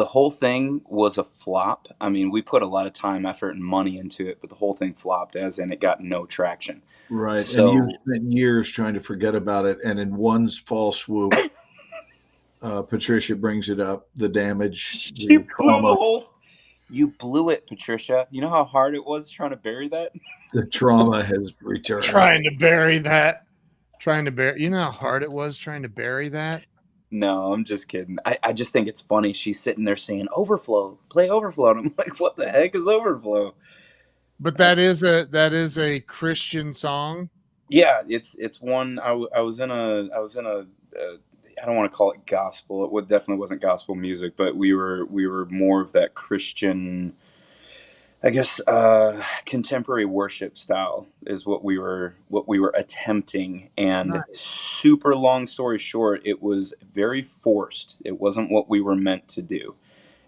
whole thing was a flop. I mean, we put a lot of time, effort, and money into it, but the whole thing flopped, as in it got no traction. Right. So, and you spent years trying to forget about it, and in one fall swoop, Patricia brings it up. The damage, the trauma. You blew it, Patricia. You know how hard it was trying to bury that? The trauma has returned. Trying to bury that. You know how hard it was trying to bury that? No, I'm just kidding. I just think it's funny. She's sitting there saying, "Overflow, play Overflow." And I'm like, what the heck is Overflow? But that is a Christian song. Yeah, it's one. I was in a I don't want to call it gospel. It definitely wasn't gospel music, but we were more of that Christian, I guess, contemporary worship style is what we were attempting. And Nice. super long story short, it was very forced. It wasn't what we were meant to do.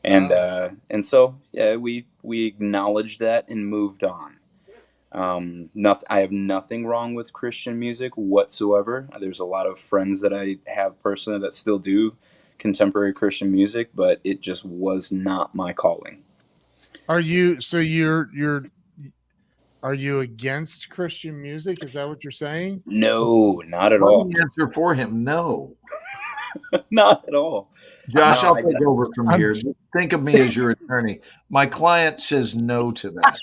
And so yeah, we acknowledged that and moved on. I have nothing wrong with Christian music whatsoever. There's a lot of friends that I have personally that still do contemporary Christian music, but it just was not my calling. Are you against Christian music? Is that what you're saying? No, not at all. The answer for him, no. Not at all. Josh, I'll take over from here. Think of me as your attorney. My client says no to that.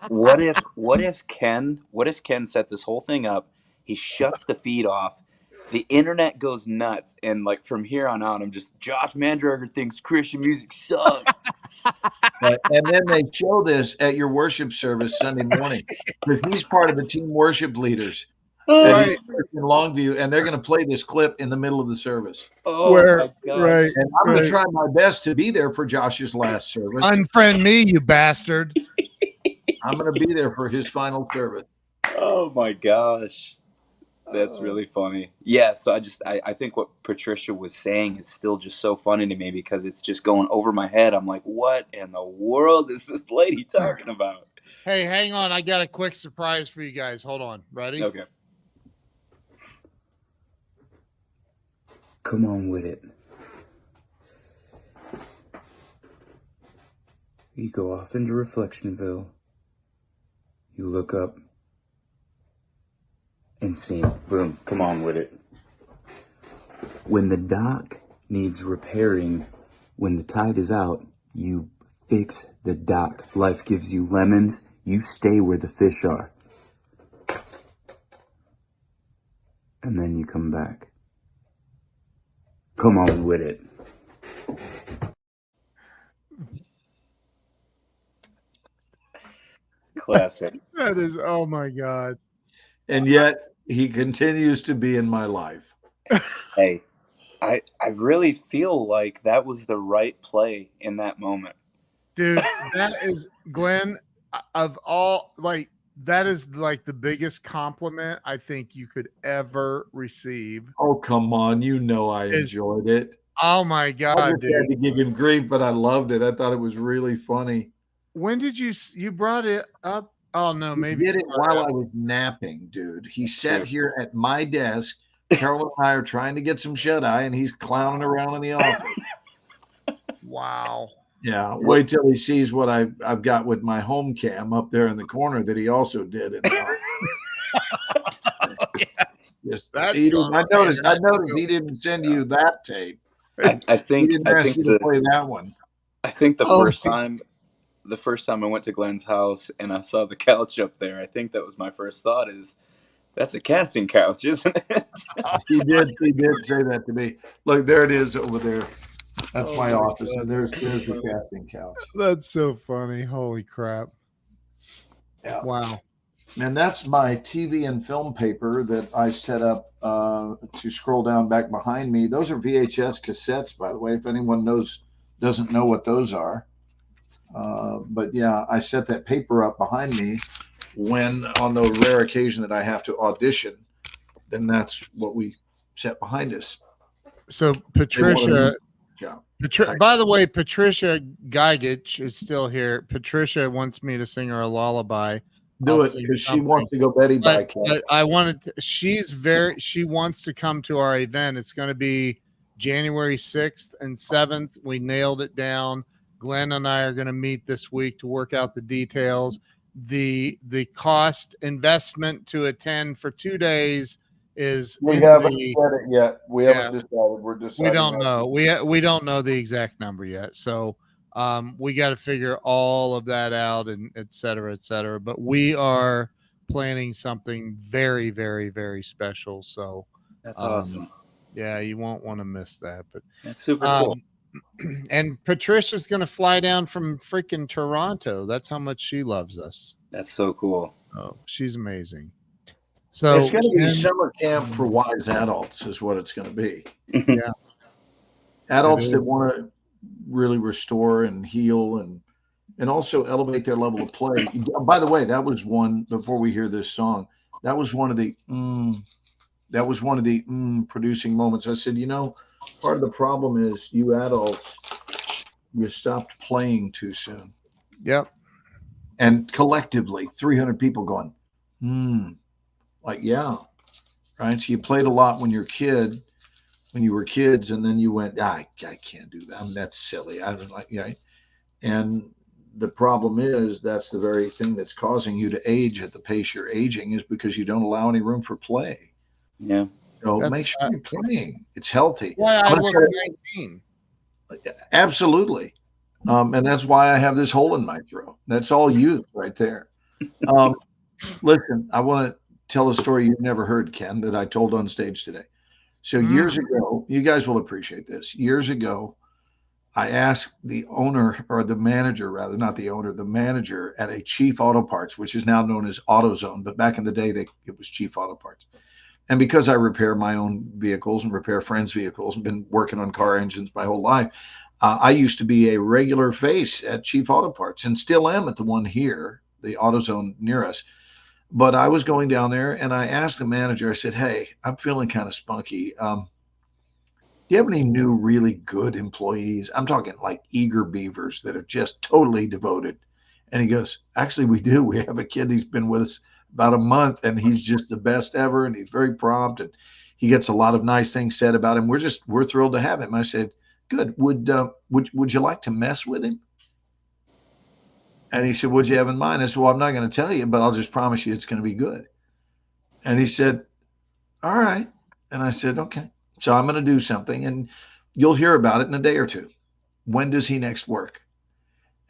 What if Ken set this whole thing up? He shuts the feed off. The internet goes nuts, and like from here on out, I'm just Josh Mandrager thinks Christian music sucks. And then they show this at your worship service Sunday morning because he's part of the team worship leaders in Longview, and they're going to play this clip in the middle of the service. Oh my God! Right, and I'm going to try my best to be there for Josh's last service. Unfriend me, you bastard! I'm going to be there for his final service. Oh my gosh. That's really funny. Yeah, so I think what Patricia was saying is still just so funny to me because it's just going over my head. I'm like, what in the world is this lady talking about? Hey, hang on. I got a quick surprise for you guys. Hold on. Ready? Okay. Come on with it. You go off into Reflectionville. You look up. And scene. Boom. Come on with it. When the dock needs repairing, when the tide is out, you fix the dock. Life gives you lemons. You stay where the fish are. And then you come back. Come on with it. Classic. That is, oh my God. And yet he continues to be in my life. Hey, I really feel like that was the right play in that moment. Dude, that is, Glenn, of all, like, that is like the biggest compliment I think you could ever receive. Oh, come on. You know I Is- enjoyed it. Oh my I God, just had dude. to give him grief, but I loved it. I thought it was really funny. When did you brought it up? Oh no, He maybe did you it brought while up. I was napping, dude. He That's sat true. here at my desk. Carol and I are trying to get some shut eye, and he's clowning around in the office. Wow. Yeah, wait till he sees what I've got with my home cam up there in the corner that he also did in the office. Just, That's he didn't, I gone noticed. right I noticed he didn't send you that tape. I He think didn't I ask think you to the play that one. I think the Oh, first time I went to Glenn's house and I saw the couch up there, I think that was my first thought is that's a casting couch, isn't it? He did say that to me. Look, there it is over there. That's Oh my my office, God. and there's the casting couch. That's so funny. Holy crap. Yeah. Wow. And that's my TV and film paper that I set up to scroll down back behind me. Those are VHS cassettes, by the way, if anyone doesn't know what those are. But yeah, I set that paper up behind me when, on the rare occasion that I have to audition, then that's what we set behind us. So They wanted Patricia, me- yeah. by the way, Patricia Gigich is still here. Patricia wants me to sing her a lullaby. Do I'll it sing because she something. wants to go Betty by But, but I wanted to, she wants to come to our event. It's going to be January 6th and 7th. We nailed it down. Glenn and I are going to meet this week to work out the details. The cost investment to attend for 2 days is We in haven't the, said it yet. We Yeah. haven't decided. We're deciding. we don't know. We don't know the exact number yet. So we got to figure all of that out and et cetera, et cetera. But we are planning something very, very, very special. So That's awesome. yeah, you won't want to miss that. But That's super cool. and Patricia's going to fly down from freaking Toronto. That's how much she loves us. That's so cool. Oh, she's amazing. So It's going to be Ken- summer camp for wise adults, is what it's going to be. Yeah. Adults It that is. want to really restore and heal and also elevate their level of play. By the way, that was one, before we hear this song, that was one of the producing moments. I said, part of the problem is you adults, you stopped playing too soon. Yep. And collectively, 300 people going, like, yeah, right? So you played a lot when you were kids, and then you went, I can't do that. That's silly. I don't like, yeah. And the problem is that's the very thing that's causing you to age at the pace you're aging, is because you don't allow any room for play. Yeah. So That's- make sure you're playing. It's healthy. Why I I'm gonna look try 19. Absolutely. And that's why I have this hole in my throat. That's all youth right there. Listen, I want to tell a story you've never heard, Ken, that I told on stage today. So years ago, you guys will appreciate this. Years ago, I asked the owner, or the manager, rather, not the owner, the manager at a Chief Auto Parts, which is now known as AutoZone, but back in the day, it was Chief Auto Parts. And because I repair my own vehicles and repair friends' vehicles and been working on car engines my whole life, I used to be a regular face at Chief Auto Parts and still am at the one here, the AutoZone near us. But I was going down there and I asked the manager, I said, hey, I'm feeling kind of spunky. Do you have any new, really good employees? I'm talking like eager beavers that are just totally devoted. And he goes, actually, we do. We have a kid. He's been with us about a month and he's just the best ever. And he's very prompt and he gets a lot of nice things said about him. We're thrilled to have him. I said, good. Would you like to mess with him? And he said, "What'd you have in mind?" I said, "Well, I'm not going to tell you, but I'll just promise you it's going to be good." And he said, "All right." And I said, "Okay. So I'm going to do something and you'll hear about it in a day or two. When does he next work?"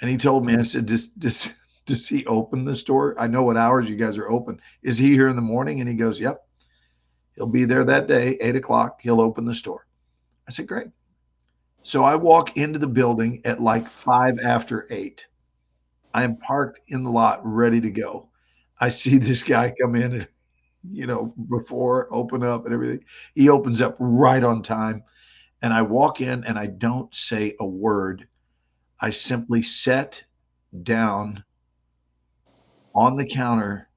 And he told me, I said, does he open the store? I know what hours you guys are open. Is he here in the morning? And he goes, "Yep. He'll be there that day, 8 o'clock. He'll open the store." I said, "Great." So I walk into the building at like 5 after 8. I am parked in the lot ready to go. I see this guy come in and, before open up and everything. He opens up right on time. And I walk in and I don't say a word. I simply set down on the counter.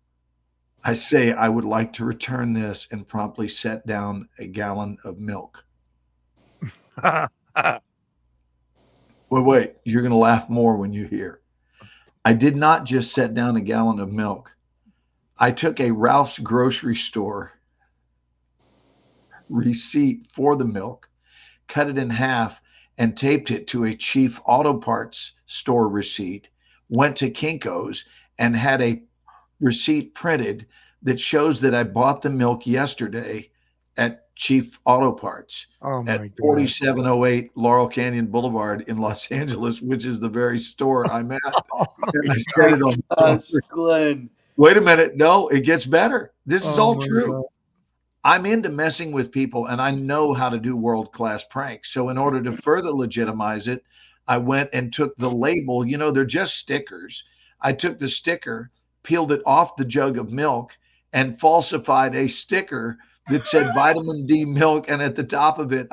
I say, "I would like to return this," and promptly set down a gallon of milk. Well, wait, you're going to laugh more when you hear. I did not just set down a gallon of milk. I took a Ralph's grocery store receipt for the milk, cut it in half, and taped it to a Chief Auto Parts store receipt, went to Kinko's and had a receipt printed that shows that I bought the milk yesterday at Chief Auto Parts Oh my at God. 4708 Laurel Canyon Boulevard in Los Angeles, which is the very store I'm at. Oh my And I said it on the Gosh, phone. Glenn. Wait a minute. No, it gets better. This is Oh all my true. God. I'm into messing with people and I know how to do world-class pranks. So in order to further legitimize it, I went and took the label. They're just stickers. I took the sticker, peeled it off the jug of milk, and falsified a sticker that said vitamin D milk. And at the top of it,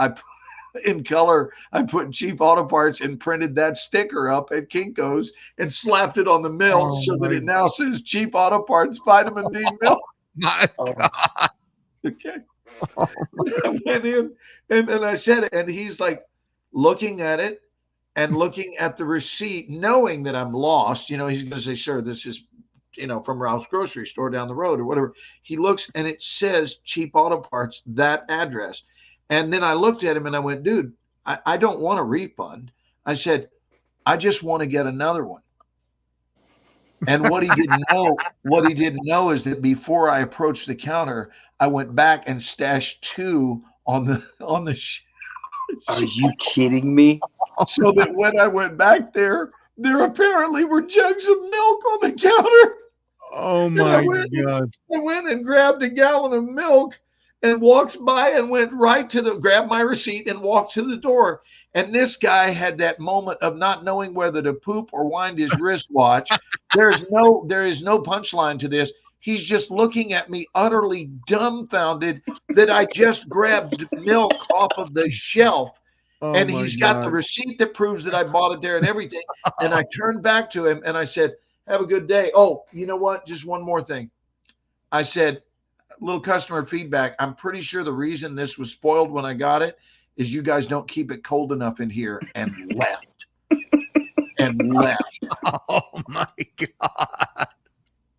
in color, I put Chief Auto Parts and printed that sticker up at Kinko's and slapped it on the milk so that it now says Chief Auto Parts vitamin D milk. My God. Okay. I went in and I said it, and he's like looking at it and looking at the receipt, knowing that I'm lost. He's going to say, "Sir, this is, from Ralph's grocery store down the road," or whatever. He looks and it says Cheap Auto Parts, that address. And then I looked at him and I went, "Dude, I don't want a refund." I said, "I just want to get another one." And what he didn't know is that before I approached the counter, I went back and stashed 2 on the Are you kidding me? so that when I went back there apparently were jugs of milk on the counter. Oh my God. I went and grabbed a gallon of milk and walked by and went right grabbed my receipt and walked to the door. And this guy had that moment of not knowing whether to poop or wind his wristwatch. There is no punchline to this. He's just looking at me utterly dumbfounded that I just grabbed milk off of the shelf. Oh And my he's got God. the receipt that proves that I bought it there and everything. And I turned back to him and I said, "Have a good day. Oh, you know what? Just one more thing." I said, "Little customer feedback. I'm pretty sure the reason this was spoiled when I got it is you guys don't keep it cold enough in here," and left. And left. Oh my God.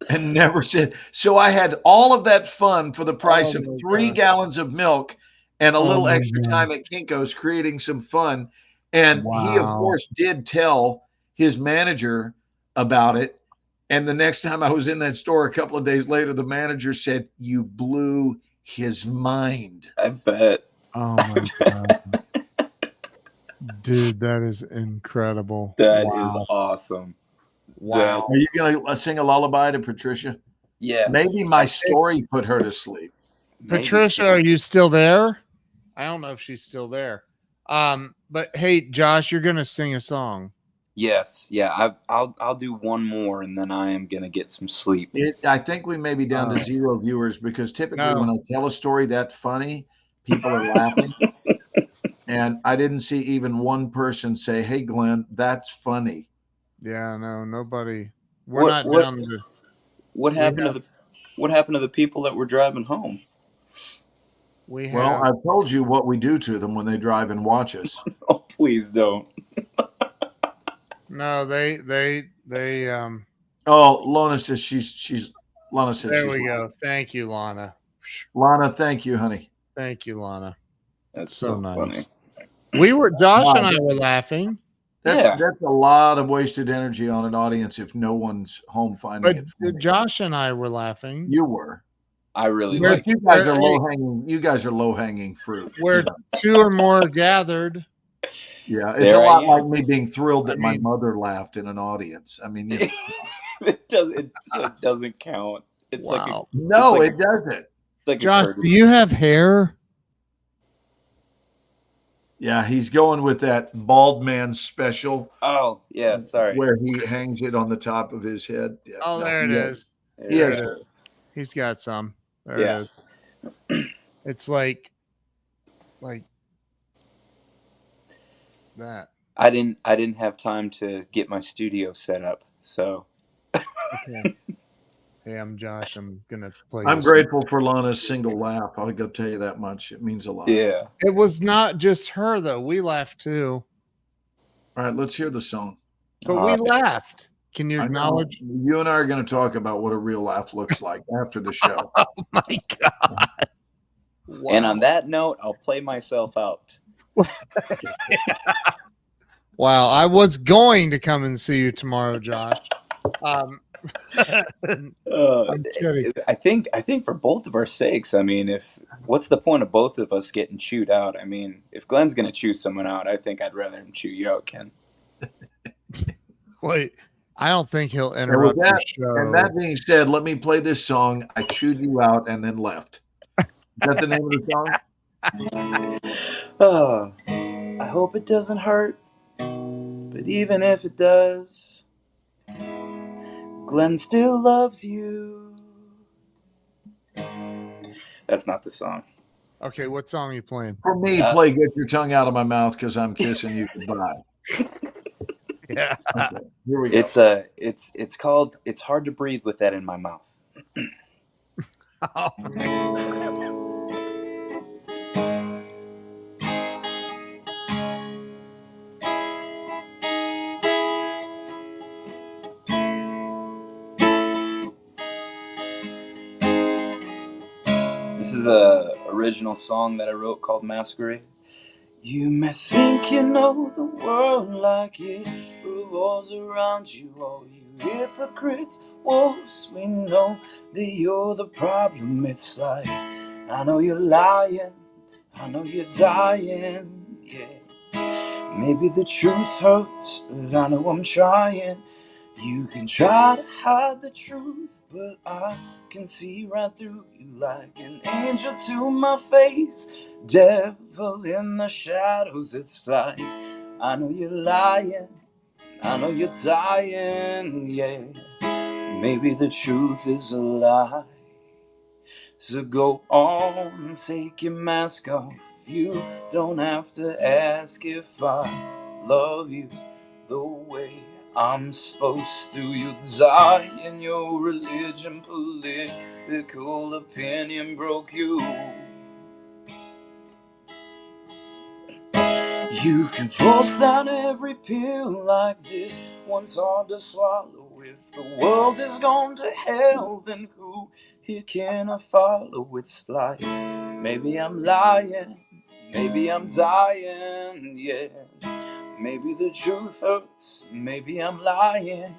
And never said. So I had all of that fun for the price of my 3 God. gallons of milk and a little my extra God. time at Kinko's creating some fun. And he, of Wow. course, did tell his manager about it. And the next time I was in that store a couple of days later, the manager said, "You blew his mind." I bet. Oh my God. Dude, that is incredible. That is Wow. awesome. Wow. Are you going to sing a lullaby to Patricia? Yes. Maybe my story put her to sleep. Maybe Patricia, so. are you still there? I don't know if she's still there. But hey, Josh, you're gonna sing a song. Yes. Yeah. I'll do one more and then I am gonna get some sleep. I think we may be down to 0 viewers because typically No. when I tell a story that funny, people are laughing. And I didn't see even one person say, "Hey, Glenn, that's funny." Yeah, no, nobody. We're What- not what- down to. What happened to the people that were driving home? We have. Well, I've told you what we do to them when they drive and watch us. Oh, please don't. No, they. Oh, Lana says she's Lana said There she's we go. Thank you, Lana. Lana, thank you, honey. Thank you, Lana. That's So so nice. funny. We were Josh Wow. and I were laughing. Yeah. That's a lot of wasted energy on an audience if no one's home finding But it funny. Josh and I were laughing. You were. I really Where like You it. guys are Hey. low hanging. You guys are low hanging fruit. Where two or more are gathered. Yeah, it's There a I lot am. like me being thrilled that I my mean- mother laughed in an audience. I mean, you know, It doesn't count. It's Wow. no, like it doesn't. it's like a Josh, courtesy. do you have hair? Yeah, he's going with that bald man special Oh, yeah, sorry. where he hangs it on the top of his head. Yeah, Oh, no, there it yeah. is. There it is. He's got some. There Yeah. it is. It's like that. I didn't have time to get my studio set up, so Okay. Hey, I'm Josh. I'm gonna play. I'm you some- grateful for Lana's single laugh. I'll go tell you that much. It means a lot. yeah. It was not just her though. We laughed too, All right, let's hear the song. but we laughed. Can you I know. acknowledge? You and I are going to talk about what a real laugh looks like after the show. Oh my god! Wow. And on that note, I'll play myself out. Wow, I was going to come and see you tomorrow, Josh. I'm kidding. I think for both of our sakes, I mean, what's the point of both of us getting chewed out? I mean, if Glenn's gonna chew someone out, I think I'd rather him chew you out, Ken. Wait, I don't think he'll interrupt that- the show. And that being said, let me play this song. I chewed you out and then left. Is that the name of the song? Oh, I hope it doesn't hurt, but even if it does, Glenn still loves you. That's not the song. Okay, what song are you playing? For me, play Get Your Tongue Out of My Mouth because I'm kissing you goodbye. Yeah. Okay, here we go. It's called It's Hard to Breathe with That in My Mouth. Oh, man. This is a original song that I wrote called Masquerade. You may think you know the world like it revolves around you, all you hypocrites, wolves. We know that you're the problem. It's like, I know you're lying, I know you're dying, yeah. Maybe the truth hurts, but I know I'm trying. You can try to hide the truth, but I can see right through you like an angel to my face. Devil in the shadows, it's like, I know you're lying, I know you're dying, yeah. Maybe the truth is a lie. So go on, take your mask off. You don't have to ask if I love you the way I'm supposed to. You die in your religion, political opinion broke you. You can force down every pill like this one's hard to swallow. If the world is gone to hell, then who here can I follow? It's like, maybe I'm lying, maybe I'm dying, yeah. Maybe the truth hurts, maybe I'm lying.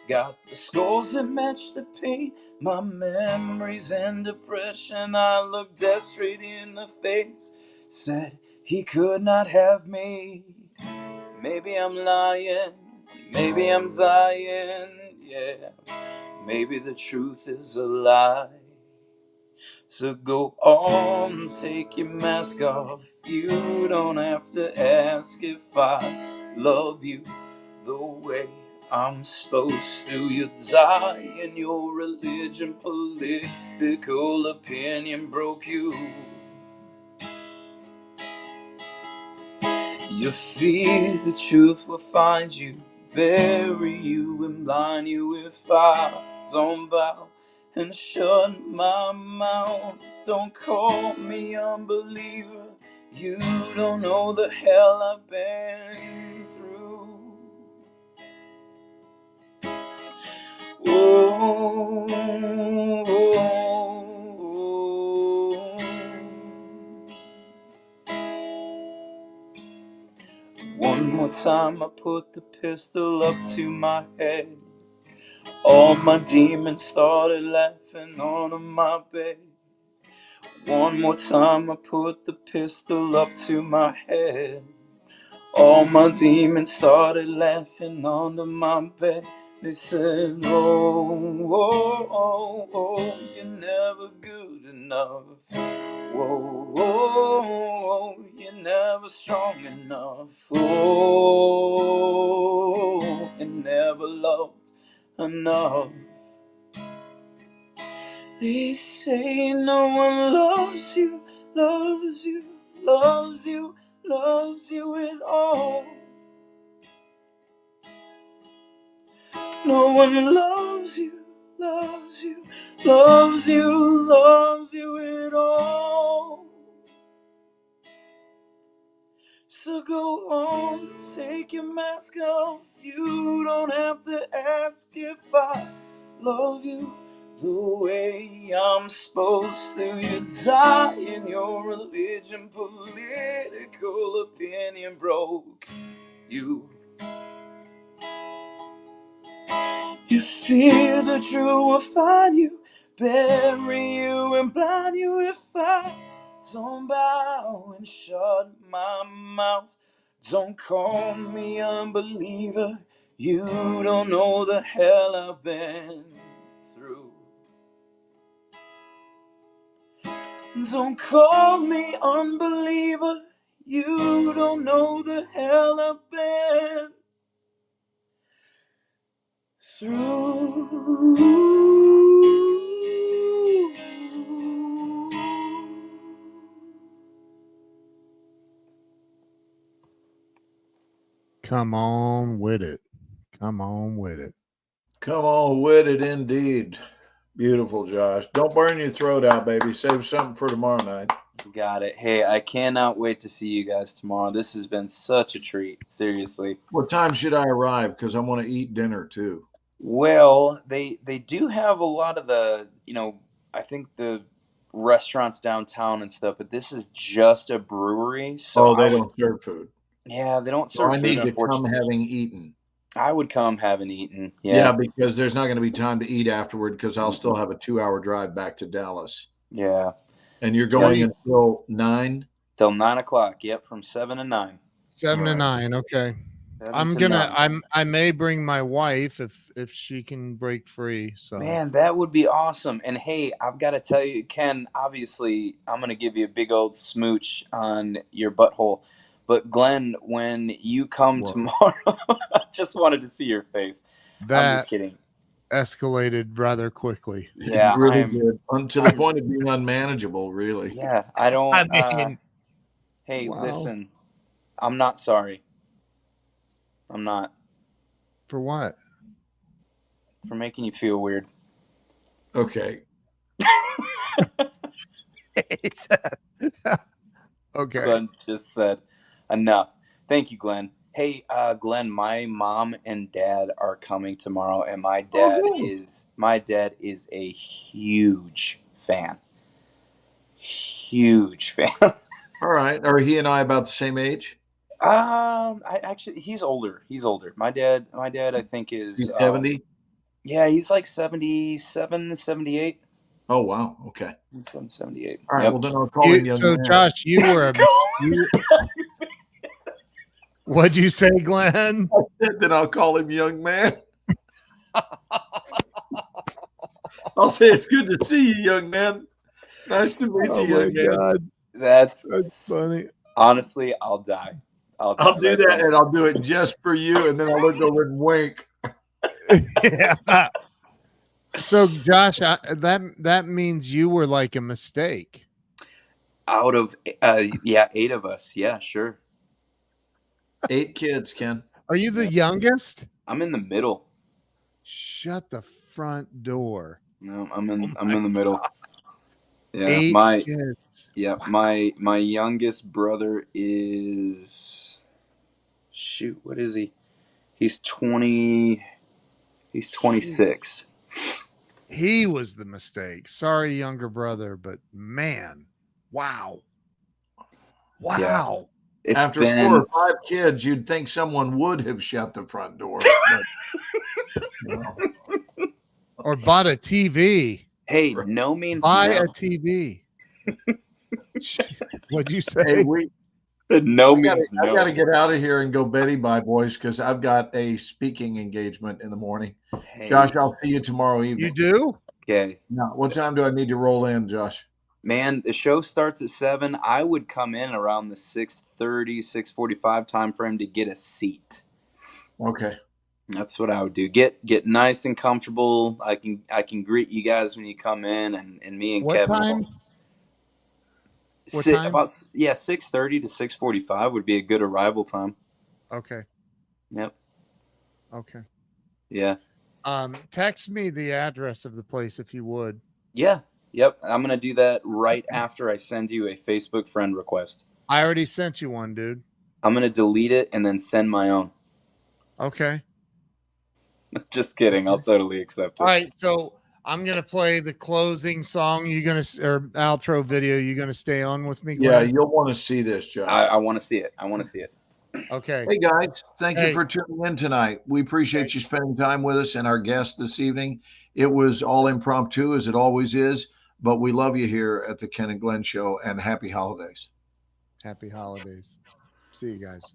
Got the scars that match the pain, my memories and depression. I looked death straight in the face, said he could not have me. Maybe I'm lying, maybe I'm dying, yeah. Maybe the truth is a lie. So go on, take your mask off. You don't have to ask if I love you the way I'm supposed to. You die in your religion, political opinion broke you. You fear the truth will find you, bury you and blind you if I don't bow and shut my mouth. Don't call me unbeliever, you don't know the hell I've been through. Oh, oh, oh. One more time I put the pistol up to my head. All my demons started laughing on my bed. One more time I put the pistol up to my head. All my demons started laughing under my bed. They said, oh, oh, oh, oh, you're never good enough. Whoa, oh, oh, you're never strong enough. Oh, you never loved enough. They say no one loves you, loves you, loves you, loves you at all. No one loves you, loves you, loves you, loves you at all. So go on, take your mask off. You don't have to ask if I love you the way I'm supposed to. You die in your religion, political opinion broke you. You fear the truth will find you, bury you and blind you if I don't bow and shut my mouth. Don't call me unbeliever, you don't know the hell I've been through. Don't call me unbeliever, you don't know the hell I've been through. Come on with it. Come on with it. Come on with it, indeed. Beautiful, Josh. Don't burn your throat out, baby. Save something for tomorrow night. Got it. Hey, I cannot wait to see you guys tomorrow. This has been such a treat. Seriously. What time should I arrive? Because I want to eat dinner too. Well, they do have a lot of the, I think the restaurants downtown and stuff, but this is just a brewery, so They don't serve food. yeah, they don't So serve I food, need to come unfortunately. having eaten. I would come having eaten. Yeah, because there's not going to be time to eat afterward because I'll still have a 2-hour drive back to Dallas. Yeah. And you're going until 9? Till 9 o'clock. Yep, from 7 to 9. 7 to 9. Okay. I may bring my wife if she can break free. So man, that would be awesome. And hey, I've got to tell you, Ken, obviously I'm going to give you a big old smooch on your butthole. But Glenn, when you come tomorrow, I just wanted to see your face. I'm just kidding. Escalated rather quickly. Yeah, really good. To the point of being unmanageable, really. Yeah, I don't. I mean, hey, listen, I'm not sorry. I'm not. For what? For making you feel weird. Okay. Okay. Glenn just said enough. Thank you, Glenn. Hey, Glenn, my mom and dad are coming tomorrow, and my dad is a huge fan. Huge fan. All right. Are he and I about the same age? He's older. He's older. My dad, I think is 70. Yeah, he's like 77, 78. Oh wow. Okay. 78. All right. Well, then I'll call him young man. So, Josh, you were what'd you say, Glenn? I said that I'll call him young man. I'll say it's good to see you, young man. Nice to meet you, young man. God. That's funny. Honestly, I'll die. I'll do that, and I'll do it just for you, and then I'll look over and wink. Yeah. So, Josh, that means you were like a mistake. Out of 8 of us. Yeah, sure. 8 kids, Ken. Are you the youngest? I'm in the middle. Shut the front door. No, I'm in the middle. God. Yeah, 8 kids. Yeah, my youngest brother is what is he? He's 20. He's 26. He was the mistake. Sorry, younger brother, but man, wow. Yeah. It's After been 4 or 5 kids, you'd think someone would have shut the front door. But, no. Or bought a TV. hey, no means Buy no. a TV. What'd you say? Hey, we No I means no. got to get out of here and go Betty bye, boys, because I've got a speaking engagement in the morning. Hey, Josh, I'll see you tomorrow You evening. do? okay. Now, what time do I need to roll in, Josh? Man, the show starts at 7. I would come in around the 6:30, 6:45 time frame to get a seat. Okay. That's what I would do. Get nice and comfortable. I can greet you guys when you come in, and me and What Kevin. time? What Sit time? about 6:30 to 6:45 would be a good arrival time. Okay. Yep. Okay. Yeah. Text me the address of the place if you would. Yeah. Yep. I'm gonna do that right after I send you a Facebook friend request. I already sent you one, dude. I'm gonna delete it and then send my own. Okay. Just kidding. I'll totally accept it. All right. So I'm gonna play the closing song. You gonna or outro video? You gonna stay on with me, Yeah, Glenn? you'll want to see this, Josh. I want to see it. I want to see it. Okay. Hey, guys, thank Hey. you for tuning in tonight. We appreciate you spending time with us and our guest this evening. It was all impromptu, as it always is, but we love you here at the Ken and Glenn Show, and happy holidays. Happy holidays. See you guys.